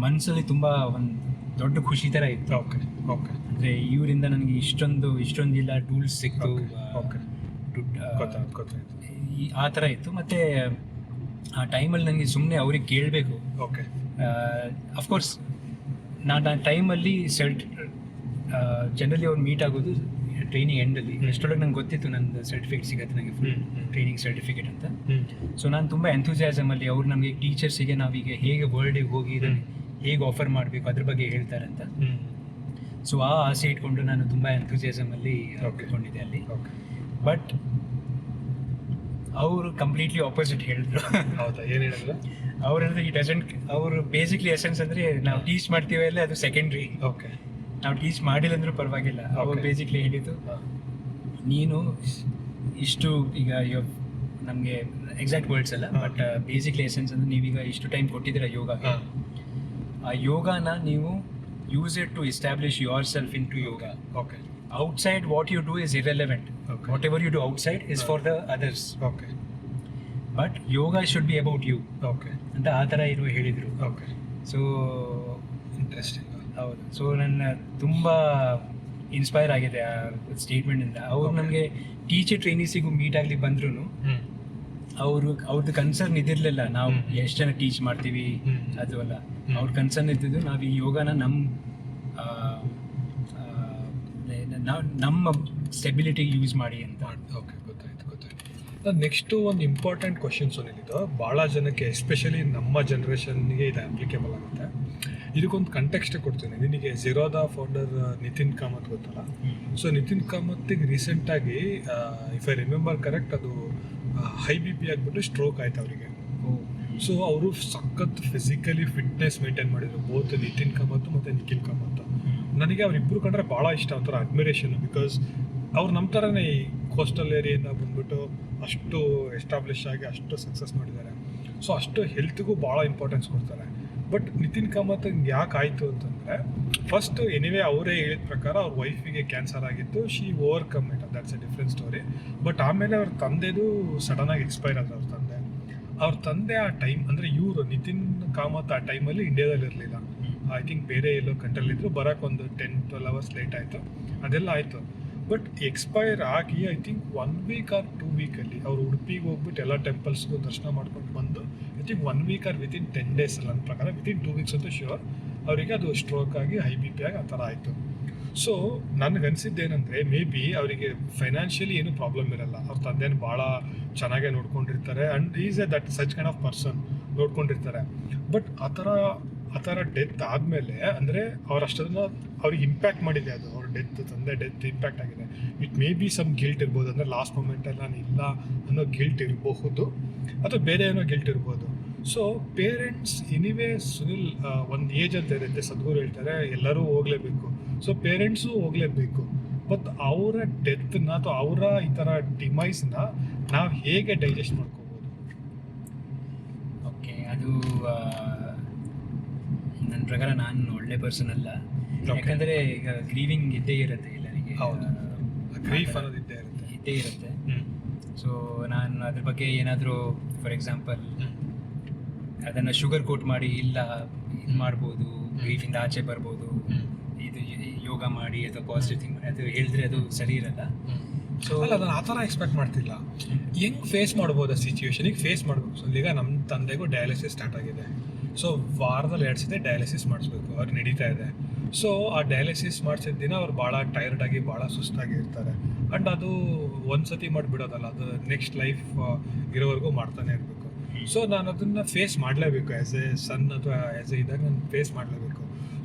ಮನಸ್ಸಲ್ಲಿ ತುಂಬ ಒಂದು ದೊಡ್ಡ ಖುಷಿ ಥರ ಇತ್ತು. ಓಕೆ ಓಕೆ ಅಂದರೆ ಇವರಿಂದ ನನಗೆ ಇಷ್ಟೊಂದಿಲ್ಲ ಟೂಲ್ಸ್ ಸಿಕ್ತು, ಓಕೆ ಆ ಥರ ಇತ್ತು. ಮತ್ತು ಆ ಟೈಮಲ್ಲಿ ನನಗೆ ಸುಮ್ಮನೆ ಅವ್ರಿಗೆ ಕೇಳಬೇಕು. ಓಕೆ ಅಫ್ಕೋರ್ಸ್ ನಾನು ಆ ಟೈಮಲ್ಲಿ ಜನರಲಿ ಅವ್ರು ಮೀಟ್ ಆಗೋದು ಟ್ರೈನಿಂಗ್ ಎಂಡಲ್ಲಿ. ಅಷ್ಟೊಳಗೆ ನಂಗೆ ಗೊತ್ತಿತ್ತು ನಂದು ಸರ್ಟಿಫಿಕೇಟ್ ಸಿಗುತ್ತೆ, ನನಗೆ ಫುಲ್ ಟ್ರೈನಿಂಗ್ ಸರ್ಟಿಫಿಕೇಟ್ ಅಂತ. ಸೊ ನಾನು ತುಂಬ ಎಂಥೂಸಿಯಾಸಮಲ್ಲಿ ಅವ್ರು ನಮಗೆ ಟೀಚರ್ಸಿಗೆ ನಾವೀಗ ಹೇಗೆ ವರ್ಲ್ಡಿಗೆ ಹೋಗಿ ಹೇಗೆ ಆಫರ್ ಮಾಡಬೇಕು ಅದ್ರ ಬಗ್ಗೆ ಹೇಳ್ತಾರೆ ಅಂತ. ಸೊ ಆ ಆಸೆ ಇಟ್ಕೊಂಡು ನಾನು ತುಂಬ ಎಂಥೂಸಿಯಾಸಮಲ್ಲಿ ತಿಳ್ಕೊಂಡಿದ್ದೆ ಅಲ್ಲಿ. ಬಟ್ ಅವರು ಕಂಪ್ಲೀಟ್ಲಿ ಆಪೋಸಿಟ್ ಹೇಳಿದ್ರು. ಹೌದಾ, ಏನು ಹೇಳಿದ್ರು? ಅವ್ರು ಹೇಳಿದ್ರೆ ಅವರು ಬೇಸಿಕ್ಲಿ ಎಸೆನ್ಸ್ ಅಂದರೆ ನಾವು ಟೀಚ್ ಮಾಡ್ತೀವಿ ಅಲ್ಲೇ ಅದು ಸೆಕೆಂಡ್ರಿ. ಓಕೆ ನಾವು ಟೀಚ್ ಮಾಡಿಲ್ಲ ಅಂದ್ರೂ ಪರವಾಗಿಲ್ಲ. ಅವ್ರು ಬೇಸಿಕ್ಲಿ ಹೇಳಿದ್ದು, ನೀನು ಇಷ್ಟು ಈಗ ನಮಗೆ ಎಕ್ಸಾಕ್ಟ್ ವರ್ಡ್ಸ್ ಅಲ್ಲ, ಬಟ್ ಬೇಸಿಕ್ಲಿ ಎಸೆನ್ಸ್ ಅಂದರೆ ನೀವೀಗ ಇಷ್ಟು ಟೈಮ್ ಕೊಟ್ಟಿದ್ದೀರ ಯೋಗಕ್ಕೆ. ಆ ಯೋಗನ ನೀವು use it to establish yourself into yoga. Okay outside what you do is irrelevant. Okay. Whatever you do outside is for the others. Okay But yoga should be about you. Okay ಅಂತ ಆ ಥರ ಇರೋ ಹೇಳಿದರು. Okay so interesting. ಹೌದು. So ನನ್ನ ತುಂಬ inspire ಆಗಿದೆ ಆ ಸ್ಟೇಟ್ಮೆಂಟಿಂದ. ಅವ್ರು ನಮಗೆ ಟೀಚರ್ ಟ್ರೈನೀಸಿಗೂ ಮೀಟ್ ಆಗ್ಲಿಕ್ಕೆ ಬಂದ್ರೂ ಅವ್ರದ್ದು ಕನ್ಸರ್ನ್ ಇದಿರಲಿಲ್ಲ ನಾವು ಎಷ್ಟು ಜನ ಟೀಚ್ ಮಾಡ್ತೀವಿ ಅದು ಅಲ್ಲ. ಅವ್ರ ಕನ್ಸರ್ನ್ ಇದ್ದಿದ್ದು ನಾವು ಈ ಯೋಗನ ನಮ್ಮ ಸ್ಟೆಬಿಲಿಟಿಗೆ ಯೂಸ್ ಮಾಡಿ ಅಂತ. ಓಕೆ, ಗೊತ್ತಾಯ್ತು. ನೆಕ್ಸ್ಟು ಒಂದು ಇಂಪಾರ್ಟೆಂಟ್ ಕ್ವಶನ್ಸ್ ಏನಿದ್ದು ಭಾಳ ಜನಕ್ಕೆ, ಎಸ್ಪೆಷಲಿ ನಮ್ಮ ಜನ್ರೇಷನ್ಗೆ ಇದು ಅಪ್ಲಿಕೇಬಲ್ ಆಗುತ್ತೆ. ಇದಕ್ಕೊಂದು ಕಂಟೆಕ್ಸ್ಟ್ ಕೊಡ್ತೀನಿ. ನಿನಗೆ ಝೀರೋದ ಫೌಂಡರ್ ನಿತಿನ್ ಕಾಮತ್ ಗೊತ್ತಲ್ಲ? ಸೊ ನಿತಿನ್ ಕಾಮತ್ತಿಗೆ ರೀಸೆಂಟಾಗಿ ಇಫ್ ಐ ರಿಮೆಂಬರ್ ಕರೆಕ್ಟ್ ಅದು ಹೈ ಬಿ ಪಿ ಆಗಿಬಿಟ್ಟು ಸ್ಟ್ರೋಕ್ ಆಯ್ತು ಅವರಿಗೆ. ಸೊ ಅವರು ಸಖತ್ ಫಿಸಿಕಲಿ ಫಿಟ್ನೆಸ್ ಮೇಂಟೈನ್ ಮಾಡಿದರು, ಬೋತ್ ನಿತಿನ್ ಕಾಮತ್ ಮತ್ತು ನಿಖಿಲ್ ಕಾಮತ್. ನನಗೆ ಅವರಿಬ್ಬರು ಕಂಡ್ರೆ ಭಾಳ ಇಷ್ಟ, ಒಂಥರ ಅಡ್ಮಿರೇಷನ್. ಬಿಕಾಸ್ ಅವ್ರು ನಮ್ಮ ಥರನೇ ಈ ಕೋಸ್ಟಲ್ ಏರಿಯಿಂದ ಬಂದ್ಬಿಟ್ಟು ಅಷ್ಟು ಎಸ್ಟಾಬ್ಲಿಷ್ ಆಗಿ ಅಷ್ಟು ಸಕ್ಸಸ್ ಮಾಡಿದ್ದಾರೆ. ಸೊ ಅಷ್ಟು ಹೆಲ್ತ್ಗೂ ಭಾಳ ಇಂಪಾರ್ಟೆನ್ಸ್ ಕೊಡ್ತಾರೆ. ಬಟ್ ನಿತಿನ್ ಕಾಮತ್ ಯಾಕೆ ಆಯಿತು ಅಂತಂದರೆ, ಫಸ್ಟ್ ಎನಿವೇ ಅವರೇ ಹೇಳಿದ ಪ್ರಕಾರ ಅವ್ರ ವೈಫಿಗೆ ಕ್ಯಾನ್ಸರ್ ಆಗಿತ್ತು. She overcome it, that's A different story. But ಆಮೇಲೆ ಅವ್ರ ತಂದೆದು ಸಡನ್ನಾಗಿ ಎಕ್ಸ್ಪೈರ್ ಆದ. ಅವ್ರ ತಂದೆ ಆ ಟೈಮ್ ಅಂದರೆ ಇವರು ನಿತಿನ್ ಕಾಮತ್ ಆ ಟೈಮಲ್ಲಿ ಇಂಡಿಯಾದಲ್ಲಿ ಇರಲಿಲ್ಲ. ಐ ಥಿಂಕ್ ಬೇರೆ ಎಲ್ಲೋ ಕಂಟ್ರಲ್ಲಿದ್ದರು. ಬರೋಕ್ಕೆ ಒಂದು 10-12 hours ಲೇಟ್ ಆಯಿತು. ಅದೆಲ್ಲ ಆಯಿತು. ಬಟ್ ಎಕ್ಸ್ಪೈರ್ ಆಗಿ I think 1 week or 2 week ಅವ್ರು ಉಡುಪಿಗೆ ಹೋಗ್ಬಿಟ್ಟು ಎಲ್ಲ ಟೆಂಪಲ್ಸ್ಗೂ ದರ್ಶನ ಮಾಡ್ಕೊಂಡು ಬಂದು I think 1 week or within 10 days ನನ್ನ ಪ್ರಕಾರ ವಿತಿನ್ 2 weeks ಅಂತೂ ಶ್ಯೂರ್ ಅವರಿಗೆ ಅದು ಸ್ಟ್ರೋಕ್ ಆಗಿ ಹೈ ಬಿ ಪಿ ಆಗಿ ಆ ಥರ ಆಯಿತು. ಸೊ ನನಗನ್ಸಿದ್ದೇನೆಂದರೆ, ಮೇ ಬಿ ಅವರಿಗೆ ಫೈನಾನ್ಷಿಯಲಿ ಏನೂ ಪ್ರಾಬ್ಲಮ್ ಇರಲ್ಲ. ಅವ್ರ ತಂದೆನ ಭಾಳ ಚೆನ್ನಾಗೇ ನೋಡ್ಕೊಂಡಿರ್ತಾರೆ. And is a that such kind of person ನೋಡ್ಕೊಂಡಿರ್ತಾರೆ. ಬಟ್ ಆ ಥರ ಡೆತ್ ಆದಮೇಲೆ ಅಂದರೆ ಅವರಷ್ಟನ್ನು ಅವ್ರಿಗೆ ಇಂಪ್ಯಾಕ್ಟ್ ಮಾಡಿದೆ ಅದು. ಅವ್ರ ತಂದೆ ಡೆತ್ ಇಂಪ್ಯಾಕ್ಟ್ ಆಗಿದೆ. It may be some guilt ಇರ್ಬೋದು, ಅಂದರೆ ಲಾಸ್ಟ್ ಮೂಮೆಂಟಲ್ಲಿ ನಾನು ಇಲ್ಲ ಅನ್ನೋ ಗಿಲ್ಟ್ ಇರಬಹುದು, ಅಥವಾ ಬೇರೆ ಏನೋ ಗಿಲ್ಟ್ ಇರ್ಬೋದು. ಸೊ ಪೇರೆಂಟ್ಸ್ ಎನಿವೇ ಸುನಿಲ್ ಒಂದು ಏಜ್ ಅಂತ ಇರುತ್ತೆ, ಸದ್ಗುರು ಹೇಳ್ತಾರೆ ಎಲ್ಲರೂ ಹೋಗಲೇಬೇಕು. ಸೊ ಪೇರೆಂಟ್ಸು ಹೋಗಲೇಬೇಕು. ಬಟ್ ಅವರ ಡೆತ್ನ ಅಥವಾ ಅವರ ಈ ಥರ ಡಿಮೈಸ್ನ ನಾವು ಹೇಗೆ ಡೈಜೆಸ್ಟ್ ಮಾಡ್ಕೋಬೋದು? ಓಕೆ, ಅದು ನನ್ನ ಪ್ರಕಾರ ನಾನು ಒಳ್ಳೆ ಪರ್ಸನ್ ಅಲ್ಲ. ಯಾಕಂದರೆ ಈಗ ಗ್ರೀವಿಂಗ್ ಇದ್ದೇ ಇರುತ್ತೆ ಎಲ್ಲರಿಗೆ. ಹೌದು, ಗ್ರೀಫ್ ಅನ್ನೋದು ಇದ್ದೇ ಇರುತ್ತೆ. ಸೊ ನಾನು ಅದ್ರ ಬಗ್ಗೆ ಏನಾದರೂ ಫಾರ್ ಎಕ್ಸಾಂಪಲ್ ಅದನ್ನು ಶುಗರ್ ಕೋಟ್ ಮಾಡಿ ಇಲ್ಲ ಇದು ಮಾಡ್ಬೋದು, ಗ್ರೀಫಿಂದ ಆಚೆ ಬರ್ಬೋದು, ಇದು ಯೋಗ ಮಾಡಿ ಅಥವಾ ಪಾಸಿಟಿವ್ ಥಿಂಗ್ ಮಾಡಿ ಅದು ಹೇಳಿದ್ರೆ ಅದು ಸರಿ ಇರಲ್ಲ. ಸೊ ಅದನ್ನು ಆ ಥರ ಎಕ್ಸ್ಪೆಕ್ಟ್ ಮಾಡ್ತಿಲ್ಲ. ಹೆಂಗೆ ಫೇಸ್ ಮಾಡ್ಬೋದು ಆ ಸಿಚುವೇಶನಿಗೆ ಫೇಸ್ ಮಾಡಬೇಕು? ಸೊ ಈಗ ನಮ್ಮ ತಂದೆಗೂ ಡಯಾಲಿಸಿಸ್ ಸ್ಟಾರ್ಟ್ ಆಗಿದೆ. ಸೊ ವಾರದಲ್ಲಿ 2 ಸತಿ ಡಯಾಲಿಸಿಸ್ ಮಾಡಿಸ್ಬೇಕು, ಅವ್ರು ನಡೀತಾ ಇದೆ. ಸೊ ಆ ಡಯಾಲಿಸಿಸ್ ಮಾಡಿಸಿದ ದಿನ ಅವ್ರು ಭಾಳ ಟೈರ್ಡಾಗಿ ಭಾಳ ಸುಸ್ತಾಗಿ ಇರ್ತಾರೆ. ಆ್ಯಂಡ್ ಅದು ಒಂದು ಸತಿ ಮಾಡಿಬಿಡೋದಲ್ಲ, ಅದು ನೆಕ್ಸ್ಟ್ ಲೈಫ್ ಇರೋವರೆಗೂ ಮಾಡ್ತಾನೆ ಇರಬೇಕು. ಸೊ ನಾನು ಅದನ್ನು ಫೇಸ್ ಮಾಡಲೇಬೇಕು, ಆ್ಯಸ್ ಎ ಸನ್ ಅಥವಾ ಆ್ಯಸ್ ಎ ಇದಾಗ ನಾನು ಫೇಸ್ ಮಾಡಲೇಬೇಕು.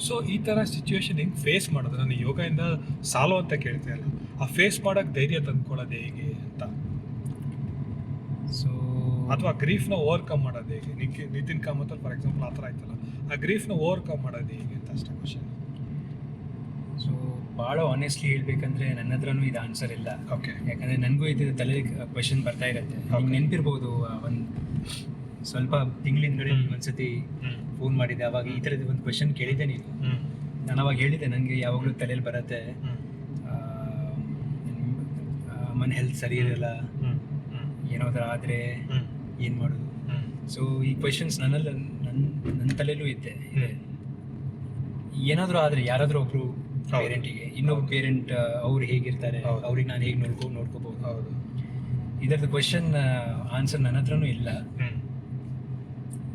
ಸೊ ಈ ಥರ ಸಿಚುವೇಶನ್ ಹೆಂಗೆ ಫೇಸ್ ಮಾಡೋದು, ನಾನು ಯೋಗದಿಂದ ಸಾಲೋ ಅಂತ ಕೇಳ್ತೀಯಲ್ಲ, ಆ ಫೇಸ್ ಮಾಡೋಕ್ಕೆ ಧೈರ್ಯ ತಂದ್ಕೊಳ್ಳೋದು ಹೇಗೆ ಅಂತ, ಸೊ ಅಥವಾ ಗ್ರೀಫ್ನ ಓವರ್ಕಮ್ ಮಾಡೋದು ಹೇಗೆ? ನಿತಿನ್ ಕಾಮತ್ ಫಾರ್ ಎಕ್ಸಾಂಪಲ್ ಆ ಥರ ಆಯ್ತಲ್ಲ, ಆ ಗ್ರೀಫ್ನ ಓವರ್ಕಮ್ ಮಾಡೋದು ಹೇಗೆ ಅಂತ ಅಷ್ಟೇ ಕ್ವಶನ್. ಸೊ ಭಾಳ ಆನೆಸ್ಟ್ಲಿ ಹೇಳ್ಬೇಕಂದ್ರೆ ನನ್ನ ಹತ್ರನೂ ಇದು ಆನ್ಸರ್ ಇಲ್ಲ. ಓಕೆ. ಯಾಕಂದರೆ ನನಗೂ ಇದು ತಲೆ ಕ್ವೆಶನ್ ಬರ್ತಾ ಇರುತ್ತೆ. ನಿಮ್ಗೆ ನೆನಪಿರ್ಬೋದು, ಒಂದು ಸ್ವಲ್ಪ ತಿಂಗಳಿಂದಗಡೆ ಒಂದ್ಸತಿ ಫೋನ್ ಮಾಡಿದ್ದೆ, ಅವಾಗ ಈ ಥರದ್ದು ಒಂದು ಕ್ವೆಶನ್ ಕೇಳಿದ್ದೆ ನೀನು. ನಾನು ಅವಾಗ ಹೇಳಿದ್ದೆ ನನಗೆ ಯಾವಾಗಲೂ ತಲೆಯಲ್ಲಿ ಬರುತ್ತೆ, ಅಮ್ಮನ ಹೆಲ್ತ್ ಸರಿ ಇರಲ್ಲ, ಏನಾದರೂ ಆದರೆ ಏನು ಮಾಡೋದು. ಸೊ ಈ ಕ್ವೆಶನ್ಸ್ ನನ್ನ ತಲೆಯಲ್ಲೂ ಇದೆ. ಏನಾದರೂ ಆದರೆ ಯಾರಾದರೂ ಒಬ್ಬರು ಪೇರೆಂಟಿಗೆ ಇನ್ನೊಬ್ಬ ಪೇರೆಂಟ್ ಅವ್ರು ಹೇಗಿರ್ತಾರೆ, ಅವ್ರಿಗೆ ನಾನು ಹೇಗೆ ನೋಡ್ಕೋಬಹುದು. ಹೌದು. ಇದರದ್ದು ಕ್ವೆಶನ್ ಆನ್ಸರ್ ನನ್ನ ಹತ್ರನೂ ಇಲ್ಲ.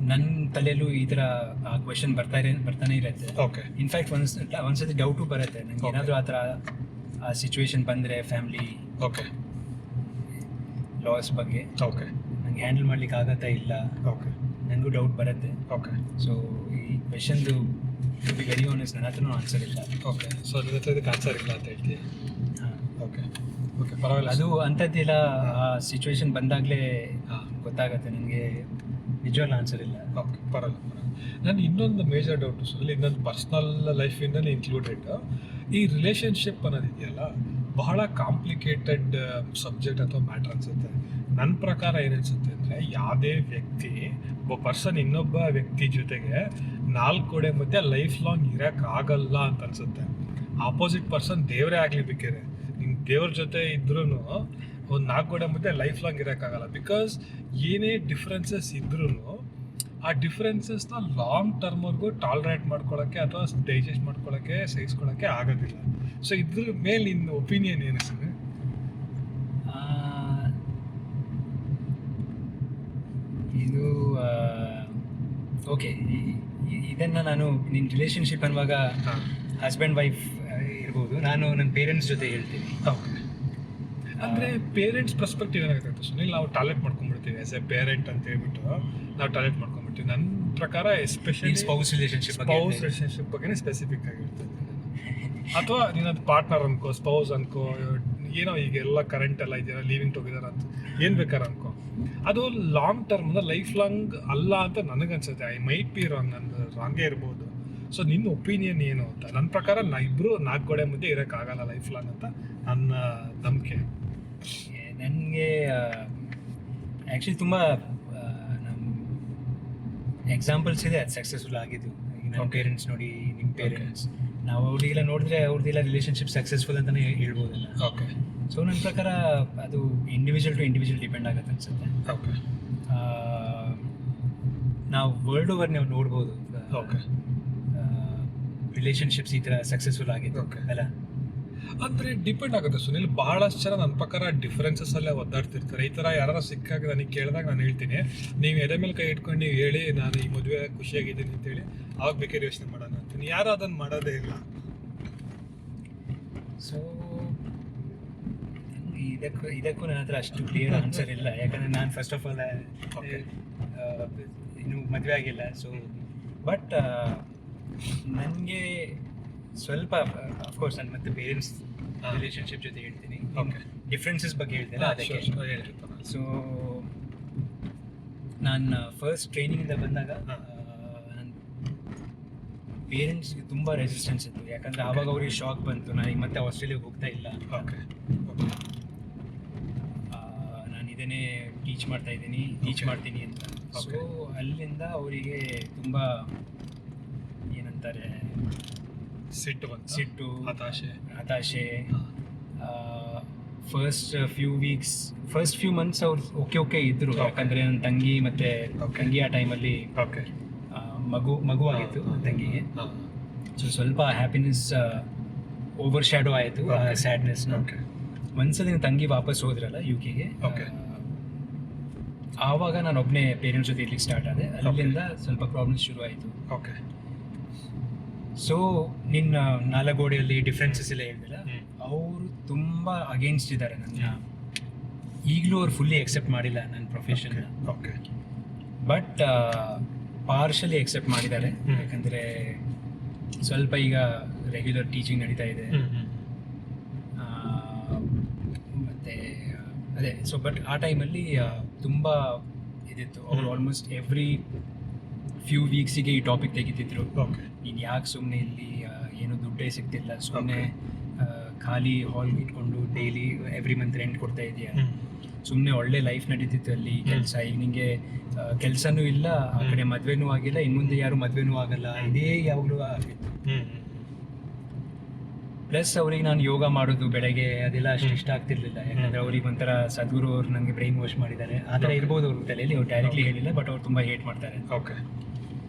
ನನ್ನ ತಲೆಯಲ್ಲೂ ಈ ಥರ ಆ ಕ್ವೆಶನ್ ಬರ್ತಾನೆ ಇರುತ್ತೆ. ಓಕೆ. ಇನ್ಫ್ಯಾಕ್ಟ್ ಒಂದ್ಸತಿ ಡೌಟು ಬರುತ್ತೆ ನನಗೆ, ಏನಾದರೂ ಆ ಥರ ಆ ಸಿಚುವೇಶನ್ ಬಂದರೆ ಫ್ಯಾಮಿಲಿ ಓಕೆ ಲಾಸ್ ಬಗ್ಗೆ ಓಕೆ ನಂಗೆ ಹ್ಯಾಂಡಲ್ ಮಾಡ್ಲಿಕ್ಕೆ ಆಗತ್ತಾ ಇಲ್ಲ, ಓಕೆ, ನನಗೂ ಡೌಟ್ ಬರುತ್ತೆ. ಓಕೆ. ಸೊ ಈ ಕ್ವೆಶನ್ದು ಟು ಬಿ ವೆರಿ ಆನೆಸ್ಟ್ ನನ್ನ ಹತ್ರನೂ ಆನ್ಸರ್ ಇಲ್ಲ. ಓಕೆ. ಸೊ ಅದ್ರ ಹತ್ರ ಇದಕ್ಕೆ ಆನ್ಸರ್ ಇಲ್ಲ ಅಂತ ಹೇಳ್ತೀವಿ. ಹಾಂ, ಓಕೆ ಓಕೆ, ಪರವಾಗಿಲ್ಲ. ಅದು ಅಂಥದ್ದಿಲ್ಲ, ಆ ಸಿಚುವೇಶನ್ ಬಂದಾಗಲೇ ಗೊತ್ತಾಗತ್ತೆ ನನಗೆ ನಿಜವಾಗ್ಲೂ ಆನ್ಸರ್ ಇಲ್ಲ. ಓಕೆ, ಪರವಾಗಿಲ್ಲ. ನಾನು ಇನ್ನೊಂದು ಮೇಜರ್ ಡೌಟು ಸುಲ್ಲಿ, ಇನ್ನೊಂದು ಪರ್ಸ್ನಲ್ ಲೈಫಿಂದನೇ ಇನ್ಕ್ಲೂಡೆಡ್, ಈ ರಿಲೇಷನ್ಶಿಪ್ ಅನ್ನೋದಿದೆಯಲ್ಲ ಬಹಳ ಕಾಂಪ್ಲಿಕೇಟೆಡ್ ಸಬ್ಜೆಕ್ಟ್ ಅಥವಾ ಮ್ಯಾಟ್ರ್ ಅನಿಸುತ್ತೆ. ನನ್ನ ಪ್ರಕಾರ ಏನನ್ಸುತ್ತೆ ಅಂದರೆ, ಯಾವುದೇ ವ್ಯಕ್ತಿ ಒಬ್ಬ ಪರ್ಸನ್ ಇನ್ನೊಬ್ಬ ವ್ಯಕ್ತಿ ಜೊತೆಗೆ 4 ಗೋಡೆ ಮಧ್ಯೆ ಲೈಫ್ ಲಾಂಗ್ ಇರೋಕ್ಕಾಗಲ್ಲ ಅಂತ ಅನಿಸುತ್ತೆ. ಆಪೋಸಿಟ್ ಪರ್ಸನ್ ದೇವರೇ ಆಗಲಿ ಬೇಕಿದ್ರೆ, ನಿನ್ನ ದೇವ್ರ ಜೊತೆ ಇದ್ರೂ ಒಂದು 4 ಗೋಡೆ ಮಧ್ಯೆ ಲೈಫ್ ಲಾಂಗ್ ಇರೋಕ್ಕಾಗಲ್ಲ. ಬಿಕಾಸ್ ಏನೇ ಡಿಫ್ರೆನ್ಸಸ್ ಇದ್ರೂ ಆ ಡಿಫ್ರೆನ್ಸಸ್ನ ಲಾಂಗ್ ಟರ್ಮ್ವರೆಗೂ ಟಾಲರೇಟ್ ಮಾಡ್ಕೊಳ್ಳೋಕ್ಕೆ ಅಥವಾ ಡೈಜೆಸ್ಟ್ ಮಾಡ್ಕೊಳ್ಳೋಕ್ಕೆ, ಸಹಿಸ್ಕೊಳ್ಳೋಕ್ಕೆ ಆಗೋದಿಲ್ಲ. ಸೊ ಇದ್ರ ಮೇಲೆ ನಿನ್ನ ಒಪಿನಿಯನ್ ಏನು ಸರ್? ಇದು ಓಕೆ, ಇದನ್ನು ನಾನು ನಿನ್ನ ರಿಲೇಷನ್ಶಿಪ್ ಅನ್ನುವಾಗ ಹಸ್ಬೆಂಡ್ ವೈಫ್ ಇರ್ಬೋದು, ನಾನು ನನ್ನ ಪೇರೆಂಟ್ಸ್ ಜೊತೆ ಹೇಳ್ತೀನಿ. ಓಕೆ. ಅಂದರೆ ಪೇರೆಂಟ್ಸ್ ಪರ್ಸ್ಪೆಕ್ಟಿವ್ ಏನಾಗುತ್ತೆ ಸುನಿಲ್, ನಾವು ಟಾಲೆಟ್ ಮಾಡ್ಕೊಂಡ್ಬಿಡ್ತೀವಿ ಆ್ಯಸ್ ಎ ಪೇರೆಂಟ್ ಅಂತ ಹೇಳ್ಬಿಟ್ಟು ನಾವು ಟಾಲೆಟ್ ಮಾಡ್ಕೊಂಡ್ಬಿಡ್ತೀವಿ. ನನ್ನ ಪ್ರಕಾರ ಎಸ್ಪೆಷಲಿ ಸ್ಪೌಸ್ ರಿಲೇಷನ್ಶಿಪ್ ಬಗ್ಗೆನೇ ಸ್ಪೆಸಿಫಿಕ್ ಆಗಿರ್ತದೆ. ಅಥವಾ ನೀನದು ಪಾರ್ಟ್ನರ್ ಅನ್ಕೋ, ಸ್ಪೌಸ್ ಅನ್ಕೋ, ಏನೋ ಈಗ ಎಲ್ಲ ಕರೆಂಟ್ ಎಲ್ಲ ಇದೆಯಲ್ಲ, ಲೀವಿಂಗ್ ಟುಗೆದರ್ ಅಂತ ಏನು ಬೇಕಾದ್ರೆ ಅನ್ಕೋ, ಅದು ಲಾಂಗ್ ಟರ್ಮ್ ಅಂದರೆ ಲೈಫ್ ಲಾಂಗ್ ಅಲ್ಲ ಅಂತ ನನಗನ್ಸುತ್ತೆ. ಐ ಮೈಟ್ ಬಿ ರಾಂಗ್, ನಂದು ರಾಂಗೇ ಇರ್ಬೋದು. ಸೊ ನಿನ್ನ ಒಪಿನಿಯನ್ ಏನು ಅಂತ? ನನ್ನ ಪ್ರಕಾರ ಇಬ್ಬರು 4 ಗೋಡೆ ಮಧ್ಯೆ ಇರೋಕ್ಕಾಗಲ್ಲ ಲೈಫ್ ಲಾಂಗ್ ಅಂತ ನನ್ನ ನಂಬಿಕೆ. ನನಗೆ ಆ್ಯಕ್ಚುಲಿ ತುಂಬ ನಮ್ಮ ಎಕ್ಸಾಂಪಲ್ಸ್ ಇದೆ ಅದು ಸಕ್ಸಸ್ಫುಲ್ ಆಗಿದ್ದು. ನಮ್ಮ ಪೇರೆಂಟ್ಸ್ ನೋಡಿ, ನಿಮ್ಮ ಪೇರೆಂಟ್ಸ್, ನಾವು ಅವ್ರಿಗೆಲ್ಲ ನೋಡಿದ್ರೆ ಅವ್ರದ್ದೆಲ್ಲ ರಿಲೇಷನ್ಶಿಪ್ ಸಕ್ಸಸ್ಫುಲ್ ಅಂತಲೇ ಹೇಳ್ಬೋದಲ್ಲ. ಓಕೆ. ಸೊ ನನ್ನ ಪ್ರಕಾರ ಅದು ಇಂಡಿವಿಜುವಲ್ ಟು ಇಂಡಿವಿಜುವಲ್ ಡಿಪೆಂಡ್ ಆಗುತ್ತೆ ಅನ್ಸುತ್ತೆ. ಓಕೆ. ನಾವು ವರ್ಲ್ಡ್ ಓವರ್ ನೀವು ನೋಡ್ಬೋದು ಓಕೆ ರಿಲೇಷನ್ಶಿಪ್ಸ್ ಈ ಥರ ಸಕ್ಸಸ್ಫುಲ್ ಆಗಿದೆ. ಓಕೆ. ಅಲ್ಲ, ಅಂದರೆ ಡಿಪೆಂಡ್ ಆಗುತ್ತೆ ಸುನಿಲ್. ಬಹಳಷ್ಟು ಜನ ನನ್ನ ಪ್ರಕಾರ ಡಿಫ್ರೆನ್ಸಸ್ಸಲ್ಲೇ ಒದ್ದಾಡ್ತಿರ್ತಾರೆ. ಈ ಥರ ಯಾರು ಸಿಕ್ಕಾಗ ನನಗೆ ಕೇಳಿದಾಗ ನಾನು ಹೇಳ್ತೀನಿ, ನೀವು ಎದೆ ಮೇಲೆ ಕೈ ಇಟ್ಕೊಂಡು ನೀವು ಹೇಳಿ ನಾನು ಈ ಮದುವೆ ಖುಷಿಯಾಗಿದ್ದೀನಿ ಅಂತೇಳಿ, ಆವಾಗ ಬೇಕಾದ್ರೆ ಯೋಚನೆ ಮಾಡೋಣ ಅಂತೀನಿ. ಯಾರು ಅದನ್ನು ಮಾಡೋದೇ ಇಲ್ಲ. ಸೊ ಇದಕ್ಕೂ ನನ್ನ ಹತ್ರ ಅಷ್ಟು ಕ್ಲಿಯರ್ ಆನ್ಸರ್ ಇಲ್ಲ. ಯಾಕಂದರೆ ನಾನು ಫಸ್ಟ್ ಆಫ್ ಆಲ್ ಇನ್ನೂ ಮದುವೆ ಆಗಿಲ್ಲ. ಸೊ ಬಟ್ ನನಗೆ ಸ್ವಲ್ಪ ಅಫ್ಕೋರ್ಸ್ ನಾನು ಮತ್ತೆ ಪೇರೆಂಟ್ಸ್ ರಿಲೇಷನ್ಶಿಪ್ ಜೊತೆ ಹೇಳ್ತೀನಿ, ಡಿಫ್ರೆನ್ಸಸ್ ಬಗ್ಗೆ ಹೇಳ್ತೀನಿ ಅದಕ್ಕೆ. ಸೊ ನಾನು ಫಸ್ಟ್ ಟ್ರೈನಿಂಗಿಂದ ಬಂದಾಗ ನನ್ನ ಪೇರೆಂಟ್ಸ್ಗೆ ತುಂಬ ರೆಸಿಸ್ಟೆನ್ಸ್ ಇತ್ತು. ಯಾಕಂದರೆ ಆವಾಗ ಅವ್ರಿಗೆ ಶಾಕ್ ಬಂತು, ನನಗೆ ಮತ್ತೆ ಆಸ್ಟ್ರೇಲಿಯಾಗೆ ಹೋಗ್ತಾ ಇಲ್ಲ, ನಾನು ಇದನ್ನೇ ಟೀಚ್ ಮಾಡ್ತೀನಿ ಅಂತ. ಸೊ ಅಲ್ಲಿಂದ ಅವರಿಗೆ ತುಂಬ ಏನಂತಾರೆ, ಸಿಟ್ಟು, ಹತಾಶೆ. ಫಸ್ಟ್ ಫ್ಯೂ ಮಂತ್ಸ್ ಅವ್ರು ಓಕೆ ಇದ್ದರು. ಯಾಕಂದರೆ ನನ್ನ ತಂಗಿ ಮತ್ತು ತಂಗಿ ಆ ಟೈಮಲ್ಲಿ ಮಗು ಆಗಿತ್ತು ತಂಗಿಗೆ. ಸೊ ಸ್ವಲ್ಪ ಹ್ಯಾಪಿನೆಸ್ ಓವರ್ ಶ್ಯಾಡೋ ಆಯಿತು ಆ ಸ್ಯಾಡ್ನೆಸ್ನ. ಒಂದ್ಸಲ ತಂಗಿ ವಾಪಸ್ ಹೋದ್ರಲ್ಲ UK ಗೆ, ಆವಾಗ ನಾನು ಒಬ್ಬನೇ ಪೇರೆಂಟ್ಸ್ ಜೊತೆ ಇರ್ಲಿಕ್ಕೆ ಸ್ಟಾರ್ಟ್ ಆದೆ. ಅಲ್ಲಿಂದ ಸ್ವಲ್ಪ ಪ್ರಾಬ್ಲಮ್ಸ್ ಶುರು ಆಯಿತು. ಓಕೆ. ಸೊ ನಿನ್ನ ನಾಲಗೋಡೆಯಲ್ಲಿ ಡಿಫ್ರೆನ್ಸಸ್ ಎಲ್ಲ ಹೇಳಿದಿಲ್ಲ, ಅವರು ತುಂಬ ಅಗೇನ್ಸ್ಟ್ ಇದ್ದಾರೆ ನನ್ನ. ಈಗಲೂ ಅವ್ರು ಫುಲ್ಲಿ ಎಕ್ಸೆಪ್ಟ್ ಮಾಡಿಲ್ಲ ನನ್ನ profession. Okay. But partially accept ಮಾಡಿದ್ದಾರೆ. ಯಾಕಂದರೆ ಸ್ವಲ್ಪ ಈಗ ರೆಗ್ಯುಲರ್ ಟೀಚಿಂಗ್ ನಡೀತಾ ಇದೆ. ಮತ್ತು ಅದೇ ಸೊ ಬಟ್ ಆ ಟೈಮಲ್ಲಿ ತುಂಬ ಇದಿತ್ತು. ಅವ್ರು ಆಲ್ಮೋಸ್ಟ್ ಎವ್ರಿ ಫ್ಯೂ ವೀಕ್ಸಿಗೆ ಈ ಟಾಪಿಕ್ ತೆಗಿತಿದ್ರು. ಓಕೆ. ನೀನು ಯಾಕೆ ಸುಮ್ಮನೆ ಇಲ್ಲಿ ಏನು ದುಡ್ಡೇ ಸಿಗ್ತಿಲ್ಲ, ಸುಮ್ಮನೆ ಖಾಲಿ ಹಾಲ್ ಇಟ್ಕೊಂಡು ಡೈಲಿ ಎವ್ರಿ ಮಂತ್ ರೆಂಟ್ ಕೊಡ್ತಾ ಇದೆಯಾ, ಸುಮ್ಮನೆ ಒಳ್ಳೆ ಲೈಫ್ ನಡೀತಿತ್ತು ಅಲ್ಲಿ ಕೆಲಸ. ಈಗ ನಿಮಗೆ ಕೆಲಸನೂ ಇಲ್ಲ, ಆ ಕಡೆ ಮದುವೆನೂ ಆಗಿಲ್ಲ, ಇನ್ನು ಮುಂದೆ ಯಾರು ಮದುವೆನೂ ಆಗಲ್ಲ, ಇದೇ ಯಾವಾಗಲೂ ಆಗಿತ್ತು. ಪ್ಲಸ್ ಅವ್ರಿಗೆ ನಾನು ಯೋಗ ಮಾಡೋದು ಬೆಳಗ್ಗೆ ಅದೆಲ್ಲ ಅಷ್ಟು ಇಷ್ಟ ಆಗ್ತಿರ್ಲಿಲ್ಲ. ಯಾಕಂದರೆ ಅವ್ರಿಗೆ ಒಂಥರ ಸದ್ಗುರು ಅವ್ರು ನನಗೆ ಬ್ರೈನ್ ವಾಶ್ ಮಾಡಿದ್ದಾರೆ. ಆ ಥರ ಇರ್ಬೋದು ಅವ್ರ ತಲೆಯಲ್ಲಿ, ಅವ್ರು ಡೈರೆಕ್ಟ್ಲಿ ಹೇಳಿಲ್ಲ, ಬಟ್ ಅವ್ರು ತುಂಬ ಹೇಟ್ ಮಾಡ್ತಾರೆ. ಓಕೆ.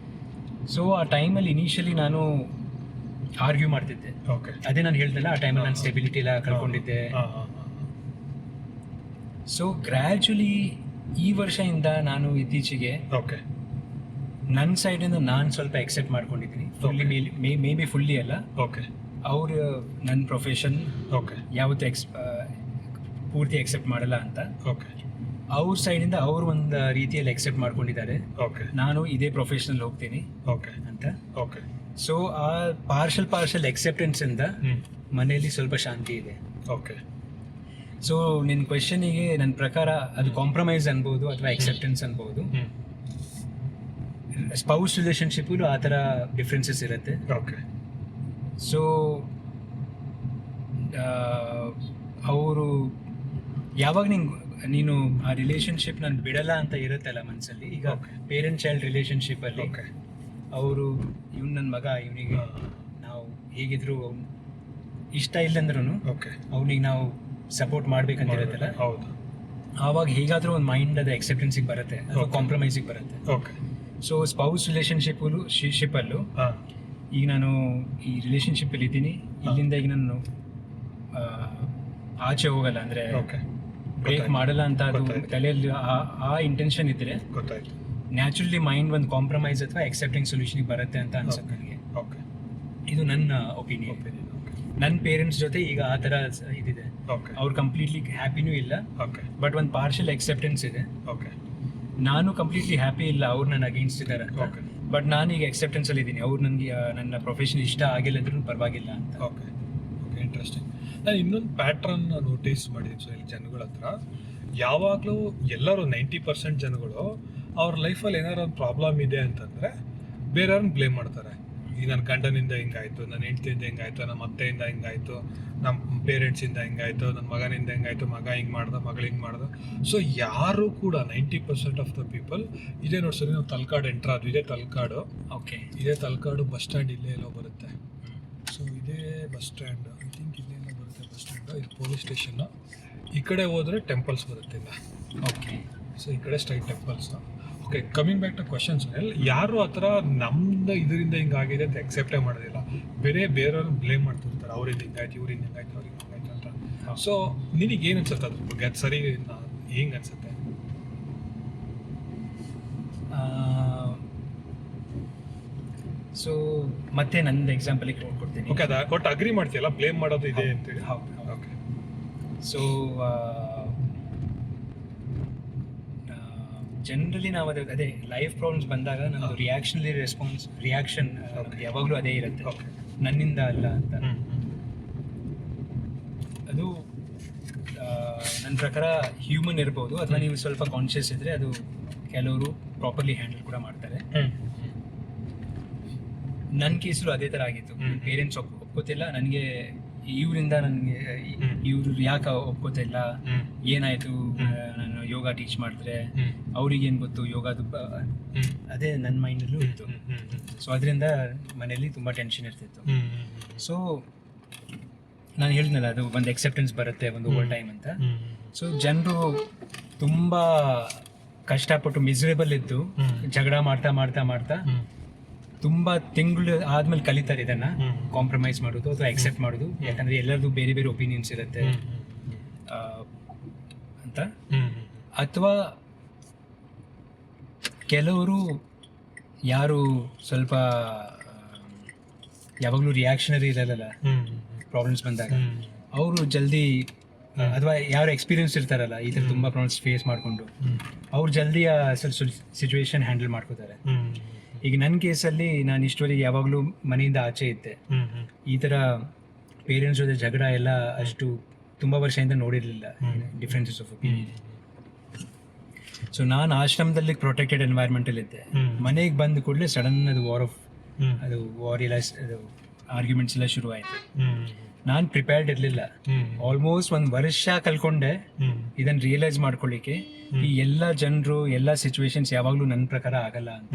ಸೊ ಆ ಟೈಮಲ್ಲಿ ಇನಿಷಿಯಲಿ ನಾನು ಆರ್ಗ್ಯೂ ಮಾಡ್ತಿದ್ದೆ. ಓಕೆ. ಅದೇ ನಾನು ಹೇಳ್ದಲ್ಲ, ಆ ಟೈಮಲ್ಲಿ ನಾನು ಸ್ಟೆಬಿಲಿಟಿ ಎಲ್ಲ ಕಳ್ಕೊಂಡಿದ್ದೆ. ಸೊ ಗ್ರ್ಯಾಜುಲಿ ಈ ವರ್ಷದಿಂದ ನಾನು ಇತ್ತೀಚೆಗೆ ಓಕೆ ನನ್ನ ಸೈಡಿಂದ ನಾನು ಸ್ವಲ್ಪ ಎಕ್ಸೆಪ್ಟ್ ಮಾಡ್ಕೊಂಡಿದ್ದೀನಿ. ಫುಲ್ಲಿ ಮೇ ಬಿ ಫುಲ್ಲಿ ಅಲ್ಲ. ಓಕೆ. ಅವರು ನನ್ನ ಪ್ರೊಫೆಷನ್ ಓಕೆ ಯಾವತ್ತೂ ಪೂರ್ತಿ ಎಕ್ಸೆಪ್ಟ್ ಮಾಡಲ್ಲ ಅಂತ. ಓಕೆ. ಅವ್ರ ಸೈಡಿಂದ ಅವರು ಒಂದು ರೀತಿಯಲ್ಲಿ ಎಕ್ಸೆಪ್ಟ್ ಮಾಡ್ಕೊಂಡಿದ್ದಾರೆ. ಓಕೆ. ನಾನು ಇದೇ ಪ್ರೊಫೆಷನಲ್ಲಿ ಹೋಗ್ತೀನಿ ಓಕೆ ಅಂತ. ಓಕೆ. ಸೊ ಆ ಪಾರ್ಷಲ್ ಎಕ್ಸೆಪ್ಟೆನ್ಸಿಂದ ಮನೆಯಲ್ಲಿ ಸ್ವಲ್ಪ ಶಾಂತಿ ಇದೆ. ಓಕೆ. ಸೊ ನಿನ್ನ ಕ್ವೆಶನಿಗೆ ನನ್ನ ಪ್ರಕಾರ ಅದು ಕಾಂಪ್ರಮೈಸ್ ಅನ್ಬೋದು ಅಥವಾ ಎಕ್ಸೆಪ್ಟೆನ್ಸ್ ಅನ್ಬೋದು. ಸ್ಪೌಸ್ ರಿಲೇಷನ್ಶಿಪ್ಪಲ್ಲೂ ಆ ಥರ ಡಿಫ್ರೆನ್ಸಸ್ ಇರುತ್ತೆ. ಓಕೆ. ಸೊ ಅವರು ಯಾವಾಗ ನೀನು ಆ ರಿಲೇಷನ್ಶಿಪ್ ನಾನು ಬಿಡಲ್ಲ ಅಂತ ಇರುತ್ತಲ್ಲ ಮನಸ್ಸಲ್ಲಿ. ಈಗ ಪೇರೆಂಟ್ ಚೈಲ್ಡ್ ರಿಲೇಷನ್ಶಿಪ್ಪಲ್ಲಿ ಅವರು ಇವ್ನು ನನ್ನ ಮಗ, ಇವನಿಗೆ ನಾವು ಹೇಗಿದ್ರು ಇಷ್ಟ ಇಲ್ಲಂದ್ರೂ ಓಕೆ ಅವನಿಗೆ ನಾವು ಸಪೋರ್ಟ್ ಮಾಡ್ಬೇಕಂತಿರುತ್ತಲ್ಲ. ಹೌದು. ಆವಾಗ ಹೇಗಾದರೂ ಒಂದು ಮೈಂಡ್ ಅದು ಎಕ್ಸೆಪ್ಟೆನ್ಸಿಗೆ ಬರುತ್ತೆ ಅಥವಾ ಕಾಂಪ್ರಮೈಸಿಗೆ ಬರುತ್ತೆ. ಓಕೆ. ಸೊ ಸ್ಪೌಸ್ ರಿಲೇಷನ್ಶಿಪ್ಪಲ್ಲೂ ಈಗ ನಾನು ಈ ರಿಲೇಷನ್ಶಿಪ್ಪಲ್ಲಿ ಇದ್ದೀನಿ, ಇಲ್ಲಿಂದ ಈಗ ನಾನು ಆಚೆ ಹೋಗಲ್ಲ, ಅಂದರೆ ಓಕೆ ಬ್ರೇಕ್ ಮಾಡಲ್ಲ ಅಂತ ಅದು ತಲೆಯಲ್ಲಿ ಆ ಇಂಟೆನ್ಷನ್ ಇದ್ದರೆ ಗೊತ್ತಾಯ್ತು. ನ್ಯಾಚುರಲಿ ಮೈಂಡ್ ಒಂದು ಕಾಂಪ್ರಮೈಸ್ ಅಥವಾ ಎಕ್ಸೆಪ್ಟಿಂಗ್ ಸೊಲ್ಯೂಷನ್ಗೆ ಬರುತ್ತೆ ಅಂತ ಅನ್ಸುತ್ತೆ ನನಗೆ. ಓಕೆ. ಇದು ನನ್ನ ಒಪಿನಿಯನ್. ನನ್ನ ಪೇರೆಂಟ್ಸ್ ಜೊತೆ ಈಗ ಆ ಥರ ಇದಿದೆ. ಓಕೆ. ಅವ್ರು ಕಂಪ್ಲೀಟ್ಲಿ ಹ್ಯಾಪಿನೂ ಇಲ್ಲ, ಓಕೆ, ಬಟ್ ಒಂದು ಪಾರ್ಷಲ್ ಎಕ್ಸೆಪ್ಟೆನ್ಸ್ ಇದೆ. ಓಕೆ. ನಾನು ಕಂಪ್ಲೀಟ್ಲಿ ಹ್ಯಾಪಿ ಇಲ್ಲ, ಅವ್ರು ನನ್ನ ಅಗೇನ್ಸ್ಟ್ ಇದ್ದಾರೆ ಅಂತ. ಓಕೆ. ಬಟ್ ನಾನೀಗ ಎಕ್ಸೆಪ್ಟೆನ್ಸಲ್ಲಿ ಇದ್ದೀನಿ. ಅವ್ರು ನನಗೆ ನನ್ನ ಪ್ರೊಫೆಷನ್ ಇಷ್ಟ ಆಗಿಲ್ಲ ಅಂದ್ರೂ ಪರವಾಗಿಲ್ಲ ಅಂತ. ಓಕೆ. Okay, interesting. ನಾನು ಇನ್ನೊಂದು ಪ್ಯಾಟ್ರನ್ ನೋಟಿಸ್ ಮಾಡಿದ್ದೀನಿ. ಸೊ ಇಲ್ಲಿ ಜನಗಳ ಹತ್ರ ಯಾವಾಗಲೂ ಎಲ್ಲರೂ 90% ಜನಗಳು ಅವ್ರ ಲೈಫಲ್ಲಿ ಏನಾದ್ರು ಒಂದು ಪ್ರಾಬ್ಲಮ್ ಇದೆ ಅಂತಂದರೆ ಬೇರೆಯವ್ರನ್ನ ಬ್ಲೇಮ್ ಮಾಡ್ತಾರೆ. ಈಗ ನನ್ನ ಗಂಡನಿಂದ ಹಿಂಗಾಯಿತು, ನನ್ನ ಹೆಂಡ್ತಿಯಿಂದ ಹಿಂಗಾಯಿತು, ನಮ್ಮ ಅತ್ತೆಯಿಂದ ಹಿಂಗಾಯಿತು, ನಮ್ಮ ಪೇರೆಂಟ್ಸಿಂದ ಹಿಂಗಾಯಿತು, ನನ್ನ ಮಗನಿಂದ ಹಿಂಗಾಯಿತು, ಮಗ ಹಿಂಗೆ ಮಾಡ್ದ, ಮಗಳು ಹಿಂಗೆ ಮಾಡ್ದ. ಸೊ ಯಾರು ಕೂಡ 90% ಆಫ್ ದ ಪೀಪಲ್ ಇದೇ ನೋಡಿ. ಸರಿ, ನಾವು ತಲಕಾಡು ಎಂಟ್ರ್ ಆದ್ವಿ. ಇದೇ ತಲಕಾಡು. ಓಕೆ. ಇದೇ ತಲಕಾಡು ಬಸ್ ಸ್ಟ್ಯಾಂಡ್ ಇಲ್ಲೇ ಎಲ್ಲೋ ಬರುತ್ತೆ. ಸೊ ಇದೇ ಬಸ್ ಸ್ಟ್ಯಾಂಡ್, ಐ ಥಿಂಕ್ ಇಲ್ಲೇ ಎಲ್ಲೋ ಬರುತ್ತೆ ಬಸ್ ಸ್ಟ್ಯಾಂಡ್. ಇದು ಪೊಲೀಸ್ ಸ್ಟೇಷನ್ನು. ಈ ಕಡೆ ಹೋದರೆ ಟೆಂಪಲ್ಸ್ ಬರುತ್ತೆ ಇಲ್ಲ. ಓಕೆ. ಸೊ ಈ ಕಡೆ straight temples. Okay, coming back two questions. ಯಾರು ಆ ಥರ ನಮ್ದು ಇದರಿಂದ ಹಿಂಗಾಗಿದೆ ಅಂತ ಎಕ್ಸೆಪ್ಟೇ ಮಾಡೋದಿಲ್ಲ. ಬೇರೆಯವ್ರನ್ನ ಬ್ಲೇಮ್ ಮಾಡ್ತಿರ್ತಾರೆ. ಅವ್ರಿಂದ ಹಿಂಗಾಯ್ತು, ಇವ್ರಿಂದ ಹಿಂಗಾಯ್ತು, ಅವ್ರಿಗೆ ಹಿಂಗಾಯ್ತು ಅಂತ. ಸೊ ನಿನಗೇನು ಅನ್ಸುತ್ತೆ ಅದ್ರ ಬಗ್ಗೆ? ಅದು ಸರಿ ಹೆಂಗೆ ಅನ್ಸುತ್ತೆ? ಸೊ ಮತ್ತೆ ನಂದು ಎಕ್ಸಾಂಪಲಿಗೆ ಕೊಡ್ತೀನಿ. ಓಕೆ, ಅದು ಒಟ್ಟು ಅಗ್ರಿ ಮಾಡ್ತೀಯಲ್ಲ ಬ್ಲೇಮ್ ಮಾಡೋದು ಇದೆ ಅಂತೇಳಿ? ಹೌದು. ಓಕೆ. ಸೊ ಜನರಲಿ ನಾವು ಅದೇ ಲೈಫ್ ಪ್ರಾಬ್ಲಮ್ಸ್ ಬಂದಾಗ ನಮ್ಮದು ರಿಯಾಕ್ಷನ್ ಯಾವಾಗಲೂ ಅದೇ ಇರುತ್ತೆ. ಓಕೆ. ನನ್ನಿಂದ ಅಲ್ಲ ಅಂತ. ಅದು ನನ್ನ ಪ್ರಕಾರ ಹ್ಯೂಮನ್ ಇರ್ಬೋದು, ಅಥವಾ ನೀವು ಸ್ವಲ್ಪ ಕಾನ್ಷಿಯಸ್ ಇದ್ದರೆ ಅದು ಕೆಲವರು ಪ್ರಾಪರ್ಲಿ ಹ್ಯಾಂಡಲ್ ಕೂಡ ಮಾಡ್ತಾರೆ. ನನ್ನ ಕೇಸಲ್ಲೂ ಅದೇ ಥರ ಆಗಿತ್ತು. ಪೇರೆಂಟ್ಸ್ ಒಪ್ಕೋತಿಲ್ಲ ನನಗೆ, ಇವರಿಂದ ನನಗೆ ಇವರು ಯಾಕೆ ಒಪ್ಕೋತಿಲ್ಲ, ಏನಾಯಿತು, ನಾನು ಯೋಗ ಟೀಚ್ ಮಾಡಿದ್ರೆ ಅವ್ರಿಗೇನು ಗೊತ್ತು ಯೋಗದು, ಅದೇ ನನ್ನ ಮೈಂಡಲ್ಲೂ ಇತ್ತು. ಸೊ ಅದರಿಂದ ಮನೆಯಲ್ಲಿ ತುಂಬ ಟೆನ್ಷನ್ ಇರ್ತಿತ್ತು. ಸೊ ನಾನು ಹೇಳಿದ್ನಲ್ಲ, ಅದು ಒಂದು ಎಕ್ಸೆಪ್ಟೆನ್ಸ್ ಬರುತ್ತೆ ಒಂದು ಓವರ್ ಟೈಮ್ ಅಂತ. ಸೊ ಜನರು ತುಂಬ ಕಷ್ಟಪಟ್ಟು ಮಿಸರೇಬಲ್ ಇದ್ದು ಜಗಳ ಮಾಡ್ತಾ ಮಾಡ್ತಾ ಮಾಡ್ತಾ ತುಂಬ ತಿಂಗಳು ಆದ್ಮೇಲೆ ಕಲಿತಾರೆ ಇದನ್ನು ಕಾಂಪ್ರಮೈಸ್ ಮಾಡೋದು ಅಥವಾ ಎಕ್ಸೆಪ್ಟ್ ಮಾಡೋದು. ಯಾಕಂದರೆ ಎಲ್ಲರದು ಬೇರೆ ಬೇರೆ ಒಪಿನಿಯನ್ಸ್ ಇರುತ್ತೆ ಅಂತ. ಅಥವಾ ಕೆಲವರು ಯಾರು ಸ್ವಲ್ಪ ಯಾವಾಗಲೂ ರಿಯಾಕ್ಷನರಿ ಇರಲ್ಲ ಪ್ರಾಬ್ಲಮ್ಸ್ ಬಂದಾಗ, ಅವರು ಜಲ್ದಿ ಅಥವಾ ಯಾರು ಎಕ್ಸ್ಪೀರಿಯನ್ಸ್ ಇರ್ತಾರಲ್ಲ ಈ ಥರ ತುಂಬ ಪ್ರಾಬ್ಲಮ್ಸ್ ಫೇಸ್ ಮಾಡಿಕೊಂಡು, ಅವ್ರು ಜಲ್ದಿ ಆ ಸಿಚುವೇಶನ್ ಹ್ಯಾಂಡಲ್ ಮಾಡ್ಕೋತಾರೆ. ಈಗ ನನ್ನ ಕೇಸಲ್ಲಿ ನಾನು ಇಷ್ಟವರೆಗೆ ಯಾವಾಗಲೂ ಮನೆಯಿಂದ ಆಚೆ ಇದ್ದೆ. ಈ ಥರ ಪೇರೆಂಟ್ಸ್ ಜೊತೆ ಜಗಳ ಎಲ್ಲ ಅಷ್ಟು ತುಂಬ ವರ್ಷದಿಂದ ನೋಡಿರಲಿಲ್ಲ, ಡಿಫ್ರೆನ್ಸಸ್ ಆಫ್ ಒಪಿನಿಯನ್. ಸೊ ನಾನು ಆಶ್ರಮದಲ್ಲಿ ಪ್ರೊಟೆಕ್ಟೆಡ್ ಎನ್ವೈರ್ಮೆಂಟಲ್ಲಿದ್ದೆ. ಮನೆಗೆ ಬಂದ ಕೂಡಲೇ ಸಡನ್ ಅದು ವಾರ್ ಎಲ್ಲ ಅದು ಆರ್ಗ್ಯುಮೆಂಟ್ಸ್ ಎಲ್ಲ ಶುರು ಆಯಿತು. ನಾನು ಪ್ರಿಪೇರ್ಡ್ ಇರಲಿಲ್ಲ. ಆಲ್ಮೋಸ್ಟ್ 1 ವರ್ಷ ಕಲ್ಕೊಂಡೆ ಇದನ್ನು ರಿಯಲೈಸ್ ಮಾಡ್ಕೊಳ್ಳಿಕ್ಕೆ, ಈ ಎಲ್ಲ ಜನರು ಎಲ್ಲ ಸಿಚುವೇಶನ್ಸ್ ಯಾವಾಗಲೂ ನನ್ನ ಪ್ರಕಾರ ಆಗಲ್ಲ ಅಂತ.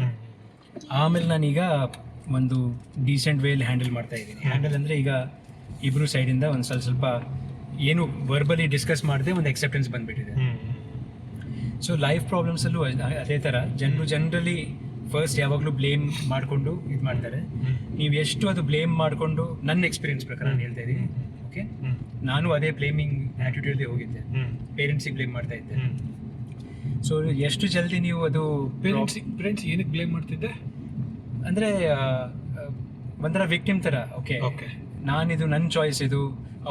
ಆಮೇಲೆ ನಾನೀಗ ಒಂದು ಡೀಸೆಂಟ್ ವೇಲಿ ಹ್ಯಾಂಡಲ್ ಮಾಡ್ತಾ ಇದ್ದೀನಿ. ಹ್ಯಾಂಡಲ್ ಅಂದರೆ ಈಗ ಇಬ್ಬರು ಸೈಡಿಂದ ಒಂದು ಸ್ವಲ್ಪ ಏನು ವರ್ಬಲಿ ಡಿಸ್ಕಸ್ ಮಾಡದೆ ಒಂದು ಎಕ್ಸೆಪ್ಟೆನ್ಸ್ ಬಂದುಬಿಟ್ಟಿದೆ. ಸೊ ಲೈಫ್ ಪ್ರಾಬ್ಲಮ್ಸಲ್ಲೂ ಅದೇ ಥರ ಜನರಲಿ ಫಸ್ಟ್ ಯಾವಾಗಲೂ ಬ್ಲೇಮ್ ಮಾಡಿಕೊಂಡು ಇದು ಮಾಡ್ತಾರೆ. ನೀವು ಎಷ್ಟು ಅದು ಬ್ಲೇಮ್ ಮಾಡಿಕೊಂಡು, ನನ್ನ ಎಕ್ಸ್ಪೀರಿಯನ್ಸ್ ಪ್ರಕಾರ ನಾನು ಹೇಳ್ತಾ ಇದ್ದೀನಿ, ಓಕೆ, ನಾನು ಅದೇ ಬ್ಲೇಮಿಂಗ್ ಆ್ಯಟಿಟ್ಯೂಡ್ಗೆ ಹೋಗಿದ್ದೆ. ಪೇರೆಂಟ್ಸಿಗೆ ಬ್ಲೇಮ್ ಮಾಡ್ತಾ ಇದ್ದೆ. ಸೊ ಎಷ್ಟು ಜಲ್ದಿ ನೀವು ಅದು ಪೇರೆಂಟ್ಸ್ ಏನಕ್ಕೆ ಬ್ಲೇಮ್ ಮಾಡ್ತಿದ್ದೆ ಅಂದರೆ ಒಂಥರ ವಿಕ್ಟಿಮ್ ಥರ. ಓಕೆ, ನಾನಿದು ನನ್ನ ಚಾಯ್ಸ್, ಇದು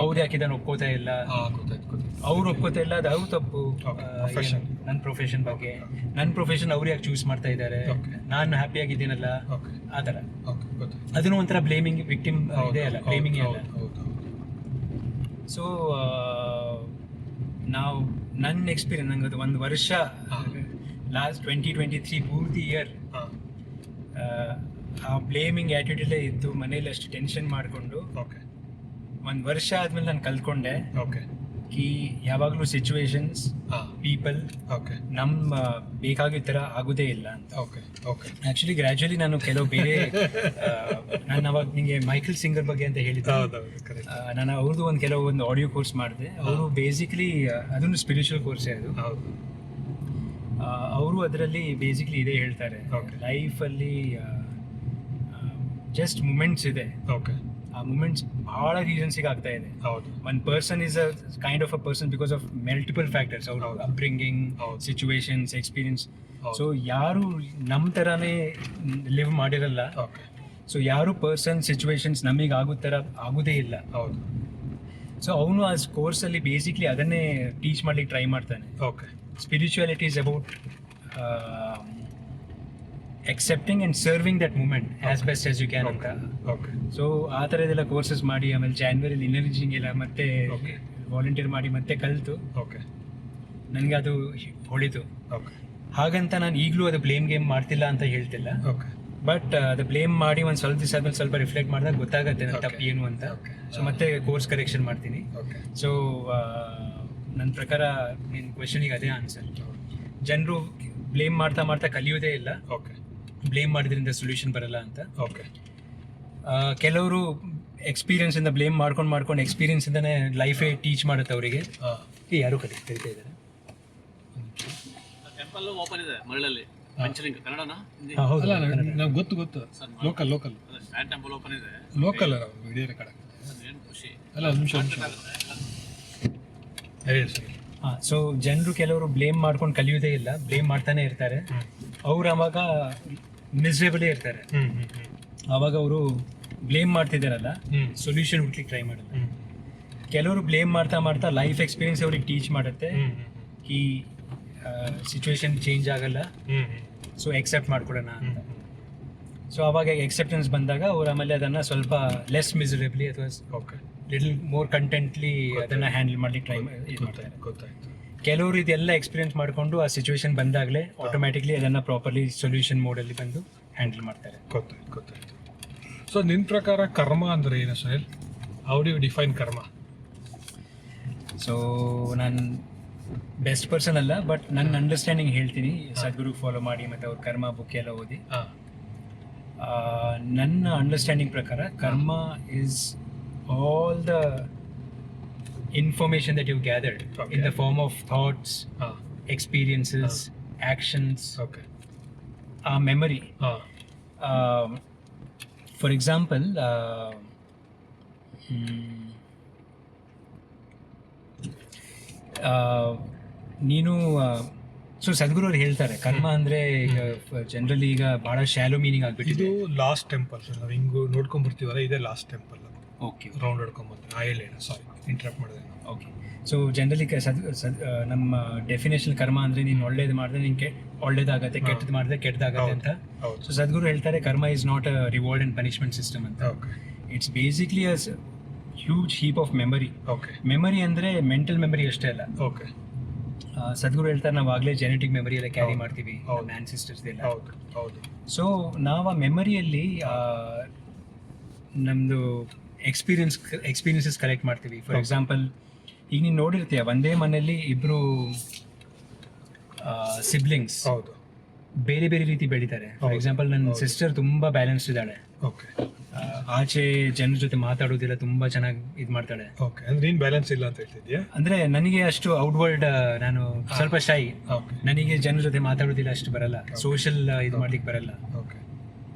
ಅವ್ರು ಯಾಕೆ ಇದನ್ನು ಒಪ್ಕೋತಾ ಇಲ್ಲ, ಅವ್ರು ಒಪ್ಕೋತಾ ಇಲ್ಲ, ಅದು ಅವ್ರು ತಪ್ಪು. ನನ್ನ ಪ್ರೊಫೆಷನ್ ಬಗ್ಗೆ, ನನ್ನ ಪ್ರೊಫೆಷನ್ ಅವ್ರು ಯಾಕೆ ಚೂಸ್ ಮಾಡ್ತಾ ಇದ್ದಾರೆ, ನಾನು ಹ್ಯಾಪಿ ಆಗಿದ್ದೀನಲ್ಲ, ಆ ಥರ. ಅದನ್ನು ಒಂಥರ ಬ್ಲೇಮಿಂಗ್, ವಿಕ್ಟಿಮ್ ಇದೆ ಅಲ್ಲ, ಬ್ಲೇಮಿಂಗ್ ಅಲ್ಲ. ಸೊ ನಾವು ನನ್ನ ಎಕ್ಸ್ಪೀರಿಯನ್ಸ್, ನಂಗೆ ಅದು 1 ವರ್ಷ ಲಾಸ್ಟ್ 2023 ಪೂರ್ತಿ ಇಯರ್ ಆ ಬ್ಲೇಮಿಂಗ್ ಆ್ಯಟಿಟ್ಯೂಡಲ್ಲೇ ಇದ್ದು ಮನೇಲಿ ಅಷ್ಟು ಟೆನ್ಷನ್ ಮಾಡಿಕೊಂಡು 1 ವರ್ಷ ಆದ್ಮೇಲೆ ನಾನು ಕಲ್ತ್ಕೊಂಡೆ ಕಿ ಯಾವಾಗಲೂ ಸಿಚುವೇಶನ್ಸ್, ಪೀಪಲ್ ನಮ್ಮ ಬೇಕಾಗಿದ್ದ ಥರ ಆಗೋದೇ ಇಲ್ಲ ಅಂತ. ಆ್ಯಕ್ಚುಲಿ ಗ್ರ್ಯಾಜುಯಲಿ ನಾನು ಕೆಲವು ಬೇರೆ ನಾನು ಅವಾಗ ನಿಮಗೆ ಮೈಕಲ್ ಸಿಂಗರ್ ಬಗ್ಗೆ ಅಂತ ಹೇಳಿದ್ದೆ, ನಾನು ಅವ್ರದ್ದು ಒಂದು ಆಡಿಯೋ ಕೋರ್ಸ್ ಮಾಡಿದೆ. ಅವರು ಬೇಸಿಕ್ಲಿ ಅದೊಂದು ಸ್ಪಿರಿಚುವಲ್ ಕೋರ್ಸೇ ಅದು. ಅವರು ಅದರಲ್ಲಿ ಬೇಸಿಕ್ಲಿ ಇದೇ ಹೇಳ್ತಾರೆ, ಲೈಫಲ್ಲಿ ಜಸ್ಟ್ ಮೂಮೆಂಟ್ಸ್ ಇದೆ. ಆ ಮೂಮೆಂಟ್ಸ್ ಭಾಳ ರೀಸನ್ಸಿಗೆ ಆಗ್ತಾ ಇದೆ. One person is a kind of a person because of multiple factors, ಅವ್ರ ಅಪ್ಬ್ರಿಂಗಿಂಗ್, ಸಿಚುವೇಶನ್ಸ್, ಎಕ್ಸ್ಪೀರಿಯನ್ಸ್. ಸೊ ಯಾರು ನಮ್ಮ ಥರನೇ ಲಿವ್ ಮಾಡಿರಲ್ಲ. ಸೊ ಯಾರು ಪರ್ಸನ್, ಸಿಚುವೇಶನ್ಸ್ ನಮಗೆ ಆಗೋ ಥರ ಆಗೋದೇ ಇಲ್ಲ. ಸೊ ಅವನು ಆ ಕೋರ್ಸಲ್ಲಿ ಬೇಸಿಕ್ಲಿ ಅದನ್ನೇ ಟೀಚ್ ಮಾಡ್ಲಿಕ್ಕೆ ಟ್ರೈ ಮಾಡ್ತಾನೆ. Spirituality is about accepting and serving that moment as best as you can ಅಂತ. ಸೊ ಆ ಥರದ್ದೆಲ್ಲ ಕೋರ್ಸಸ್ ಮಾಡಿ ಆಮೇಲೆ ಜಾನ್ವರಿಲಿ ಎನರ್ಜಿಂಗ್ ಎಲ್ಲ ಮತ್ತೆ ವಾಲಂಟಿಯರ್ ಮಾಡಿ ಮತ್ತೆ ಕಲಿತು ನನಗೆ ಅದು ಹೊಳಿತು. ಹಾಗಂತ ನಾನು ಈಗಲೂ ಅದು ಬ್ಲೇಮ್ ಗೇಮ್ ಮಾಡ್ತಿಲ್ಲ ಅಂತ ಹೇಳ್ತಿಲ್ಲ, ಬಟ್ ಅದು ಬ್ಲೇಮ್ ಮಾಡಿ ಒಂದು ಸ್ವಲ್ಪ ದಿವಸ ಆದ್ಮೇಲೆ ಸ್ವಲ್ಪ ರಿಫ್ಲೆಕ್ಟ್ ಮಾಡಿದಾಗ ಗೊತ್ತಾಗುತ್ತೆ ನನ್ನ ತಪ್ಪು ಏನು ಅಂತ. ಸೊ ಮತ್ತೆ ಕೋರ್ಸ್ ಕರೆಕ್ಷನ್ ಮಾಡ್ತೀನಿ. ಸೊ ನನ್ನ ಪ್ರಕಾರ ನಿನ್ನ ಕ್ವೆಶನಿಗೆ ಅದೇ ಆನ್ಸರ್. ಜನರು ಬ್ಲೇಮ್ ಮಾಡ್ತಾ ಮಾಡ್ತಾ ಕಲಿಯೋದೇ ಇಲ್ಲ, ಬ್ಲೇಮ್ ಮಾಡಿದ್ರಿಂದ ಸೊಲ್ಯೂಷನ್ ಬರಲ್ಲ ಅಂತ. ಕೆಲವರು ಎಕ್ಸ್ಪೀರಿಯನ್ಸಿಂದ ಬ್ಲೇಮ್ ಮಾಡ್ಕೊಂಡು ಎಕ್ಸ್ಪೀರಿಯನ್ಸಿಂದನೇ ಲೈಫೇ ಟೀಚ್ ಮಾಡುತ್ತೆ ಅವರಿಗೆ. ಯಾರು ಕರೀತಾ ಇದ್ದಾರೆ. ಟೆಂಪಲ್ ಓಪನ್ ಇದೆ ಮರಳಲ್ಲಿ, ಕನ್ನಡನಾ? ನಮ್ಗೆ ಗೊತ್ತು ಲೋಕಲ್ ಟೆಂಪಲ್ ಓಪನ್ ಇದೆ, ಲೋಕಲ್ ವಿಡಿಯೋ ರೆಕಾರ್ಡ್ ಏನು ಖುಷಿ ಅಲ್ಲ. ಒಂದು ನಿಮಿಷ ಹೇಳಿ ಸರ್. ಸೊ ಜನರು ಕೆಲವರು ಬ್ಲೇಮ್ ಮಾಡ್ಕೊಂಡು ಕಲಿಯೋದೇ ಇಲ್ಲ, ಬ್ಲೇಮ್ ಮಾಡ್ತಾನೆ ಇರ್ತಾರೆ. ಅವ್ರು ಅವಾಗ ಮಿಸರೇಬಲೇ ಇರ್ತಾರೆ. ಆವಾಗ ಅವರು ಬ್ಲೇಮ್ ಮಾಡ್ತಿದ್ದಾರಲ್ಲ, ಸೊಲ್ಯೂಷನ್ ಹುಡ್ಲಿಕ್ಕೆ ಟ್ರೈ ಮಾಡಲ್ಲ. ಕೆಲವರು ಬ್ಲೇಮ್ ಮಾಡ್ತಾ ಲೈಫ್ ಎಕ್ಸ್ಪೀರಿಯನ್ಸ್ ಅವ್ರಿಗೆ ಟೀಚ್ ಮಾಡುತ್ತೆ ಈ ಸಿಚುವೇಶನ್ ಚೇಂಜ್ ಆಗಲ್ಲ, ಸೊ ಎಕ್ಸೆಪ್ಟ್ ಮಾಡ್ಕೊಡೋಣ ಅಂತ. ಸೊ ಅವಾಗ ಎಕ್ಸೆಪ್ಟೆನ್ಸ್ ಬಂದಾಗ ಅವ್ರು ಆಮೇಲೆ ಅದನ್ನು ಸ್ವಲ್ಪ ಲೆಸ್ ಮಿಸರೇಬ್ಲಿ ಅಥವಾ ಲಿಟಲ್ ಮೋರ್ ಕಂಟೆಂಟ್ಲಿ ಅದನ್ನು ಹ್ಯಾಂಡಲ್ ಮಾಡ್ಲಿಕ್ಕೆ ಟ್ರೈ ಮಾಡ್ತಾರೆ. ಕೆಲವರು ಇದೆಲ್ಲ ಎಕ್ಸ್ಪೀರಿಯನ್ಸ್ ಮಾಡಿಕೊಂಡು ಆ ಸಿಚುವೇಶನ್ ಬಂದಾಗಲೇ ಆಟೋಮ್ಯಾಟಿಕ್ಲಿ ಅದನ್ನು ಪ್ರಾಪರ್ಲಿ ಸೊಲ್ಯೂಷನ್ ಮೋಡಲ್ಲಿ ಬಂದು ಹ್ಯಾಂಡಲ್ ಮಾಡ್ತಾರೆ. ಗೊತ್ತಾಯ್ತು. ಸೊ ನಿನ್ನ ಪ್ರಕಾರ ಕರ್ಮ ಅಂದರೆ ಏನು sir? How do you define ಕರ್ಮ? ಸೊ ನಾನು ಬೆಸ್ಟ್ ಪರ್ಸನ್ ಅಲ್ಲ, ಬಟ್ ನನ್ನ ಅಂಡರ್ಸ್ಟ್ಯಾಂಡಿಂಗ್ ಹೇಳ್ತೀನಿ. ಸದ್ಗುರು ಫಾಲೋ ಮಾಡಿ ಮತ್ತು ಅವ್ರ ಕರ್ಮ ಬುಕ್ ಎಲ್ಲ ಓದಿ ನನ್ನ ಅಂಡರ್ಸ್ಟ್ಯಾಂಡಿಂಗ್ ಪ್ರಕಾರ ಕರ್ಮ is all the information that you've gathered in the form of thoughts, experiences, actions, memory. For example, ನೀನು ಸೊ ಸದ್ಗುರು ಅವ್ರು ಹೇಳ್ತಾರೆ ಕರ್ಮ ಅಂದ್ರೆ ಈಗ ಜನರಲಿ ಈಗ ಬಹಳ ಶಾಲೋ ಮೀನಿಂಗ್ ಇದು ಆಗ್ಬಿಟ್ಟಿದೆ. ಲಾಸ್ಟ್ ಟೆಂಪಲ್ ಸರ್, ನಾವು ಹಿಂಗೆ ನೋಡ್ಕೊಂಡ್ ಬರ್ತೀವಲ್ಲ, ಇದೇ ಲಾಸ್ಟ್ ಟೆಂಪಲ್. ಓಕೆ ರೌಂಡ್ ಹೊಡ್ಕೊಂಬಂದ್ರೆ ಆಯಲ್ ಸಾರಿ ಇಂಟ್ರಪ್ಟ್ ಮಾಡಿದೆ. ಓಕೆ. ಸೊ ಜನರಲಿ ನಮ್ಮ ಡೆಫಿನೇಷನ್ ಕರ್ಮ ಅಂದ್ರೆ ನೀನು ಒಳ್ಳೇದು ಮಾಡಿದ್ರೆ ನಿನ್ಗೆ ಒಳ್ಳೇದಾಗತ್ತೆ, ಕೆಟ್ಟದ್ದು ಮಾಡಿದ್ರೆ ಕೆಟ್ಟದಾಗತ್ತೆ ಅಂತ. ಹೌದು. ಸೊ ಸದ್ಗುರು ಹೇಳ್ತಾರೆ karma is not a reward and punishment system ಅಂತ. Okay it's basically a huge heap of memory. Okay memory ಅಂದ್ರೆ ಮೆಂಟಲ್ ಮೆಮರಿ ಅಷ್ಟೇ ಅಲ್ಲ. ಓಕೆ ಸದ್ಗುರು ಹೇಳ್ತಾರೆ ನಾವು ಆಗಲೇ ಜೆನೆಟಿಕ್ ಮೆಮರಿ ಎಲ್ಲ ಕ್ಯಾರಿ ಮಾಡ್ತೀವಿ, ಹೌದು. ನಮ್ಮ ಆನ್ಸಿಸ್ಟರ್ಸ್ ಎಲ್ಲ. ಹೌದು ಹೌದು. ಸೊ ನಾವು ಆ ಮೆಮರಿಯಲ್ಲಿ ನಮ್ಮದು ಎಕ್ಸ್ಪೀರಿಯನ್ಸಸ್ ಕಲೆಕ್ಟ್ ಮಾಡ್ತೀವಿ. ಫಾರ್ ಎಕ್ಸಾಂಪಲ್ ಈಗ ನೀನು ನೋಡಿರ್ತೀಯ ಒಂದೇ ಮನೆಯಲ್ಲಿ ಇಬ್ಬರು ಸಿಬ್ಲಿಂಗ್ಸ್ ಹೌದು. ಬೇರೆ ಬೇರೆ ರೀತಿ ಬೆಳೀತಾರೆ. ಫಾರ್ ಎಕ್ಸಾಂಪಲ್ ನನ್ನ ಸಿಸ್ಟರ್ ತುಂಬ ಬ್ಯಾಲೆನ್ಸ್ಡ್ ಇದ್ದಾಳೆ, ಓಕೆ ಆಚೆ ಜನರ ಜೊತೆ ಮಾತಾಡೋದಿಲ್ಲ, ತುಂಬ ಚೆನ್ನಾಗಿ ಇದು ಮಾಡ್ತಾಳೆ. ಓಕೆ ಅಂದ್ರೆ ನೀನು ಬ್ಯಾಲೆನ್ಸ್ ಇಲ್ಲ ಅಂತ ಹೇಳ್ತಿದ್ಯಾ? ಅಂದರೆ ನನಗೆ ಅಷ್ಟು ಔಟ್ವರ್ಡ್, ನಾನು ಸ್ವಲ್ಪ ಶೈ, ಓಕೆ ನನಗೆ ಜನರ ಜೊತೆ ಮಾತಾಡೋದಿಲ್ಲ ಅಷ್ಟು ಬರಲ್ಲ, ಸೋಷಲ್ ಇದು ಮಾಡ್ಲಿಕ್ಕೆ ಬರಲ್ಲ. ಓಕೆ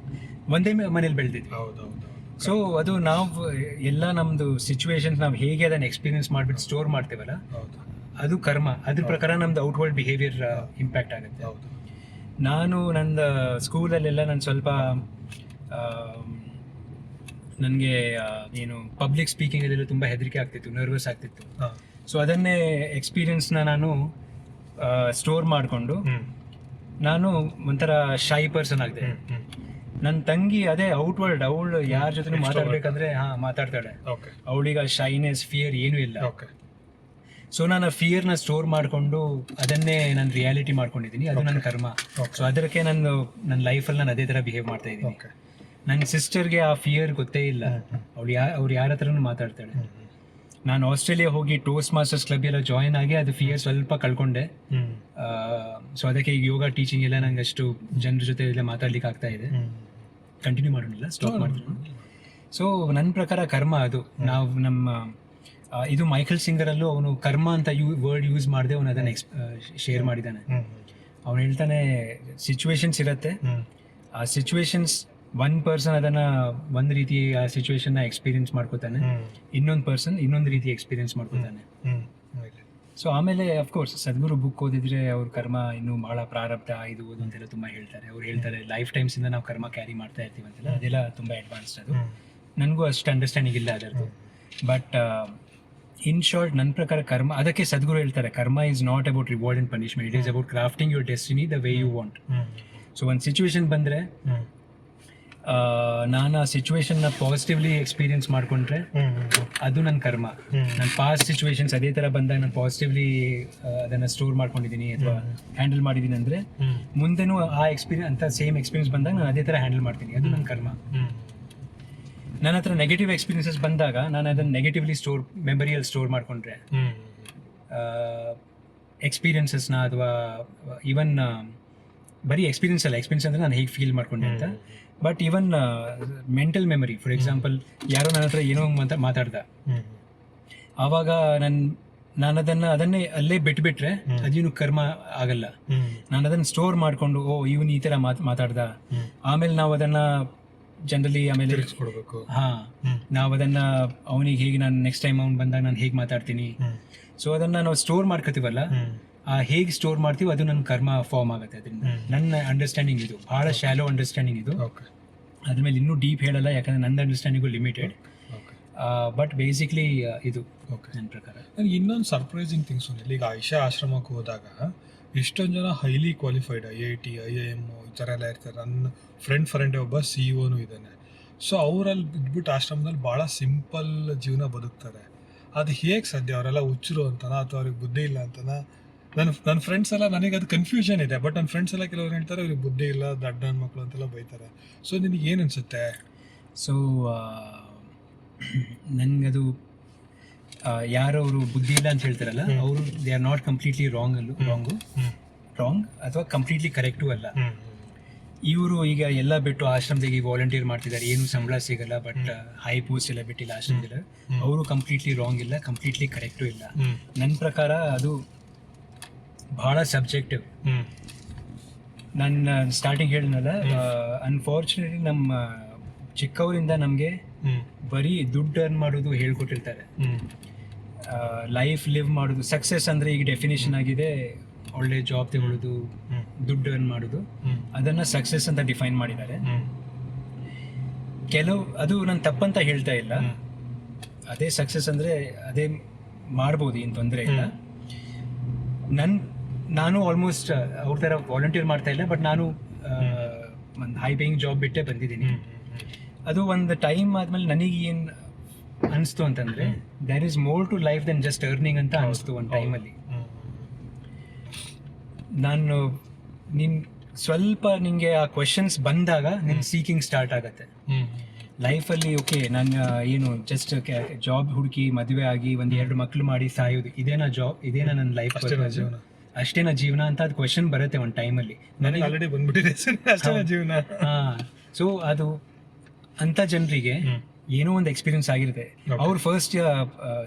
ಒಂದೇ ಮನೇಲಿ ಬೆಳೆದಿದ್ವಿ. ಹೌದು ಹೌದು ಹೌದು. ಸೊ ಅದು ನಾವು ಎಲ್ಲ ನಮ್ಮದು ಸಿಚುವೇಶನ್ಸ್ ನಾವು ಹೇಗೆ ಅದನ್ನು ಎಕ್ಸ್ಪೀರಿಯನ್ಸ್ ಮಾಡಿಬಿಟ್ಟು ಸ್ಟೋರ್ ಮಾಡ್ತೇವಲ್ಲ, ಹೌದು ಅದು ಕರ್ಮ. ಅದ್ರ ಪ್ರಕಾರ ನಮ್ದು ಔಟ್ವರ್ಡ್ ಬಿಹೇವಿಯರ್ ಇಂಪ್ಯಾಕ್ಟ್ ಆಗುತ್ತೆ. ಹೌದು. ನಾನು ನನ್ನ ಸ್ಕೂಲಲ್ಲೆಲ್ಲ ನಾನು ಸ್ವಲ್ಪ ನನಗೆ ಏನು ಪಬ್ಲಿಕ್ ಸ್ಪೀಕಿಂಗಲ್ಲೆಲ್ಲ ತುಂಬ ಹೆದರಿಕೆ ಆಗ್ತಿತ್ತು, ನರ್ವಸ್ ಆಗ್ತಿತ್ತು. ಹಾಂ. ಸೊ ಅದನ್ನೇ ಎಕ್ಸ್ಪೀರಿಯನ್ಸ್ನ ನಾನು ಸ್ಟೋರ್ ಮಾಡಿಕೊಂಡು ನಾನು ಒಂಥರ ಶೈ ಪರ್ಸನ್ ಆಗಿದೆ. ನನ್ನ ತಂಗಿ ಅದೇ ಔಟ್ವರ್ಡ್, ಅವಳು ಯಾರ ಜೊತೆ ಮಾತಾಡ್ಬೇಕಂದ್ರೆ ಮಾತಾಡ್ತಾಳೆ. ಓಕೆ ಅವಳಿಗೆ ಆ ಶೈನೆಸ್, ಫಿಯರ್ ಏನೂ ಇಲ್ಲ. ಓಕೆ ಸೊ ನಾನು ಆ ಫಿಯರ್ನ ಸ್ಟೋರ್ ಮಾಡಿಕೊಂಡು ಅದನ್ನೇ ನಾನು ರಿಯಾಲಿಟಿ ಮಾಡ್ಕೊಂಡಿದ್ದೀನಿ, ಅದು ನನ್ನ ಕರ್ಮ. ಸೊ ಅದಕ್ಕೆ ನನ್ನ ಲೈಫಲ್ಲಿ ನಾನು ಅದೇ ಥರ ಬಿಹೇವ್ ಮಾಡ್ತಾ ಇದ್ದೀನಿ. ಓಕೆ. ನನ್ನ ಸಿಸ್ಟರ್ಗೆ ಆ ಫಿಯರ್ ಗೊತ್ತೇ ಇಲ್ಲ, ಅವ್ರು ಯಾರ ಹತ್ರನೂ ಮಾತಾಡ್ತಾಳೆ. ನಾನು ಆಸ್ಟ್ರೇಲಿಯಾ ಹೋಗಿ ಟೋಸ್ಟ್ ಮಾಸ್ಟರ್ಸ್ ಕ್ಲಬ್ ಎಲ್ಲ ಜಾಯಿನ್ ಆಗಿ ಅದು ಫಿಯರ್ ಸ್ವಲ್ಪ ಕಳ್ಕೊಂಡೆ. ಸೊ ಅದಕ್ಕೆ ಈಗ ಯೋಗ ಟೀಚಿಂಗ್ ಎಲ್ಲ ನಂಗೆ ಅಷ್ಟು ಜನರ ಜೊತೆ ಎಲ್ಲ ಮಾತಾಡ್ಲಿಕ್ಕೆ ಆಗ್ತಾ ಇದೆ. ಕಂಟಿನ್ಯೂ ಮಾಡೋಣಿಲ್ಲ, ಸ್ಟಾಪ್ ಮಾಡ್ತೀನಿ. ಸೊ ನನ್ನ ಪ್ರಕಾರ ಕರ್ಮ ಅದು. ನಾವು ನಮ್ಮ ಇದು ಮೈಕಲ್ ಸಿಂಗರಲ್ಲೂ ಅವನು ಕರ್ಮ ಅಂತ ವರ್ಡ್ ಯೂಸ್ ಮಾಡದೆ ಅವನು ಅದನ್ನು ಶೇರ್ ಮಾಡಿದ್ದಾನೆ. ಅವನು ಹೇಳ್ತಾನೆ ಸಿಚುವೇಶನ್ಸ್ ಇರುತ್ತೆ, ಆ ಸಿಚುವೇಶನ್ಸ್ ಒನ್ ಪರ್ಸನ್ ಅದನ್ನು ಒಂದು ರೀತಿ ಆ ಸಿಚುವೇಶನ್ನ ಎಕ್ಸ್ಪೀರಿಯನ್ಸ್ ಮಾಡ್ಕೋತಾನೆ, ಇನ್ನೊಂದು ಪರ್ಸನ್ ಇನ್ನೊಂದು ರೀತಿ ಎಕ್ಸ್ಪೀರಿಯನ್ಸ್ ಮಾಡ್ಕೋತಾನೆ. ಸೊ ಆಮೇಲೆ ಅಫ್ಕೋರ್ಸ್ ಸದ್ಗುರು ಬುಕ್ ಓದಿದ್ರೆ ಅವ್ರ ಕರ್ಮ ಇನ್ನೂ ಭಾಳ ಪ್ರಾರಬ್ಧ ಇದು ಓದು ಅಂತೆಲ್ಲ ತುಂಬ ಹೇಳ್ತಾರೆ. ಅವ್ರು ಹೇಳ್ತಾರೆ ಲೈಫ್ ಟೈಮ್ಸಿಂದ ನಾವು ಕರ್ಮ ಕ್ಯಾರಿ ಮಾಡ್ತಾ ಇರ್ತೀವಿ ಅಂತೆಲ್ಲ, ಅದೆಲ್ಲ ತುಂಬ ಅಡ್ವಾನ್ಸ್ಡ್. ಅದು ನನಗೂ ಅಷ್ಟು ಅಂಡರ್ಸ್ಟ್ಯಾಂಡಿಂಗ್ ಇಲ್ಲ ಅದರದ್ದು. ಬಟ್ ಇನ್ ಶಾರ್ಟ್ ನನ್ನ ಪ್ರಕಾರ ಕರ್ಮ, ಅದಕ್ಕೆ ಸದ್ಗುರು ಹೇಳ್ತಾರೆ ಕರ್ಮ is not about reward and punishment, it is about crafting your destiny the way you want. So ಒಂದು ಸಿಚುವೇಶನ್ ಬಂದರೆ ನಾನು ಆ ಸಿಚುವೇಶನ್ನ ಪಾಸಿಟಿವ್ಲಿ ಎಕ್ಸ್ಪೀರಿಯನ್ಸ್ ಮಾಡಿಕೊಂಡ್ರೆ ಅದು ನನ್ನ ಕರ್ಮ. ನನ್ನ ಪಾಸ್ಟ್ ಸಿಚುವೇಶನ್ಸ್ ಅದೇ ಥರ ಬಂದಾಗ ನಾನು ಪಾಸಿಟಿವ್ಲಿ ಅದನ್ನು ಸ್ಟೋರ್ ಮಾಡ್ಕೊಂಡಿದ್ದೀನಿ ಅಥವಾ ಹ್ಯಾಂಡಲ್ ಮಾಡಿದ್ದೀನಿ ಅಂದರೆ ಮುಂದೆನೂ ಆ ಎಕ್ಸ್ಪೀರಿಯನ್ಸ್ ಅಂತ ಸೇಮ್ ಎಕ್ಸ್ಪೀರಿಯನ್ಸ್ ಬಂದಾಗ ನಾನು ಅದೇ ಥರ ಹ್ಯಾಂಡಲ್ ಮಾಡ್ತೀನಿ, ಅದು ನನ್ನ ಕರ್ಮ. ನನ್ನ ಹತ್ರ ನೆಗೆಟಿವ್ ಎಕ್ಸ್ಪೀರಿಯನ್ಸಸ್ ಬಂದಾಗ ನಾನು ಅದನ್ನು ನೆಗೆಟಿವ್ಲಿ ಮೆಮರಿಯಲ್ಲಿ ಸ್ಟೋರ್ ಮಾಡಿಕೊಂಡ್ರೆ ಎಕ್ಸ್ಪೀರಿಯನ್ಸಸ್ನ ಅಥವಾ ಈವನ್ ಬರೀ ಎಕ್ಸ್ಪೀರಿಯನ್ಸ್ ಅಲ್ಲ, ಎಕ್ಸ್ಪೀರಿಯನ್ಸ್ ಅಂದರೆ ನಾನು ಹೇಗೆ ಫೀಲ್ ಮಾಡ್ಕೊಂಡೆ ಅಂತ, but even mental memory. For example ಯಾರೋ ನನ್ನ ಹತ್ರ ಏನೋ ಮಾತಾಡ್ದ, ಆವಾಗ ನಾನು ಅದನ್ನೇ ಅಲ್ಲೇ ಬಿಟ್ಬಿಟ್ರೆ ಅದೇನು ಕರ್ಮ ಆಗಲ್ಲ. ನಾನು ಅದನ್ನು ಸ್ಟೋರ್ ಮಾಡಿಕೊಂಡು ಇವನು ಈ ಥರ ಮಾತಾಡ್ದ, ಆಮೇಲೆ ನಾವು ಅದನ್ನು ಜನರಲಿ ಆಮೇಲೆ ಕೊಡಬೇಕು. ನಾವು ಅದನ್ನು ಅವನಿಗೆ ಹೇಗೆ ನಾನು ನೆಕ್ಸ್ಟ್ ಟೈಮ್ ಅವ್ನು ಬಂದಾಗ ನಾನು ಹೇಗೆ ಮಾತಾಡ್ತೀನಿ. ಸೊ ಅದನ್ನು ನಾವು ಸ್ಟೋರ್ ಮಾಡ್ಕೋತೀವಲ್ಲ, ಹೇಗೆ ಸ್ಟೋರ್ ಮಾಡ್ತೀವಿ ಅದು ನನ್ನ ಕರ್ಮ ಫಾರ್ಮ್ ಆಗುತ್ತೆ. ಅದರಿಂದ ನನ್ನ ಅಂಡರ್ಸ್ಟ್ಯಾಂಡಿಂಗ್ ಇದು ಭಾಳ ಶಾಲೋ ಅಂಡರ್ಸ್ಟ್ಯಾಂಡಿಂಗ್ ಇದು. ಅದ್ರ ಮೇಲೆ ಇನ್ನೂ ಡೀಪ್ ಹೇಳಲ್ಲ, ಯಾಕಂದರೆ ನನ್ನ ಅಂಡರ್ಸ್ಟ್ಯಾಂಡಿಂಗು ಲಿಮಿಟೆಡ್. ಬಟ್ ಬೇಸಿಕ್ಲಿ ಇದು ನನ್ನ ಪ್ರಕಾರ. ನನಗೆ ಇನ್ನೊಂದು ಸರ್ಪ್ರೈಸಿಂಗ್ ಥಿಂಗ್ಸ್ ಈಗ ಆಯಿಷಾ ಆಶ್ರಮಕ್ಕೆ ಹೋದಾಗ ಎಷ್ಟೊಂದು ಜನ ಹೈಲಿ ಕ್ವಾಲಿಫೈಡ್ IIT IIM ಈ ಥರ ಎಲ್ಲ ಇರ್ತಾರೆ. ನನ್ನ ಫ್ರೆಂಡ್ ಒಬ್ಬ CEO ಇದ್ದಾನೆ. ಸೊ ಅವರಲ್ಲಿ ಬಿದ್ಬಿಟ್ಟು ಆಶ್ರಮದಲ್ಲಿ ಭಾಳ ಸಿಂಪಲ್ ಜೀವನ ಬದುಕ್ತಾರೆ. ಅದು ಹೇಗೆ ಸಾಧ್ಯ? ಅವರೆಲ್ಲ ಹುಚ್ಚರು ಅಂತನ ಅಥವಾ ಅವ್ರಿಗೆ ಬುದ್ಧಿ ಇಲ್ಲ ಅಂತನ? ನನ್ನ ಫ್ರೆಂಡ್ಸ್ ಎಲ್ಲ, ನನಗೆ ಅದು ಕನ್ಫ್ಯೂಷನ್ ಇದೆ. ಬಟ್ ನನ್ನ ಫ್ರೆಂಡ್ಸ್ ಎಲ್ಲ ಕೆಲವರು ಹೇಳ್ತಾರೆ ಇವ್ರಿಗೆ ಬುದ್ಧಿ ಇಲ್ಲ, ದಡ್ಡ ನನ್ನ ಮಕ್ಕಳು ಅಂತೆಲ್ಲ ಬೈತಾರೆ. ಸೊ ನಿನಗೆ ಏನು ಅನಿಸುತ್ತೆ? ಸೊ ನನಗದು ಯಾರು ಅವರು ಬುದ್ಧಿ ಇಲ್ಲ ಅಂತ ಹೇಳ್ತಾರಲ್ಲ, ಅವರು they are not completely wrong ಅಥವಾ ಕಂಪ್ಲೀಟ್ಲಿ ಕರೆಕ್ಟೂ ಅಲ್ಲ. ಇವರು ಈಗ ಎಲ್ಲ ಬಿಟ್ಟು ಆಶ್ರಮದಾಗಿ ವಾಲಂಟಿಯರ್ ಮಾಡ್ತಿದ್ದಾರೆ, ಏನು ಸಂಬಳ ಸಿಗಲ್ಲ, ಬಟ್ ಹೈ ಪೋಸ್ಟ್ ಎಲ್ಲ ಬಿಟ್ಟಿಲ್ಲ ಆಶ್ರಮದಲ್ಲಿ. ಅವರು ಕಂಪ್ಲೀಟ್ಲಿ ರಾಂಗ್ ಇಲ್ಲ, ಕಂಪ್ಲೀಟ್ಲಿ ಕರೆಕ್ಟೂ ಇಲ್ಲ. ನನ್ನ ಪ್ರಕಾರ ಅದು ಭಾಳ ಸಬ್ಜೆಕ್ಟಿವ್. ನಾನು ಸ್ಟಾರ್ಟಿಂಗ್ ಹೇಳಿದ್ನಲ್ಲ, ಅನ್ಫಾರ್ಚುನೇಟ್ಲಿ ನಮ್ಮ ಚಿಕ್ಕವರಿಂದ ನಮಗೆ ಬರೀ ದುಡ್ಡು ಅರ್ನ್ ಮಾಡೋದು ಹೇಳ್ಕೊಟ್ಟಿರ್ತಾರೆ. ಲೈಫ್ ಲಿವ್ ಮಾಡೋದು, ಸಕ್ಸಸ್ ಅಂದರೆ ಈಗ ಡೆಫಿನೇಷನ್ ಆಗಿದೆ ಒಳ್ಳೆ ಜಾಬ್ ತಗೊಳ್ಳೋದು, ದುಡ್ಡು ಅರ್ನ್ ಮಾಡೋದು, ಅದನ್ನು ಸಕ್ಸಸ್ ಅಂತ ಡಿಫೈನ್ ಮಾಡಿದ್ದಾರೆ. ಕೆಲವು ಅದು ನಾನು ತಪ್ಪಂತ ಹೇಳ್ತಾ ಇಲ್ಲ, ಅದೇ ಸಕ್ಸಸ್ ಅಂದರೆ ಅದೇ ಮಾಡ್ಬೋದು, ಏನು ತೊಂದರೆ ಇಲ್ಲ. ನಾನು ಆಲ್ಮೋಸ್ಟ್ ಅವ್ರ ಥರ ವಾಲಂಟಿಯರ್ ಮಾಡ್ತಾ ಇಲ್ಲ, ಬಟ್ ನಾನು ಒಂದು ಹೈ ಪೇಯಿಂಗ್ ಜಾಬ್ ಬಿಟ್ಟೇ ಬಂದಿದ್ದೀನಿ. ಅದು ಒಂದು ಟೈಮ್ ಆದಮೇಲೆ ನನಗೆ ಏನು ಅನಿಸ್ತು ಅಂತಂದರೆ there is more to life than just earning ಅಂತ ಅನಿಸ್ತು ಒಂದು ಟೈಮಲ್ಲಿ. ಸ್ವಲ್ಪ ನಿಮಗೆ ಆ ಕ್ವೆಶನ್ಸ್ ಬಂದಾಗ ನಿನ್ನ ಸೀಕಿಂಗ್ ಸ್ಟಾರ್ಟ್ ಆಗುತ್ತೆ ಲೈಫಲ್ಲಿ. ಓಕೆ, ನಾನು ಏನು ಜಸ್ಟ್ ಜಾಬ್ ಹುಡುಕಿ ಮದುವೆ ಆಗಿ 1-2 ಮಕ್ಕಳು ಮಾಡಿ ಸಾಯೋದು, ಇದೇನಾ ಜಾಬ್, ಇದೇನಾ ನನ್ನ ಲೈಫ್, ಅಷ್ಟೇನಾ ಜೀವನ ಅಂತ ಅದು ಕ್ವೆಶನ್ ಬರುತ್ತೆ ಒಂದು ಟೈಮಲ್ಲಿ. ನನಗೆ ಆಲ್ರೆಡಿ ಬಂದ್ಬಿಟ್ಟಿದೆ ಅಷ್ಟೇನಾ ಜೀವನ. ಸೊ ಅದು ಅಂಥ ಜನರಿಗೆ ಏನೋ ಒಂದು ಎಕ್ಸ್ಪೀರಿಯನ್ಸ್ ಆಗಿರುತ್ತೆ. ಅವ್ರು ಫಸ್ಟ್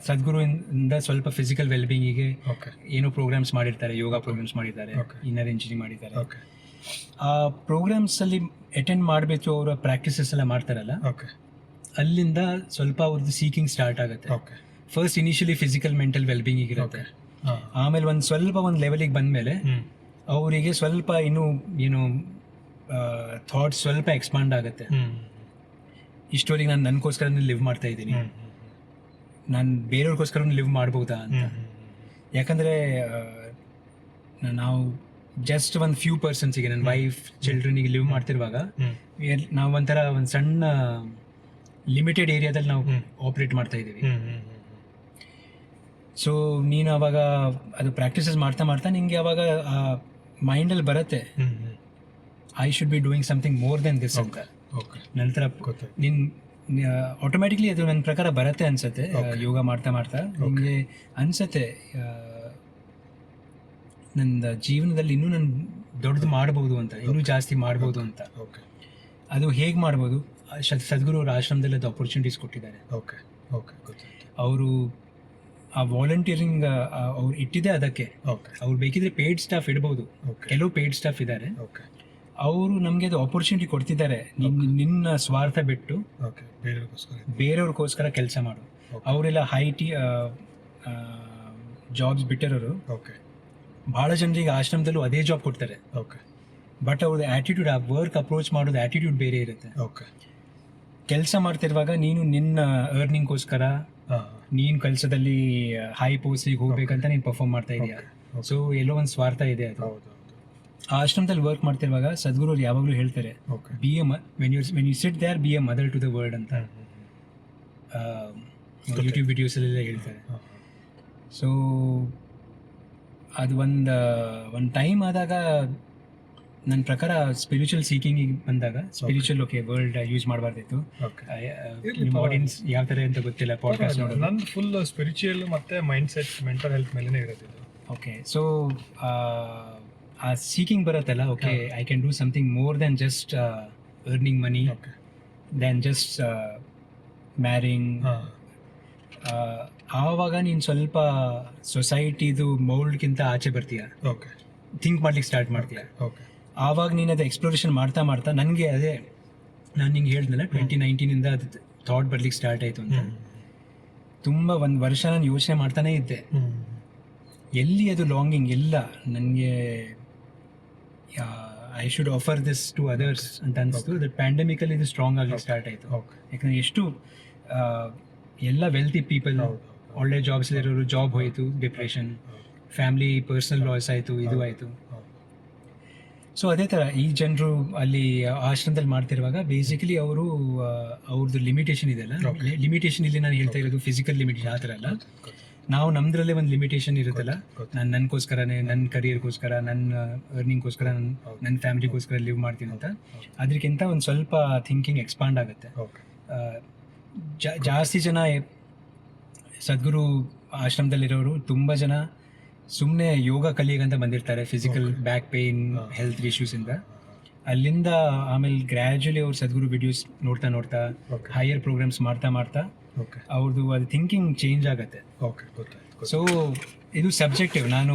ಸದ್ಗುರುವಿಂದ ಸ್ವಲ್ಪ ಫಿಸಿಕಲ್ ವೆಲ್ಬೀಯಿಂಗಿಗೆ ಏನೋ ಪ್ರೋಗ್ರಾಮ್ಸ್ ಮಾಡಿರ್ತಾರೆ, ಯೋಗ ಪ್ರೋಗ್ರಾಮ್ಸ್ ಮಾಡಿದ್ದಾರೆ, ಇನ್ನರ್ ಇಂಜಿನಿಯರಿಂಗ್ ಮಾಡಿದ್ದಾರೆ. ಆ ಪ್ರೋಗ್ರಾಮ್ಸಲ್ಲಿ ಅಟೆಂಡ್ ಮಾಡಬೇಕು, ಅವರ ಪ್ರಾಕ್ಟೀಸಸ್ ಎಲ್ಲ ಮಾಡ್ತಾರಲ್ಲ, ಅಲ್ಲಿಂದ ಸ್ವಲ್ಪ ಅವ್ರದ್ದು ಸೀಕಿಂಗ್ ಸ್ಟಾರ್ಟ್ ಆಗುತ್ತೆ. First initially physical mental wellbeing ಇರುತ್ತೆ, ಆಮೇಲೆ ಒಂದು ಲೆವೆಲಿಗೆ ಬಂದಮೇಲೆ ಅವರಿಗೆ ಸ್ವಲ್ಪ ಇನ್ನೂ ಏನು ಥಾಟ್ಸ್ ಸ್ವಲ್ಪ ಎಕ್ಸ್ಪಾಂಡ್ ಆಗುತ್ತೆ. ಇಷ್ಟವರೆಗೆ ನಾನು ನನಗೋಸ್ಕರ ಲಿವ್ ಮಾಡ್ತಾ ಇದ್ದೀನಿ, ನಾನು ಬೇರೆಯವ್ರಿಗೋಸ್ಕರ ಲಿವ್ ಮಾಡ್ಬೋದಾ ಅಂತ. ಯಾಕಂದರೆ ನಾವು ಜಸ್ಟ್ ಒಂದು ಫ್ಯೂ ಪರ್ಸನ್ಸಿಗೆ, ನನ್ನ ವೈಫ್ ಚಿಲ್ಡ್ರನಿಗೆ ಲಿವ್ ಮಾಡ್ತಿರುವಾಗ ನಾವು ಒಂಥರ ಒಂದು ಸಣ್ಣ ಲಿಮಿಟೆಡ್ ಏರಿಯಾದಲ್ಲಿ ನಾವು ಆಪ್ರೇಟ್ ಮಾಡ್ತಾ ಇದ್ದೀವಿ. ಸೊ ನೀನು ಅವಾಗ ಅದು ಪ್ರಾಕ್ಟೀಸಸ್ ಮಾಡ್ತಾ ಮಾಡ್ತಾ ನಿಂಗೆ ಅವಾಗ ಮೈಂಡಲ್ಲಿ ಬರುತ್ತೆ, I should be doing something more than this ಅಂತ. ನಂತರ ಆಟೋಮ್ಯಾಟಿಕ್ಲಿ ಅದು ನನ್ನ ಪ್ರಕಾರ ಬರುತ್ತೆ ಅನ್ಸುತ್ತೆ. ಯೋಗ ಮಾಡ್ತಾ ಮಾಡ್ತಾ ನಿಮಗೆ ಅನ್ಸುತ್ತೆ ನನ್ನ ಜೀವನದಲ್ಲಿ ಇನ್ನೂ ನಾನು ದೊಡ್ಡದು ಮಾಡ್ಬೋದು ಅಂತ, ಇನ್ನೂ ಜಾಸ್ತಿ ಮಾಡ್ಬೋದು ಅಂತ. ಅದು ಹೇಗೆ ಮಾಡ್ಬೋದು? ಸದ್ಗುರು ಅವ್ರ ಆಶ್ರಮದಲ್ಲಿ ಅದು ಆಪರ್ಚುನಿಟೀಸ್ ಕೊಟ್ಟಿದ್ದಾರೆ. ಅವರು ಆ ವಾಲಂಟಿಯರಿಂಗ್ ಅವ್ರು ಇಟ್ಟಿದೆ ಅದಕ್ಕೆ. ಅವ್ರು ಬೇಕಿದ್ರೆ ಪೇಯ್ಡ್ ಸ್ಟಾಫ್ ಇಡ್ಬೋದು, ಕೆಲವು ಪೇಯ್ಡ್ ಸ್ಟಾಫ್ ಇದ್ದಾರೆ. ಅವರು ನಮಗೆ ಅದು ಆಪರ್ಚುನಿಟಿ ಕೊಡ್ತಿದ್ದಾರೆ, ನಿನ್ನ ಸ್ವಾರ್ಥ ಬಿಟ್ಟು ಬೇರೆಯವ್ರಿಗೋಸ್ಕರ ಕೆಲಸ ಮಾಡು. ಅವರೆಲ್ಲ ಜಾಬ್ಸ್ ಬಿಟ್ಟಿರೋರು ಭಾಳ ಜನರಿಗೆ ಆಶ್ರಮದಲ್ಲೂ ಅದೇ ಜಾಬ್ ಕೊಡ್ತಾರೆ. ಬಟ್ ಅವ್ರದ್ದು ಆ್ಯಟಿಟ್ಯೂಡ್, ಆ ವರ್ಕ್ ಅಪ್ರೋಚ್ ಮಾಡೋದು ಆ್ಯಟಿಟ್ಯೂಡ್ ಬೇರೆ ಇರುತ್ತೆ. ಕೆಲಸ ಮಾಡ್ತಿರುವಾಗ ನೀನು ನಿನ್ನ ಅರ್ನಿಂಗ್ಗೋಸ್ಕರ ನೀನು ಕೆಲಸದಲ್ಲಿ ಹೈ ಪೋಸ್ಟಿಗೆ ಹೋಗ್ಬೇಕಂತ ನೀನು ಪರ್ಫಾರ್ಮ್ ಮಾಡ್ತಾ ಇದೀಯಾ. ಸೊ ಎಲ್ಲೋ ಒಂದು ಸ್ವಾರ್ಥ ಇದೆ ಅದು. ಆ ಆಶ್ರಮದಲ್ಲಿ ವರ್ಕ್ ಮಾಡ್ತಿರುವಾಗ ಸದ್ಗುರು ಅವ್ರು ಯಾವಾಗಲೂ ಹೇಳ್ತಾರೆ, be a when you sit there be a mother to the world ಅಂತ ಯೂಟ್ಯೂಬ್ ವಿಡಿಯೋಸಲ್ಲೆಲ್ಲ ಹೇಳ್ತಾರೆ. ಸೊ ಅದು ಒಂದು ಟೈಮ್ ಆದಾಗ ನನ್ನ ಪ್ರಕಾರ ಸ್ಪಿರಿಚುವಲ್ ಸೀಕಿಂಗಿಗೆ ಬಂದಾಗ, ಸ್ಪಿರಿಚುವಲ್ ಓಕೆ ವರ್ಲ್ಡ್ ಯೂಸ್ ಮಾಡಬಾರ್ದಿತ್ತು. ನಿಮ್ಮ ಆಡಿಯನ್ಸ್ ಯಾವ ಥರ ಅಂತ ಗೊತ್ತಿಲ್ಲ ಪಾಡ್ಕಾಸ್ಟ್ ನೋಡೋದು. ನನ್ನ ಫುಲ್ ಸ್ಪಿರಿಚುವಲ್ ಮತ್ತು ಮೈಂಡ್ ಸೆಟ್, ಮೆಂಟಲ್ ಹೆಲ್ತ್ ಮೇಲೇ ಇರೋದು. ಓಕೆ, ಸೊ ಆ ಸೀಕಿಂಗ್ ಬರುತ್ತಲ್ಲ, okay I can do something more than just earning money, than just marrying. ಆವಾಗ ನೀನು ಸ್ವಲ್ಪ ಸೊಸೈಟಿದು ಮೌಲ್ಡ್ಗಿಂತ ಆಚೆ ಬರ್ತೀಯ, ಥಿಂಕ್ ಮಾಡ್ಲಿಕ್ಕೆ ಸ್ಟಾರ್ಟ್ ಮಾಡ್ತೀಯ. ಆವಾಗ ನೀನು ಅದು ಎಕ್ಸ್ಪ್ಲೋರೇಷನ್ ಮಾಡ್ತಾ ಮಾಡ್ತಾ ನನಗೆ ಅದೇ ನಾನು ನಿಂಗೆ ಹೇಳಿದ್ನಲ್ಲ 2019 ಅದು ಥಾಟ್ ಬರ್ಲಿಕ್ಕೆ ಸ್ಟಾರ್ಟ್ ಆಯಿತು ಅಂತ. ತುಂಬ ಒಂದು ವರ್ಷ ನಾನು ಯೋಚನೆ ಮಾಡ್ತಾನೇ ಇದ್ದೆ, ಎಲ್ಲಿ ಅದು ಲಾಂಗಿಂಗ್ ಇಲ್ಲ ನನಗೆ, I should offer this to others ಅಂತ ಅನಿಸ್ತು. ಅದು ಪ್ಯಾಂಡಮಿಕಲ್ಲಿ ಇದು ಸ್ಟ್ರಾಂಗ್ ಆಗಲಿಕ್ಕೆ ಸ್ಟಾರ್ಟ್ ಆಯಿತು. ಯಾಕಂದರೆ ಎಷ್ಟು ಎಲ್ಲ ವೆಲ್ತಿ ಪೀಪಲ್, ಒಳ್ಳೆ ಜಾಬ್ಸಲ್ಲಿರೋರು ಜಾಬ್ ಹೋಯಿತು, ಡಿಪ್ರೆಷನ್, ಫ್ಯಾಮಿಲಿ ಪರ್ಸನಲ್ ಲಾಸ್ ಆಯಿತು, ಇದು ಆಯಿತು. ಸೊ ಅದೇ ಥರ ಈ ಜನರು ಅಲ್ಲಿ ಆಶ್ರಮದಲ್ಲಿ ಮಾಡ್ತಿರುವಾಗ ಬೇಸಿಕಲಿ ಅವರು ಅವ್ರದ್ದು ಲಿಮಿಟೇಷನ್ ಇದೆಯಲ್ಲ, ಲಿಮಿಟೇಷನ್ ಇಲ್ಲಿ ನಾನು ಹೇಳ್ತಾ ಇರೋದು ಫಿಸಿಕಲ್ ಲಿಮಿಟೇಷನ್ ಆ ಥರ ಅಲ್ಲ. ನಾವು ನಮ್ಮದ್ರಲ್ಲೇ ಒಂದು ಲಿಮಿಟೇಷನ್ ಇರುತ್ತಲ್ಲ, ನಾನು ನನಗೋಸ್ಕರನೇ, ನನ್ನ ಕರಿಯರ್ಗೋಸ್ಕರ, ನನ್ನ ಅರ್ನಿಂಗ್ಗೋಸ್ಕರ, ನನ್ನ ಫ್ಯಾಮಿಲಿಗೋಸ್ಕರ ಲಿವ್ ಮಾಡ್ತೀನಿ ಅಂತ. ಅದಕ್ಕಿಂತ ಒಂದು ಸ್ವಲ್ಪ ಥಿಂಕಿಂಗ್ ಎಕ್ಸ್ಪಾಂಡ್ ಆಗುತ್ತೆ. ಜಾಸ್ತಿ ಜನ ಸದ್ಗುರು ಆಶ್ರಮದಲ್ಲಿರೋರು ತುಂಬ ಜನ ಸುಮ್ಮನೆ ಯೋಗ ಕಲಿಯಕ್ಕಂತ ಬಂದಿರ್ತಾರೆ, ಫಿಸಿಕಲ್ ಬ್ಯಾಕ್ ಪೇಯ್ನ್, ಹೆಲ್ತ್ ಇಶ್ಯೂಸಿಂದ. ಅಲ್ಲಿಂದ ಆಮೇಲೆ ಗ್ರ್ಯಾಜುಲಿ ಅವ್ರು ಸದ್ಗುರು ವಿಡಿಯೋಸ್ ನೋಡ್ತಾ ನೋಡ್ತಾ ಹೈಯರ್ ಪ್ರೋಗ್ರಾಮ್ಸ್ ಮಾಡ್ತಾ ಮಾಡ್ತಾ ಅವ್ರದ್ದು ಅದು ಥಿಂಕಿಂಗ್ ಚೇಂಜ್ ಆಗುತ್ತೆ. ಸೊ ಇದು ಸಬ್ಜೆಕ್ಟಿವ್. ನಾನು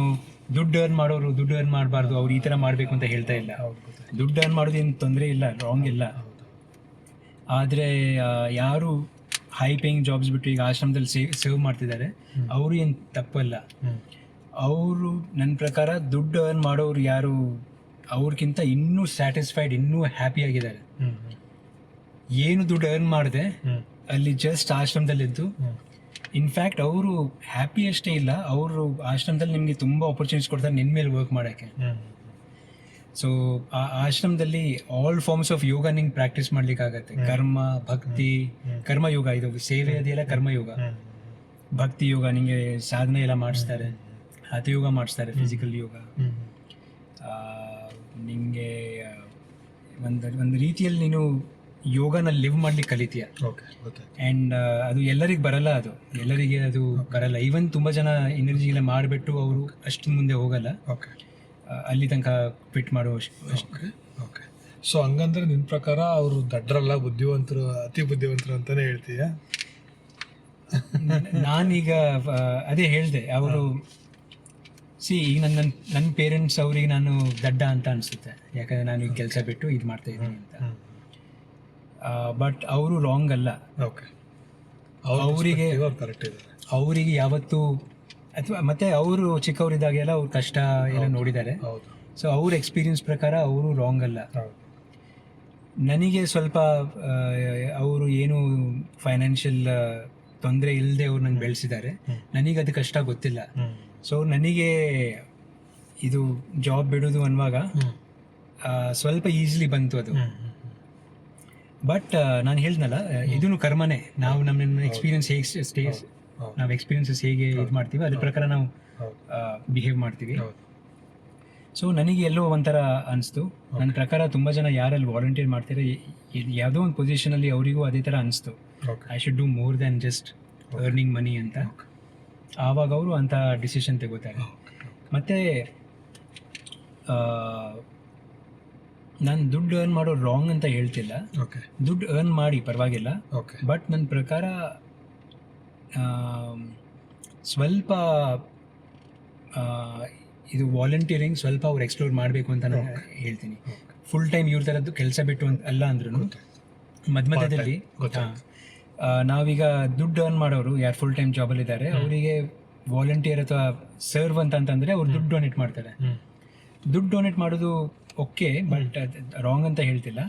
ದುಡ್ಡು ಅರ್ನ್ ಮಾಡೋರು ದುಡ್ಡು ಅರ್ನ್ ಮಾಡಬಾರ್ದು, ಅವ್ರು ಈ ಥರ ಮಾಡಬೇಕು ಅಂತ ಹೇಳ್ತಾ ಇಲ್ಲ. ದುಡ್ಡು ಅರ್ನ್ ಮಾಡೋದು ಏನು ತೊಂದರೆ ಇಲ್ಲ, ರಾಂಗ್ ಇಲ್ಲ. ಆದರೆ ಯಾರು ಹೈ ಪೇಯಿಂಗ್ ಜಾಬ್ಸ್ ಬಿಟ್ಟು ಈಗ ಆಶ್ರಮದಲ್ಲಿ ಸೇವ್ ಮಾಡ್ತಿದ್ದಾರೆ ಅವರು ಏನು ತಪ್ಪಲ್ಲ. ಅವರು ನನ್ನ ಪ್ರಕಾರ ದುಡ್ಡು ಅರ್ನ್ ಮಾಡೋರು ಯಾರು ಅವ್ರಿಗಿಂತ ಇನ್ನೂ ಸ್ಯಾಟಿಸ್ಫೈಡ್, ಇನ್ನೂ ಹ್ಯಾಪಿ ಆಗಿದ್ದಾರೆ. ಏನು ದುಡ್ಡು ಅರ್ನ್ ಮಾಡಿದೆ ಅಲ್ಲಿ ಜಸ್ಟ್ ಆಶ್ರಮದಲ್ಲಿದ್ದು, ಇನ್ಫ್ಯಾಕ್ಟ್ ಅವರು ಹ್ಯಾಪಿ ಅಷ್ಟೇ ಇಲ್ಲ, ಅವರು ಆಶ್ರಮದಲ್ಲಿ ನಿಮಗೆ ತುಂಬ ಆಪರ್ಚುನಿಟೀಸ್ ಕೊಡ್ತಾರೆ ನಿನ್ನ ಮೇಲೆ ವರ್ಕ್ ಮಾಡೋಕ್ಕೆ. ಸೊ ಆ ಆಶ್ರಮದಲ್ಲಿ ಆಲ್ ಫಾರ್ಮ್ಸ್ ಆಫ್ ಯೋಗ ನಿಂಗೆ ಪ್ರಾಕ್ಟೀಸ್ ಮಾಡ್ಲಿಕ್ಕಾಗತ್ತೆ. ಕರ್ಮ, ಭಕ್ತಿ, ಕರ್ಮಯೋಗ, ಇದು ಸೇವೆ ಅದೆಲ್ಲ ಕರ್ಮಯೋಗ. ಭಕ್ತಿ ಯೋಗ ನಿಮಗೆ ಸಾಧನೆ ಎಲ್ಲ ಮಾಡಿಸ್ತಾರೆ, ಹಠಯೋಗ ಮಾಡಿಸ್ತಾರೆ, ಫಿಸಿಕಲ್ ಯೋಗ. ನಿಮಗೆ ಒಂದು ರೀತಿಯಲ್ಲಿ ನೀನು ಯೋಗನ ಲಿವ್ ಮಾಡ್ಲಿಕ್ಕೆ ಕಲಿತೀಯ. ಆ್ಯಂಡ್ ಅದು ಎಲ್ಲರಿಗೆ ಬರಲ್ಲ, ಎಲ್ಲರಿಗೆ ಅದು ಬರಲ್ಲ. ಈವನ್ ತುಂಬ ಜನ ಎನರ್ಜಿಗೆಲ್ಲ ಮಾಡಿಬಿಟ್ಟು ಅವರು ಅಷ್ಟು ಮುಂದೆ ಹೋಗಲ್ಲ, ಅಲ್ಲಿ ತನಕ ಕ್ವಿಟ್ ಮಾಡೋ ಓಕೆ. ಸೊ ಹಂಗಂದ್ರೆ ನಿನ್ನ ಪ್ರಕಾರ ಅವರು ದಡ್ರಲ್ಲ, ಬುದ್ಧಿವಂತರು, ಅತಿ ಬುದ್ಧಿವಂತರು ಅಂತಾನೆ ಹೇಳ್ತೀಯಾ? ನಾನೀಗ ಅದೇ ಹೇಳಿದೆ, ಅವರು ಈಗ ನನ್ನ ಪೇರೆಂಟ್ಸ್ ಅವರಿಗೆ ನಾನು ದಡ್ಡ ಅಂತ ಅನಿಸುತ್ತೆ, ಯಾಕಂದರೆ ನಾನು ಈಗ ಕೆಲಸ ಬಿಟ್ಟು ಇದು ಮಾಡ್ತಾ ಇದ್ದೀನಿ ಅಂತ. ಬಟ್ ಅವರು ರಾಂಗ್ ಅಲ್ಲ. ಅವರಿಗೆ ಯಾವತ್ತೂ ಅಥವಾ ಮತ್ತೆ ಅವರು ಚಿಕ್ಕವರಿದ್ದಾಗೆಲ್ಲ ಅವ್ರ ಕಷ್ಟ ಎಲ್ಲ ನೋಡಿದ್ದಾರೆ. ಸೊ ಅವ್ರ ಎಕ್ಸ್ಪೀರಿಯನ್ಸ್ ಪ್ರಕಾರ ಅವರು ರಾಂಗ್ ಅಲ್ಲ. ನನಗೆ ಸ್ವಲ್ಪ ಅವರು ಏನು ಫೈನಾನ್ಷಿಯಲ್ ತೊಂದರೆ ಇಲ್ಲದೆ ಅವ್ರು ನಂಗೆ ಬೆಳೆಸಿದ್ದಾರೆ. ನನಗೆ ಅದು ಕಷ್ಟ ಗೊತ್ತಿಲ್ಲ. ಸೊ ನನಗೆ ಇದು ಜಾಬ್ ಬಿಡೋದು ಅನ್ನುವಾಗ ಸ್ವಲ್ಪ ಈಸಿಲಿ ಬಂತು ಅದು. ಬಟ್ ನಾನು ಹೇಳ್ದನಲ್ಲ, ಇದೂ ಕರ್ಮನೇ. ನಾವು ನಮ್ಮ ಎಕ್ಸ್ಪೀರಿಯನ್ಸ್ ನಾವು ಎಕ್ಸ್ಪೀರಿಯನ್ಸಸ್ ಹೇಗೆ ಇದು ಮಾಡ್ತೀವಿ ಅದ್ರ ಪ್ರಕಾರ ನಾವು ಬಿಹೇವ್ ಮಾಡ್ತೀವಿ. ಸೊ ನನಗೆ ಎಲ್ಲೋ ಒಂಥರ ಅನಿಸ್ತು. ನನ್ನ ಪ್ರಕಾರ ತುಂಬ ಜನ ಯಾರಲ್ಲಿ ವಾಲಂಟಿಯರ್ ಮಾಡ್ತಾರೆ, ಯಾವುದೋ ಒಂದು ಪೊಸಿಷನಲ್ಲಿ ಅವರಿಗೂ ಅದೇ ಥರ ಅನಿಸ್ತು, I should do more than just earning money ಅಂತ. ಆವಾಗ ಅವರು ಅಂಥ ಡಿಸಿಷನ್ ತಗೋತಾರೆ. ಮತ್ತು ನಾನು ದುಡ್ಡು ಅರ್ನ್ ಮಾಡೋ ರಾಂಗ್ ಅಂತ ಹೇಳ್ತಿಲ್ಲ, ದುಡ್ಡು ಅರ್ನ್ ಮಾಡಿ ಪರವಾಗಿಲ್ಲ. ಬಟ್ ನನ್ನ ಪ್ರಕಾರ ಸ್ವಲ್ಪ ಇದು ವಾಲಂಟಿಯರಿಂಗ್ ಸ್ವಲ್ಪ ಅವ್ರು ಎಕ್ಸ್ಪ್ಲೋರ್ ಮಾಡಬೇಕು ಅಂತ ನಾನು ಹೇಳ್ತೀನಿ. ಫುಲ್ ಟೈಮ್ ಇವ್ರ ಥರದ್ದು ಕೆಲಸ ಬಿಟ್ಟು ಅಂತ ಅಲ್ಲ ಅಂದ್ರೂ ಮಧ್ಯದಲ್ಲಿ ನಾವೀಗ ದುಡ್ಡು ಅರ್ನ್ ಮಾಡೋರು ಯಾರು ಫುಲ್ ಟೈಮ್ ಜಾಬಲ್ಲಿದ್ದಾರೆ ಅವರಿಗೆ ವಾಲಂಟಿಯರ್ ಅಥವಾ ಸರ್ವ್ ಅಂತಂದರೆ ಅವ್ರು ದುಡ್ಡು ಡೊನೇಟ್ ಮಾಡ್ತಾರೆ. ದುಡ್ಡು ಡೊನೇಟ್ ಮಾಡೋದು ಓಕೆ, ಬಟ್ ರಾಂಗ್ ಅಂತ ಹೇಳ್ತಿಲ್ಲ.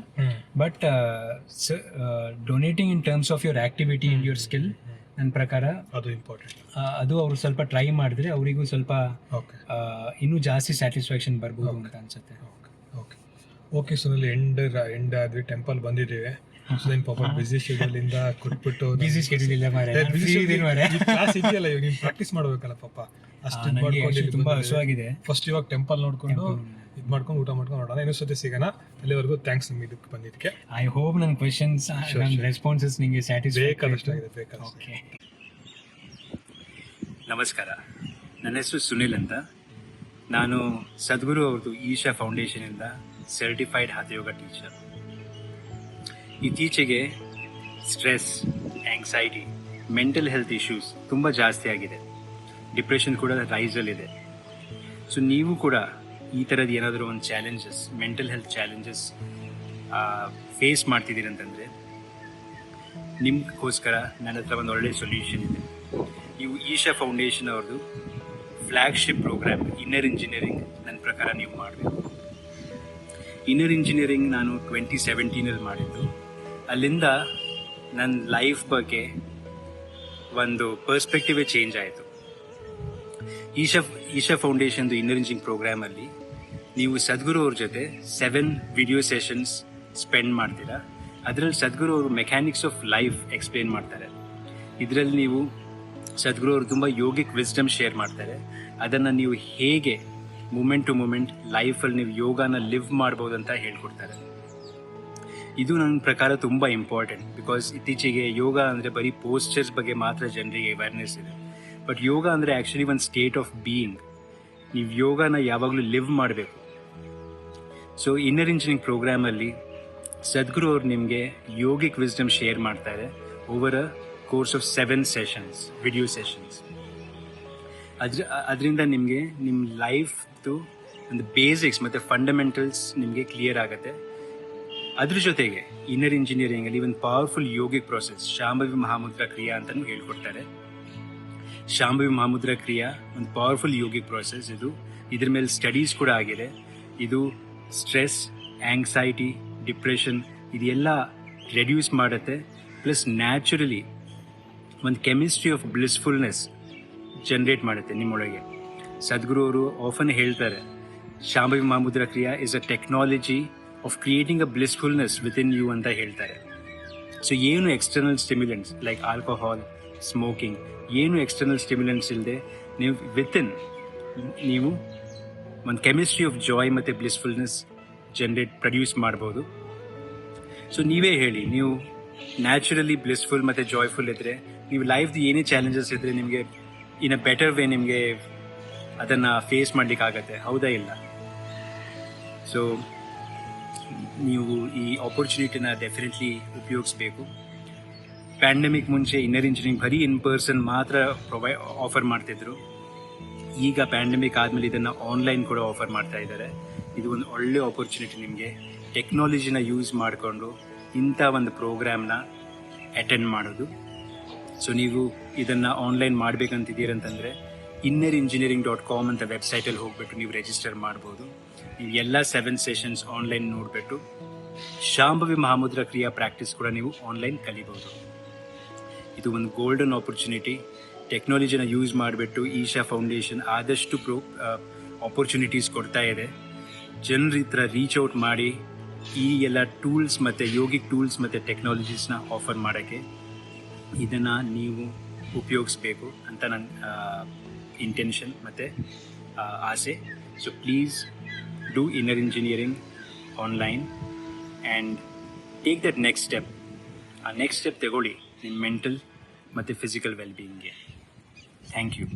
But donating in terms of your activity in your skill ನನ್ನ ಪ್ರಕಾರ ಅದು ಇಂಪಾರ್ಟೆಂಟ್. ಅದು ಅವರು ಸ್ವಲ್ಪ ಟ್ರೈ ಮಾಡಿದ್ರೆ ಅವರಿಗೂ ಸ್ವಲ್ಪ ಇನ್ನೂ ಜಾಸ್ತಿ ಸ್ಯಾಟಿಸ್ಫ್ಯಾಕ್ಷನ್ ಬರ್ಬೋದು ಅಂತ ಅನ್ಸುತ್ತೆ. ಓಕೆ ಸುನಿಲ್, ಎಂಡ್ ಆದ್ವಿ, ಟೆಂಪಲ್ ಬಂದಿದ್ದೀವಿ. ಪಾಪ ಬಿಸಿ ಶೆಡ್ಯೂಲ್ ಇಂದ ಕೊಟ್ಬಿಟ್ಟು ಬಿಸಿ ಶೆಡ್ಯೂಲ್ ಇಲ್ಲ ಕ್ಲಾಸ್ ಇದೆಯಲ್ಲ, ಇವಾಗ ನೀನು ಪ್ರಾಕ್ಟೀಸ್ ಮಾಡ್ಬೇಕಲ್ಲ ಪಾಪ. ಅಷ್ಟು ತುಂಬಾ ಹಸುವಾಗಿದೆ. ಫಸ್ಟ್ ಇವಾಗ ಟೆಂಪಲ್ ನೋಡ್ಕೊಂಡು ಇದು ಮಾಡ್ಕೊಂಡು ಊಟ ಮಾಡ್ಕೊಂಡು ನೋಡೋಣ. ಇನ್ನೊಂದ್ಸತಿ ಸಿಗೋಣ. ಅಲ್ಲಿವರೆಗೂ ಥ್ಯಾಂಕ್ಸ್ ನಿಮ್ಗೆ ಇದಕ್ಕೆ ಬಂದಿದ್ದಕ್ಕೆ. ಐ ಹೋಪ್ ನನ್ನ ಕ್ವೆಶನ್ಸ್ ನನ್ನ ರೆಸ್ಪಾನ್ಸಸ್ ನಿಮಗೆ ಬೇಕಾದಷ್ಟಾಗಿದೆ. ಓಕೆ, ನಮಸ್ಕಾರ. ನನ್ನ ಹೆಸರು ಸುನಿಲ್ ಅಂತ. ನಾನು ಸದ್ಗುರು ಅವ್ರದ್ದು ಈಶಾ ಫೌಂಡೇಶನಿಂದ ಸರ್ಟಿಫೈಡ್ ಹಠಯೋಗ ಟೀಚರ್. ಇತ್ತೀಚೆಗೆ stress, anxiety, mental health issues ತುಂಬ ಜಾಸ್ತಿ ಆಗಿದೆ. ಡಿಪ್ರೆಷನ್ ಕೂಡ ರೈಸಲ್ಲಿದೆ. ಸೊ ನೀವು ಕೂಡ ಈ ಥರದ್ದು ಏನಾದರೂ ಒಂದು challenges, mental health challenges face ಮಾಡ್ತಿದ್ದೀರಂತಂದರೆ ನಿಮಗೋಸ್ಕರ ನನ್ನ ಹತ್ರ ಒಂದು ಒಳ್ಳೆಯ ಸೊಲ್ಯೂಷನ್ ಇದೆ. ನೀವು ಈಶಾ ಫೌಂಡೇಶನ್ ಅವ್ರದ್ದು ಫ್ಲ್ಯಾಗ್ಶಿಪ್ ಪ್ರೋಗ್ರಾಮ್ ಇನ್ನರ್ ಇಂಜಿನಿಯರಿಂಗ್ ನನ್ನ ಪ್ರಕಾರ ನೀವು ಮಾಡಬೇಕು. ಇನ್ನರ್ ಇಂಜಿನಿಯರಿಂಗ್ ನಾನು 2017 ಮಾಡಿದ್ದು. ಅಲ್ಲಿಂದ ನನ್ನ ಲೈಫ್ ಬಗ್ಗೆ ಒಂದು ಪರ್ಸ್ಪೆಕ್ಟಿವೇ ಚೇಂಜ್ ಆಯಿತು. ಈಶಾ ಫೌಂಡೇಶನ್ದು ಇನ್ನರ್ ಇಂಜಿನಿಯರಿಂಗ್ ಪ್ರೋಗ್ರಾಮಲ್ಲಿ ನೀವು ಸದ್ಗುರು ಅವ್ರ ಜೊತೆ 7 ವಿಡಿಯೋ ಸೆಷನ್ಸ್ ಸ್ಪೆಂಡ್ ಮಾಡ್ತೀರಾ. ಅದರಲ್ಲಿ ಸದ್ಗುರು ಅವರು ಮೆಕ್ಯಾನಿಕ್ಸ್ ಆಫ್ ಲೈಫ್ ಎಕ್ಸ್ಪ್ಲೇನ್ ಮಾಡ್ತಾರೆ. ಇದರಲ್ಲಿ ನೀವು ಸದ್ಗುರು ಅವರು ತುಂಬ ಯೋಗಿಕ್ ವಿಸ್ಡಮ್ ಶೇರ್ ಮಾಡ್ತಾರೆ. ಅದನ್ನು ನೀವು ಹೇಗೆ ಮೂಮೆಂಟ್ ಟು ಮೂಮೆಂಟ್ ಲೈಫಲ್ಲಿ ನೀವು ಯೋಗನ ಲಿವ್ ಮಾಡ್ಬೋದು ಅಂತ ಹೇಳ್ಕೊಡ್ತಾರೆ. ಇದು ನನ್ನ ಪ್ರಕಾರ ತುಂಬ ಇಂಪಾರ್ಟೆಂಟ್. ಬಿಕಾಸ್ ಇತ್ತೀಚೆಗೆ ಯೋಗ ಅಂದರೆ ಬರೀ ಪೋಸ್ಚರ್ಸ್ ಬಗ್ಗೆ ಮಾತ್ರ ಜನರಿಗೆ ಅವೇರ್ನೆಸ್ ಇದೆ. ಬಟ್ ಯೋಗ ಅಂದರೆ ಆ್ಯಕ್ಚುಲಿ ಒಂದು ಸ್ಟೇಟ್ ಆಫ್ ಬೀಯಿಂಗ್. ನೀವು ಯೋಗನ ಯಾವಾಗಲೂ ಲಿವ್ ಮಾಡಬೇಕು. ಸೊ ಇನ್ನರ್ ಇಂಜಿನಿಯರಿಂಗ್ ಪ್ರೋಗ್ರಾಮಲ್ಲಿ ಸದ್ಗುರು ಅವರು ನಿಮಗೆ ಯೋಗಿಕ್ ವಿಸ್ಡಮ್ ಶೇರ್ ಮಾಡ್ತಾರೆ over a course of 7 sessions, video sessions. ಅದರಿಂದ ನಿಮಗೆ ನಿಮ್ಮ ಲೈಫ್ದು ಒಂದು ಬೇಸಿಕ್ಸ್ ಮತ್ತು ಫಂಡಮೆಂಟಲ್ಸ್ ನಿಮಗೆ ಕ್ಲಿಯರ್ ಆಗುತ್ತೆ. ಅದ್ರ ಜೊತೆಗೆ ಇನ್ನರ್ ಇಂಜಿನಿಯರಿಂಗಲ್ಲಿ ಒಂದು powerful yogic process, Shambhavi Mahamudra ಕ್ರಿಯಾ ಅಂತಲೂ ಹೇಳ್ಕೊಡ್ತಾರೆ. ಶಾಂಭವಿ ಮಹಾಮುದ್ರಾ ಕ್ರಿಯಾ ಒಂದು ಪವರ್ಫುಲ್ ಯೋಗಿಕ್ ಪ್ರಾಸೆಸ್ ಇದು. ಇದ್ರ ಮೇಲೆ ಸ್ಟಡೀಸ್ ಕೂಡ ಆಗಿದೆ. ಇದು ಸ್ಟ್ರೆಸ್, ಆಂಗ್ಸೈಟಿ, ಡಿಪ್ರೆಷನ್ ಇದೆಲ್ಲ ರೆಡ್ಯೂಸ್ ಮಾಡುತ್ತೆ. ಪ್ಲಸ್ ನ್ಯಾಚುರಲಿ ಒಂದು ಕೆಮಿಸ್ಟ್ರಿ ಆಫ್ ಬ್ಲಿಸ್ಫುಲ್ನೆಸ್ ಜನ್ರೇಟ್ ಮಾಡುತ್ತೆ ನಿಮ್ಮೊಳಗೆ. ಸದ್ಗುರು ಅವರು ಆಫನ್ ಹೇಳ್ತಾರೆ, Shambhavi Mahamudra Kriya is a technology of creating a blissfulness within you ಅಂತ ಹೇಳ್ತಾರೆ. ಸೊ ಏನು external stimulants like alcohol, smoking, ಏನು ಎಕ್ಸ್ಟರ್ನಲ್ ಸ್ಟಿಮ್ಯುಲೆಂಟ್ಸ್ ಇಲ್ಲದೆ ನೀವು ಒಂದು ಕೆಮಿಸ್ಟ್ರಿ ಆಫ್ ಜಾಯ್ ಮತ್ತು ಬ್ಲಿಸ್ಫುಲ್ನೆಸ್ ಪ್ರೊಡ್ಯೂಸ್ ಮಾಡ್ಬೋದು. ಸೊ ನೀವೇ ಹೇಳಿ, ನೀವು ನ್ಯಾಚುರಲಿ ಬ್ಲಿಸ್ಫುಲ್ ಮತ್ತು ಜಾಯ್ಫುಲ್ ಇದ್ದರೆ, ನೀವು ಲೈಫ್ದು ಏನೇ ಚಾಲೆಂಜಸ್ ಇದ್ದರೆ ನಿಮಗೆ ಇನ್ ಅ ಬೆಟರ್ ವೇ ನಿಮಗೆ ಅದನ್ನು ಫೇಸ್ ಮಾಡಲಿಕ್ಕಾಗತ್ತೆ, ಹೌದಾ ಇಲ್ಲ? ಸೊ ನೀವು ಈ ಆಪರ್ಚುನಿಟಿನ ಡೆಫಿನೆಟ್ಲಿ ಉಪಯೋಗಿಸ್ಬೇಕು. ಪ್ಯಾಂಡಮಿಕ್ ಮುಂಚೆ ಇನ್ನರ್ ಇಂಜಿನಿಯರಿಂಗ್ ಬರೀ ಇನ್ ಪರ್ಸನ್ ಮಾತ್ರ ಆಫರ್ ಮಾಡ್ತಿದ್ರು. ಈಗ ಪ್ಯಾಂಡಮಿಕ್ ಆದಮೇಲೆ ಇದನ್ನು ಆನ್ಲೈನ್ ಕೂಡ ಆಫರ್ ಮಾಡ್ತಾ ಇದ್ದಾರೆ. ಇದು ಒಂದು ಒಳ್ಳೆ ಆಪರ್ಚುನಿಟಿ ನಿಮಗೆ. ಟೆಕ್ನಾಲಜಿನ ಯೂಸ್ ಮಾಡಿಕೊಂಡು ಇಂಥ ಒಂದು ಪ್ರೋಗ್ರಾಮ್ನ ಅಟೆಂಡ್ ಮಾಡೋದು. ಸೊ ನೀವು ಇದನ್ನು ಆನ್ಲೈನ್ ಮಾಡಬೇಕಂತಿದ್ದೀರಂತಂದರೆ innerengineering.com ಅಂತ ವೆಬ್ಸೈಟಲ್ಲಿ ಹೋಗ್ಬಿಟ್ಟು ನೀವು ರಿಜಿಸ್ಟರ್ ಮಾಡ್ಬೋದು. ನೀವು ಎಲ್ಲ 7 ಸೆಷನ್ಸ್ ಆನ್ಲೈನ್ ನೋಡಿಬಿಟ್ಟು ಶಾಂಭವಿ ಮಹಾಮುದ್ರಾ ಕ್ರಿಯಾ ಪ್ರಾಕ್ಟೀಸ್ ಕೂಡ ನೀವು ಆನ್ಲೈನ್ ಕಲಿಬೋದು. ಇದು ಒಂದು ಗೋಲ್ಡನ್ ಆಪರ್ಚುನಿಟಿ. ಟೆಕ್ನಾಲಜಿನ ಯೂಸ್ ಮಾಡಿಬಿಟ್ಟು ಈಶಾ ಫೌಂಡೇಶನ್ ಆದಷ್ಟು ಆಪರ್ಚುನಿಟೀಸ್ ಕೊಡ್ತಾ ಇದೆ. ಜನರ ಹತ್ರ ರೀಚ್ ಔಟ್ ಮಾಡಿ ಈ ಎಲ್ಲ ಟೂಲ್ಸ್ ಮತ್ತು ಯೋಗಿಕ್ ಟೂಲ್ಸ್ ಮತ್ತು ಟೆಕ್ನಾಲಜೀಸ್ನ ಆಫರ್ ಮಾಡೋಕ್ಕೆ ಇದನ್ನು ನೀವು ಉಪಯೋಗಿಸ್ಬೇಕು ಅಂತ ನನ್ನ ಇಂಟೆನ್ಷನ್ ಮತ್ತು ಆಸೆ. So please do inner engineering online and take that next step. ಆ ನೆಕ್ಸ್ಟ್ ಸ್ಟೆಪ್ ತಗೊಳ್ಳಿ ನಿಮ್ಮ ಮೆಂಟಲ್ ಮತ್ತು ಫಿಸಿಕಲ್ ವೆಲ್ಬೀಯಿಂಗ್ಗೆ. Thank you.